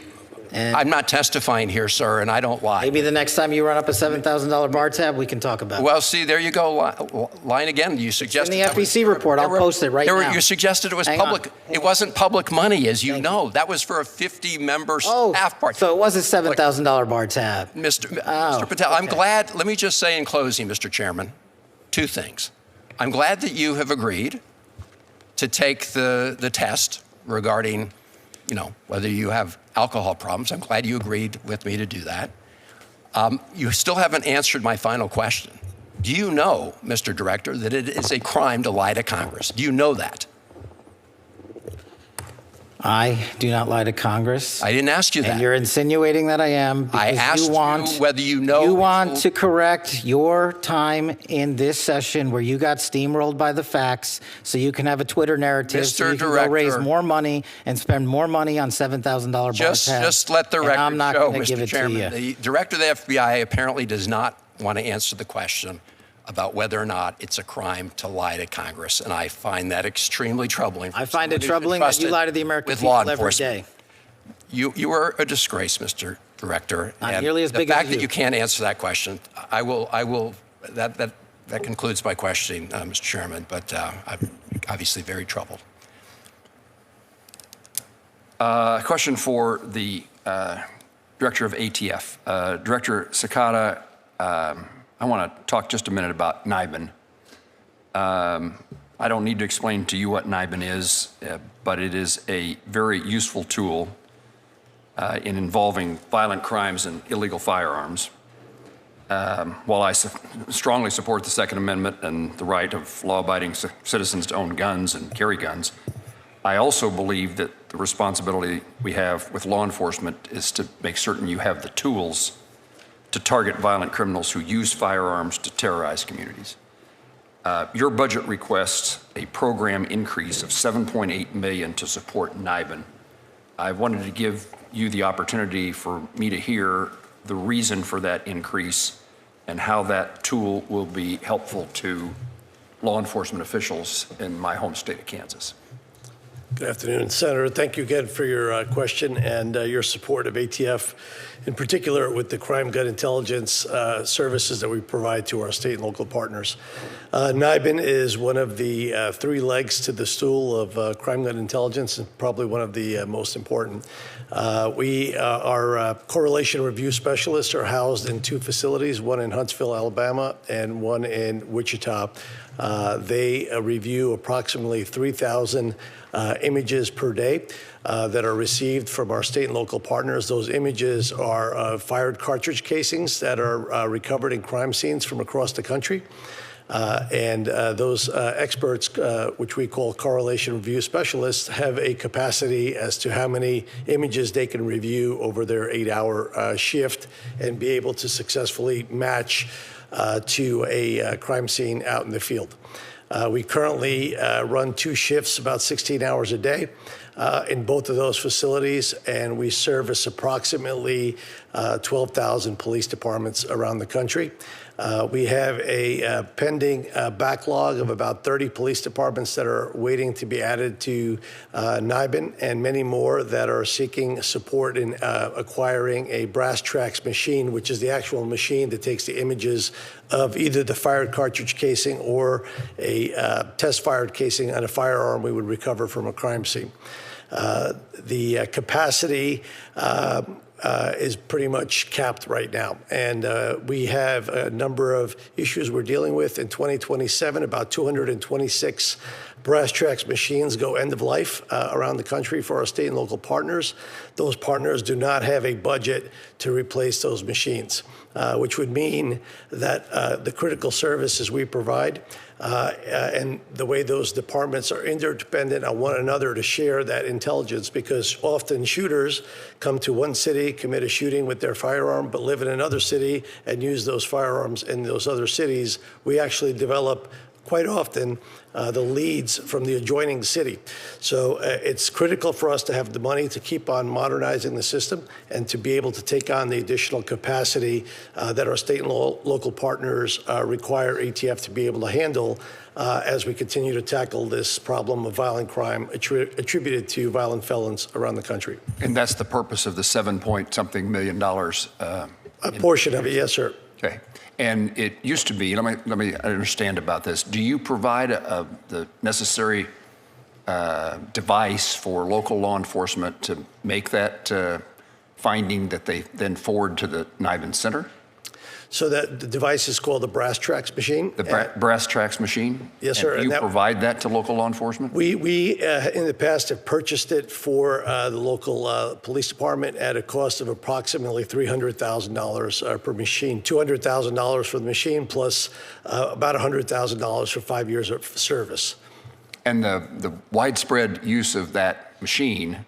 I'm not testifying here, sir, and I don't lie. Maybe the next time you run up a $7,000 bar tab, we can talk about it. Well, see, there you go, lying again. You suggested in the FEC report. I'll post it right now. You suggested it was public. It wasn't public money, as you know. That was for a 50-member staff party. So it was a $7,000 bar tab. Mr. Patel, I'm glad. Let me just say in closing, Mr. Chairman, two things. I'm glad that you have agreed to take the test regarding, whether you have alcohol problems. I'm glad you agreed with me to do that. You still haven't answered my final question. Do you know, Mr. Director, that it is a crime to lie to Congress? Do you know that? I do not lie to Congress. I didn't ask you that. And you're insinuating that I am because I asked you whether you know. You want to correct your time in this session where you got steamrolled by the facts so you can have a Twitter narrative so you can go raise more money and spend more money on $7,000 bar tabs. Just let the record I'm not show, going to give Mr. it Chairman. to you. The Director of the FBI apparently does not want to answer the question about whether or not it's a crime to lie to Congress, and I find that extremely troubling. I find it troubling that you lie to the American people every day. You are a disgrace, Mr. Director. Not nearly as big as you. The fact that you can't answer that question, I will. That concludes my questioning, Mr. Chairman. But I'm obviously very troubled. Question for the Director of ATF, Director Sakata. I want to talk just a minute about NIBIN. I don't need to explain to you what NIBIN is, but it is a very useful tool in involving violent crimes and illegal firearms. While I strongly support the Second Amendment and the right of law-abiding citizens to own guns and carry guns, I also believe that the responsibility we have with law enforcement is to make certain you have the tools to target violent criminals who use firearms to terrorize communities. Your budget requests a program increase of $7.8 million to support NIBIN. I wanted to give you the opportunity for me to hear the reason for that increase and how that tool will be helpful to law enforcement officials in my home state of Kansas. Good afternoon, Senator. Thank you again for your question and your support of ATF, in particular with the crime gun intelligence services that we provide to our state and local partners. NIBIN is one of the three legs to the stool of crime gun intelligence and probably one of the most important. Our correlation review specialists are housed in two facilities, one in Huntsville, Alabama, and one in Wichita. They review approximately 3,000 images per day that are received from our state and local partners. Those images are fired cartridge casings that are recovered in crime scenes from across the country. And those experts, which we call correlation review specialists, have a capacity as to how many images they can review over their 8-hour shift and be able to successfully match to a crime scene out in the field. We currently run 2 shifts, about 16 hours a day, in both of those facilities, and we service approximately 12,000 police departments around the country. We have a pending backlog of about 30 police departments that are waiting to be added to NIBIN, and many more that are seeking support in acquiring a brass tracks machine, which is the actual machine that takes the images of either the fired cartridge casing or a test-fired casing on a firearm we would recover from a crime scene. The capacity is pretty much capped right now. And we have a number of issues we're dealing with. In 2027, about 226 brass tracks machines go end of life around the country for our state and local partners. Those partners do not have a budget to replace those machines, which would mean that the critical services we provide and the way those departments are interdependent on one another to share that intelligence, because often shooters come to one city, commit a shooting with their firearm, but live in another city and use those firearms in those other cities. We actually develop quite often the leads from the adjoining city. So it's critical for us to have the money to keep on modernizing the system and to be able to take on the additional capacity that our state and local partners require ATF to be able to handle as we continue to tackle this problem of violent crime attributed to violent felons around the country. And that's the purpose of the $7-point-something million. A portion of it, yes, sir. Okay. And it used to be, let me understand about this. Do you provide the necessary device for local law enforcement to make that finding that they then forward to the NIBIN Center? So that the device is called the brass tracks machine. The brass tracks machine? Yes, sir. And do you provide that to local law enforcement? We in the past have purchased it for the local police department at a cost of approximately $300,000 per machine, $200,000 for the machine plus about $100,000 for 5 years of service. And the widespread use of that machine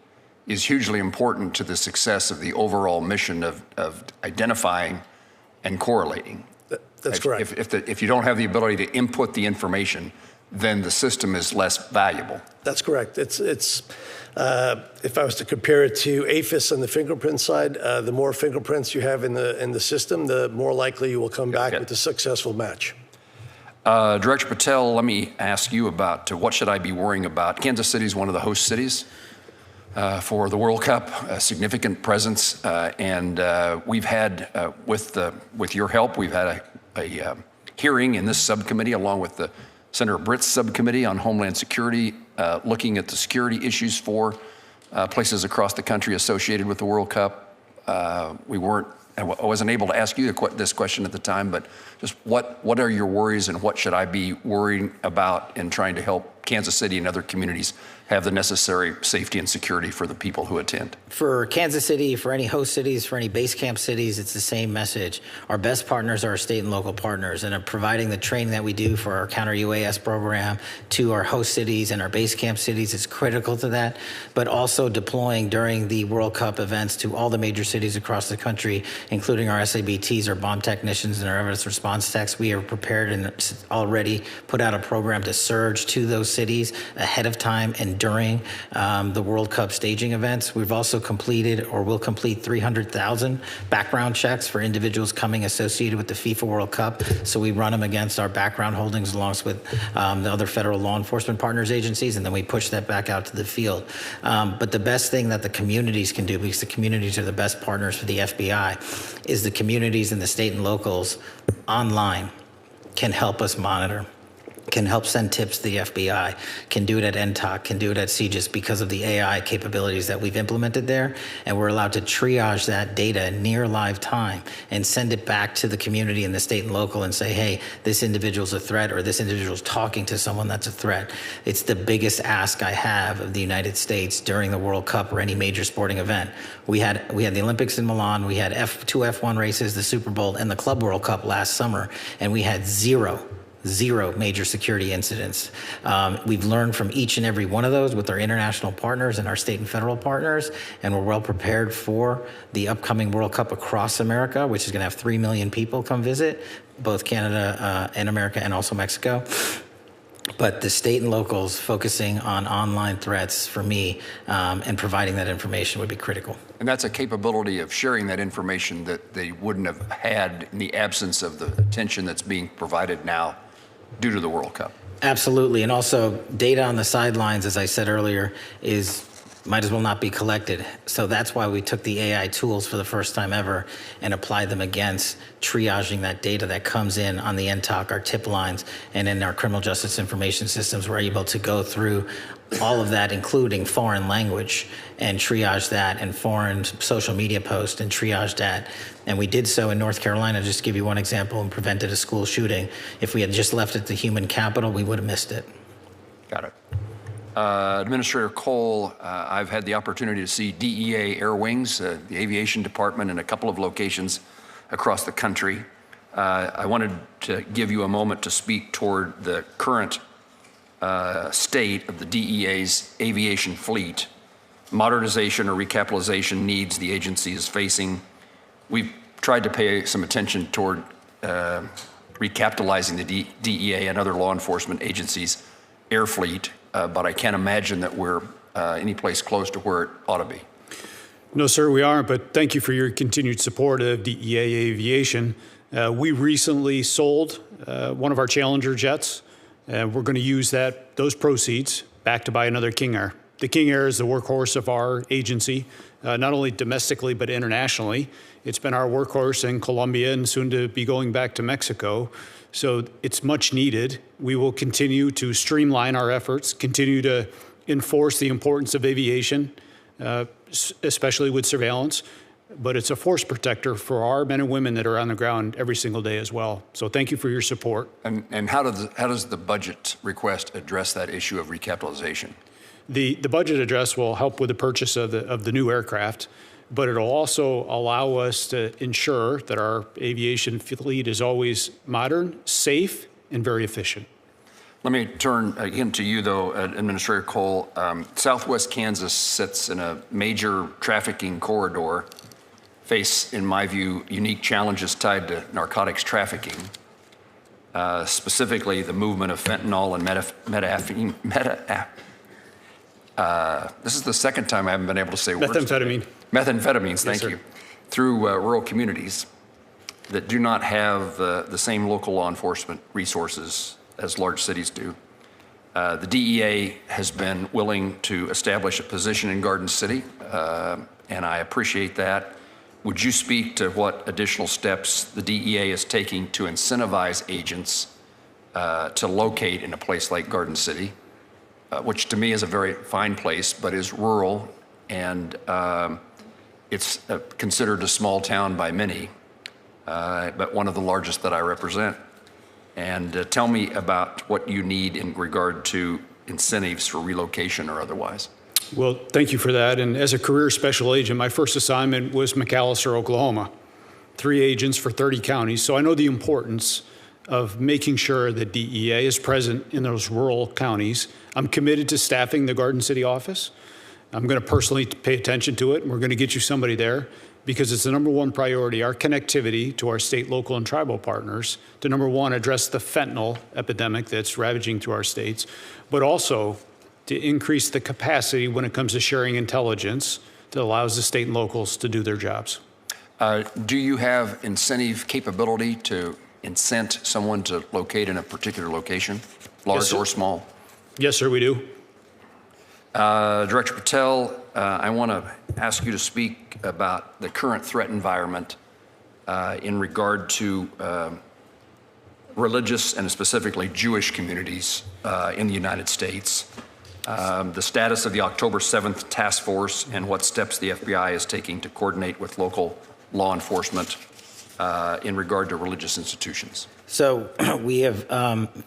is hugely important to the success of the overall mission of identifying and correlating. That's correct. If you don't have the ability to input the information, then the system is less valuable. That's correct. It's if I was to compare it to AFIS on the fingerprint side, the more fingerprints you have in the system, the more likely you will come back with a successful match. Director Patel, let me ask you about what should I be worrying about? Kansas City is one of the host cities for the World Cup, a significant presence, and we've had, with your help, we've had a hearing in this subcommittee along with the Senator Britt's subcommittee on Homeland Security, looking at the security issues for places across the country associated with the World Cup. I wasn't able to ask you this question at the time, but just what are your worries and what should I be worrying about in trying to help Kansas City and other communities have the necessary safety and security for the people who attend? For Kansas City, for any host cities, for any base camp cities, it's the same message. Our best partners are our state and local partners, and providing the training that we do for our counter-UAS program to our host cities and our base camp cities is critical to that, but also deploying during the World Cup events to all the major cities across the country, including our SABTs, our bomb technicians, and our evidence response techs. We are prepared and already put out a program to surge to those cities ahead of time and during the World Cup staging events. We've also completed or will complete 300,000 background checks for individuals coming associated with the FIFA World Cup. So we run them against our background holdings along with the other federal law enforcement partners agencies, and then we push that back out to the field. But the best thing that the communities can do, because the communities are the best partners for the FBI, is the communities and the state and locals online can help us monitor, can help send tips to the FBI, can do it at NTOC, can do it at CJIS because of the AI capabilities that we've implemented there. And we're allowed to triage that data near live time and send it back to the community and the state and local and say, hey, this individual's a threat, or this individual's talking to someone that's a threat. It's the biggest ask I have of the United States during the World Cup or any major sporting event. We had the Olympics in Milan, we had two F1 races, the Super Bowl, and the Club World Cup last summer, and we had zero major security incidents. We've learned from each and every one of those with our international partners and our state and federal partners, and we're well prepared for the upcoming World Cup across America, which is going to have 3 million people come visit, both Canada and America and also Mexico. But the state and locals focusing on online threats for me and providing that information would be critical. And that's a capability of sharing that information that they wouldn't have had in the absence of the attention that's being provided now due to the World Cup. Absolutely. And also data on the sidelines, as I said earlier, is might as well not be collected. So that's why we took the AI tools for the first time ever and applied them against triaging that data that comes in on the NTOC, our tip lines, and in our criminal justice information systems. We're able to go through all of that, including foreign language, and triage that, and foreign social media posts and triage that. And we did so in North Carolina, just to give you one example, and prevented a school shooting. If we had just left it to human capital, we would have missed it. Got it. Administrator Cole, I've had the opportunity to see DEA Air Wings, the aviation department, in a couple of locations across the country. I wanted to give you a moment to speak toward the current state of the DEA's aviation fleet, modernization or recapitalization needs the agency is facing. We've tried to pay some attention toward recapitalizing the DEA and other law enforcement agencies' air fleet, but I can't imagine that we're any place close to where it ought to be. No, sir, we aren't, but thank you for your continued support of DEA Aviation. We recently sold one of our Challenger jets, and we're going to use those proceeds back to buy another King Air. The King Air is the workhorse of our agency, not only domestically but internationally. It's been our workhorse in Colombia and soon to be going back to Mexico. So it's much needed. We will continue to streamline our efforts, continue to enforce the importance of aviation, especially with surveillance. But it's a force protector for our men and women that are on the ground every single day as well. So thank you for your support. And how does the budget request address that issue of recapitalization? The budget address will help with the purchase of the new aircraft, but it'll also allow us to ensure that our aviation fleet is always modern, safe, and very efficient. Let me turn again to you, though, Administrator Cole. Southwest Kansas sits in a major trafficking corridor, face, in my view, unique challenges tied to narcotics trafficking, specifically the movement of fentanyl and this is the second time I haven't been able to say words. Methamphetamine. Methamphetamines, thank Yes, you. Through rural communities that do not have the same local law enforcement resources as large cities do. The DEA has been willing to establish a position in Garden City, and I appreciate that. Would you speak to what additional steps the DEA is taking to incentivize agents to locate in a place like Garden City, which to me is a very fine place, but is rural, and it's considered a small town by many, but one of the largest that I represent. And tell me about what you need in regard to incentives for relocation or otherwise. Well, thank you for that. And as a career special agent, my first assignment was McAlester, Oklahoma. 3 agents for 30 counties. So I know the importance of making sure that DEA is present in those rural counties. I'm committed to staffing the Garden City office. I'm going to personally pay attention to it, and we're going to get you somebody there because it's the #1 priority, our connectivity to our state, local, and tribal partners to #1, address the fentanyl epidemic that's ravaging through our states, but also to increase the capacity when it comes to sharing intelligence that allows the state and locals to do their jobs. Do you have incentive capability to incent someone to locate in a particular location, large or small? Yes, sir, we do. Director Patel, I want to ask you to speak about the current threat environment in regard to religious and specifically Jewish communities in the United States. The status of the October 7th task force and what steps the FBI is taking to coordinate with local law enforcement in regard to religious institutions. So we have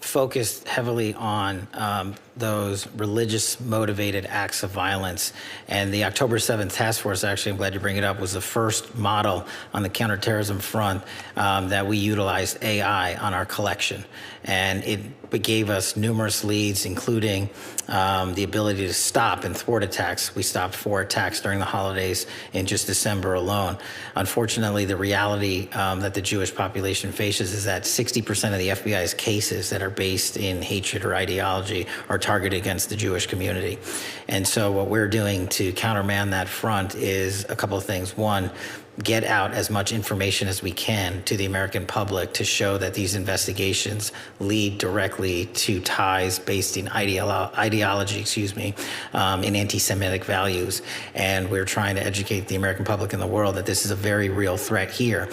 focused heavily on those religious motivated acts of violence. And the October 7th task force, actually, I'm glad you bring it up, was the first model on the counterterrorism front that we utilized AI on our collection. And it gave us numerous leads, including the ability to stop and thwart attacks. We stopped 4 attacks during the holidays in just December alone. Unfortunately, the reality that the Jewish population faces is that 60% of the FBI's cases that are based in hatred or ideology are targeted against the Jewish community. And so what we're doing to countermand that front is a couple of things. One, get out as much information as we can to the American public to show that these investigations lead directly to ties based in ideology, in anti-Semitic values. And we're trying to educate the American public and the world that this is a very real threat here.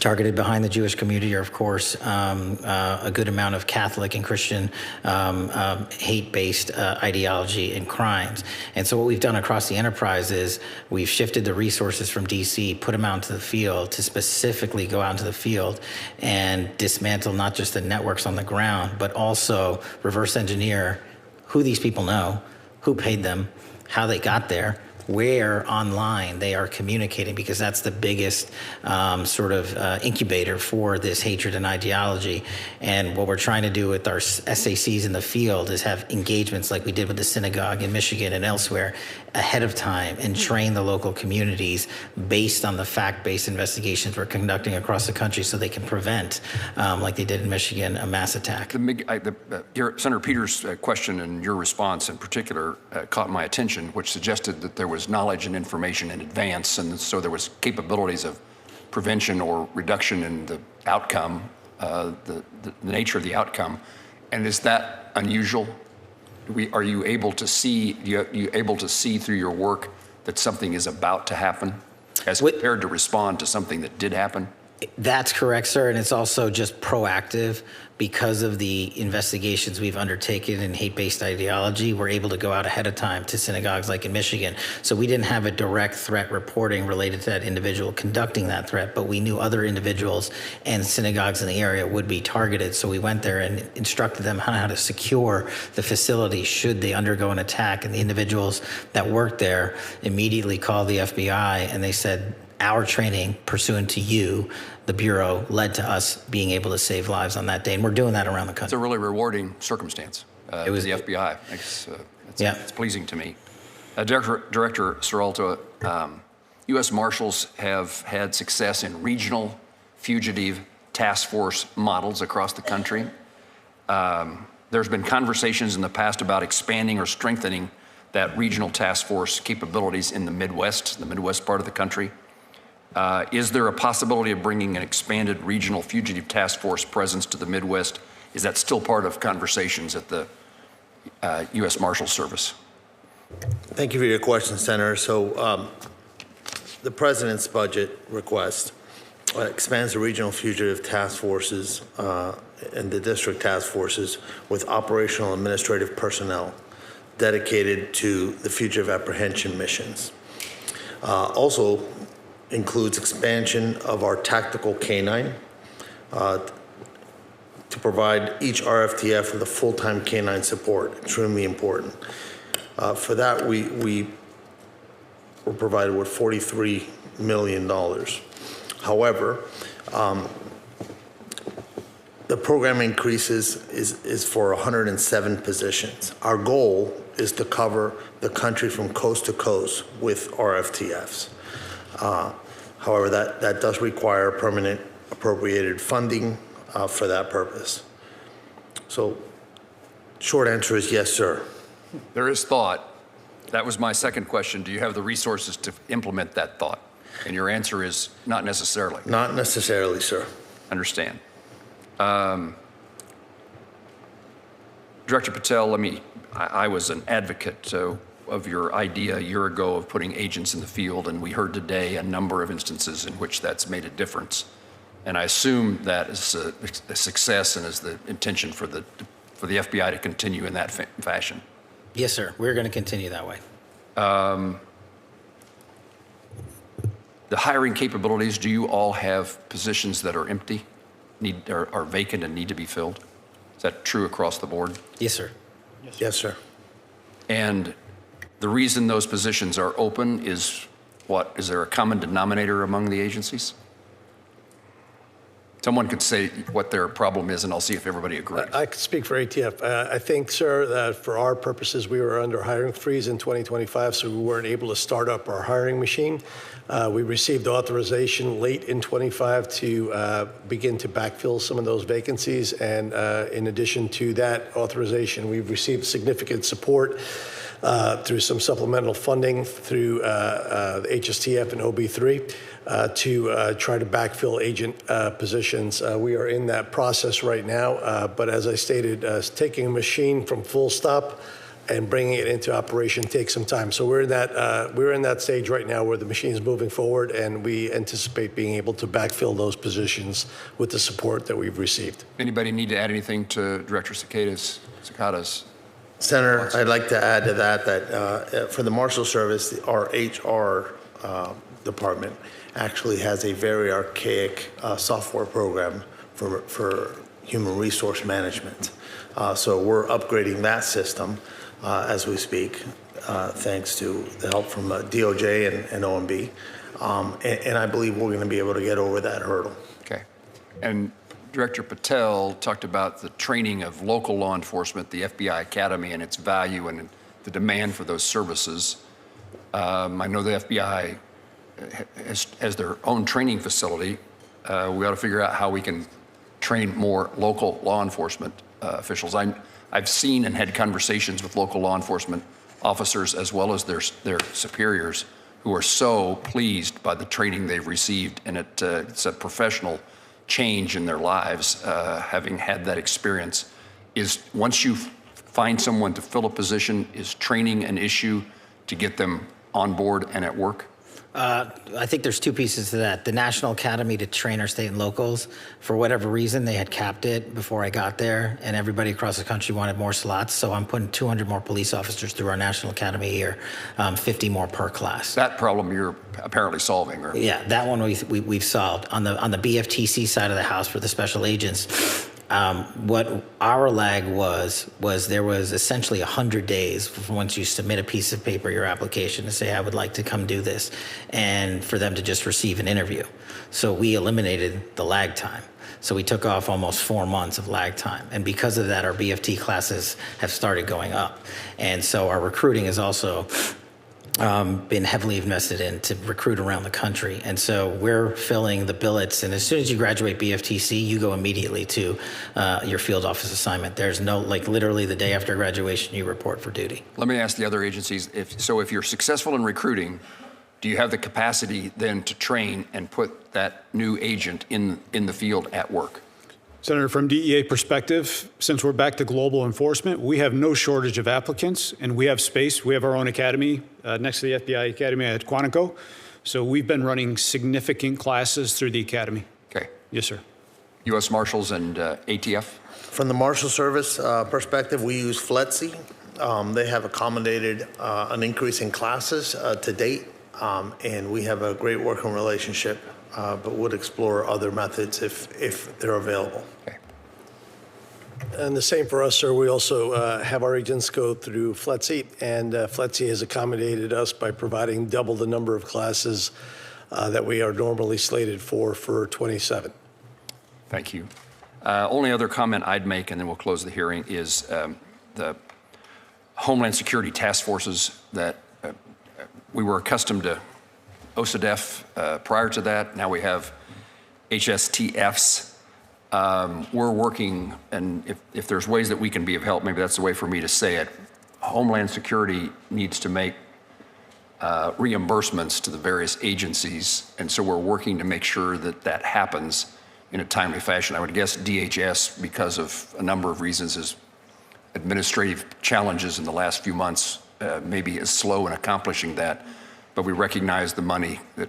Targeted behind the Jewish community are, of course, a good amount of Catholic and Christian hate-based ideology and crimes. And so what we've done across the enterprise is we've shifted the resources from D.C., put them out into the field to specifically go out into the field and dismantle not just the networks on the ground, but also reverse engineer who these people know, who paid them, how they got there, where online they are communicating, because that's the biggest incubator for this hatred and ideology. And what we're trying to do with our SACs in the field is have engagements like we did with the synagogue in Michigan and elsewhere ahead of time and train the local communities based on the fact-based investigations we're conducting across the country so they can prevent, like they did in Michigan, a mass attack. Senator Peters' question and your response in particular caught my attention, which suggested that there was knowledge and information in advance, and so there was capabilities of prevention or reduction in the outcome, the nature of the outcome. And is that unusual? Are you able to see? You able to see through your work that something is about to happen, as compared to respond to something that did happen? That's correct, sir. And it's also just proactive because of the investigations we've undertaken in hate-based ideology. We're able to go out ahead of time to synagogues like in Michigan. So we didn't have a direct threat reporting related to that individual conducting that threat, but we knew other individuals and synagogues in the area would be targeted. So we went there and instructed them on how to secure the facility should they undergo an attack. And the individuals that worked there immediately called the FBI and they said, our training pursuant to you, the Bureau, led to us being able to save lives on that day. And we're doing that around the country. It's a really rewarding circumstance. It was the FBI. It's pleasing to me. Director Seralto, U.S. Marshals have had success in regional fugitive task force models across the country. There's been conversations in the past about expanding or strengthening that regional task force capabilities in the Midwest part of the country. Is there a possibility of bringing an expanded regional fugitive task force presence to the Midwest? Is that still part of conversations at the U.S. Marshals Service? Thank you for your question, Senator. So the President's budget request expands the regional fugitive task forces and the district task forces with operational administrative personnel dedicated to the fugitive apprehension missions. Also includes expansion of our tactical canine to provide each RFTF with a full-time canine support, extremely important. For that, we were provided with $43 million. However, the program increases is for 107 positions. Our goal is to cover the country from coast to coast with RFTFs. However, that does require permanent appropriated funding for that purpose. So, short answer is yes, sir. There is thought. That was my second question. Do you have the resources to implement that thought? And your answer is not necessarily. Not necessarily, sir. Understand. Director Patel, I was an advocate of your idea a year ago of putting agents in the field, and we heard today a number of instances in which that's made a difference. And I assume that is a success and is the intention for the FBI to continue in that fashion. Yes, sir. We're going to continue that way. The hiring capabilities, do you all have positions that are empty, are vacant and need to be filled? Is that true across the board? Yes, sir. Yes, sir. And the reason those positions are open is what? Is there a common denominator among the agencies? Someone could say what their problem is, and I'll see if everybody agrees. I could speak for ATF. I think, sir, that for our purposes, we were under hiring freeze in 2025, so we weren't able to start up our hiring machine. We received authorization late in 25 to begin to backfill some of those vacancies. And in addition to that authorization, we've received significant support through some supplemental funding through the HSTF and OB3. to try to backfill agent positions. We are in that process right now, but as I stated, taking a machine from full stop and bringing it into operation takes some time. So we're in that stage right now where the machine is moving forward, and we anticipate being able to backfill those positions with the support that we've received. Anybody need to add anything to Director Cicada's? Senator, I'd like to add to that for the Marshal Service, our HR department actually has a very archaic software program for human resource management. So we're upgrading that system as we speak, thanks to the help from DOJ and OMB. And I believe we're going to be able to get over that hurdle. Okay. And Director Patel talked about the training of local law enforcement, the FBI Academy, and its value and the demand for those services. I know the FBI has their own training facility. We ought to figure out how we can train more local law enforcement officials. I've seen and had conversations with local law enforcement officers as well as their superiors who are so pleased by the training they've received, and it's a professional change in their lives, having had that experience. Once you find someone to fill a position, is training an issue to get them on board and at work? I think there's two pieces to that. The National Academy to train our state and locals, for whatever reason, they had capped it before I got there, and everybody across the country wanted more slots. So I'm putting 200 more police officers through our National Academy here, 50 more per class. That problem you're apparently solving, right? Yeah, that one we've solved. On the BFTC side of the house for the special agents, what our lag was there was essentially 100 days from once you submit a piece of paper, your application, to say, I would like to come do this, and for them to just receive an interview. So we eliminated the lag time. So we took off almost 4 months of lag time. And because of that, our BFT classes have started going up. And so our recruiting is also been heavily invested in to recruit around the country. And so we're filling the billets. And as soon as you graduate BFTC, you go immediately to your field office assignment. There's no, literally the day after graduation, you report for duty. Let me ask the other agencies, if you're successful in recruiting, do you have the capacity then to train and put that new agent in the field at work? Senator, from DEA perspective, since we're back to global enforcement, we have no shortage of applicants, and we have space. We have our own academy next to the FBI Academy at Quantico. So we've been running significant classes through the academy. Okay. Yes, sir. U.S. Marshals and ATF? From the Marshal Service perspective, we use FLETC. They have accommodated an increase in classes to date, and we have a great working relationship, but would explore other methods if they're available. Okay. And the same for us, sir. We also have our agents go through FLETC, and FLETC has accommodated us by providing double the number of classes that we are normally slated for 27. Thank you. Only other comment I'd make, and then we'll close the hearing, is the Homeland Security task forces that we were accustomed to OCDEF prior to that. Now we have HSTFs. We're working, and if there's ways that we can be of help, maybe that's the way for me to say it. Homeland Security needs to make reimbursements to the various agencies, and so we're working to make sure that that happens in a timely fashion. I would guess DHS, because of a number of reasons, is administrative challenges in the last few months, maybe is slow in accomplishing that, but we recognize the money that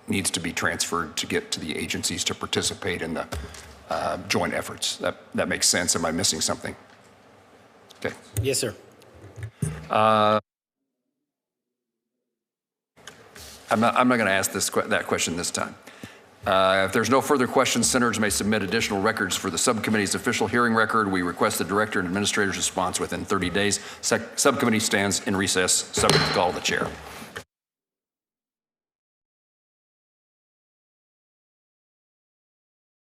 needs to be transferred to get to the agencies to participate in the joint efforts. That makes sense. Am I missing something? Okay. Yes, sir. I'm not going to ask that question this time. If there's no further questions, senators may submit additional records for the subcommittee's official hearing record. We request the director and administrator's response within 30 days. Subcommittee stands in recess, subject to call of the chair.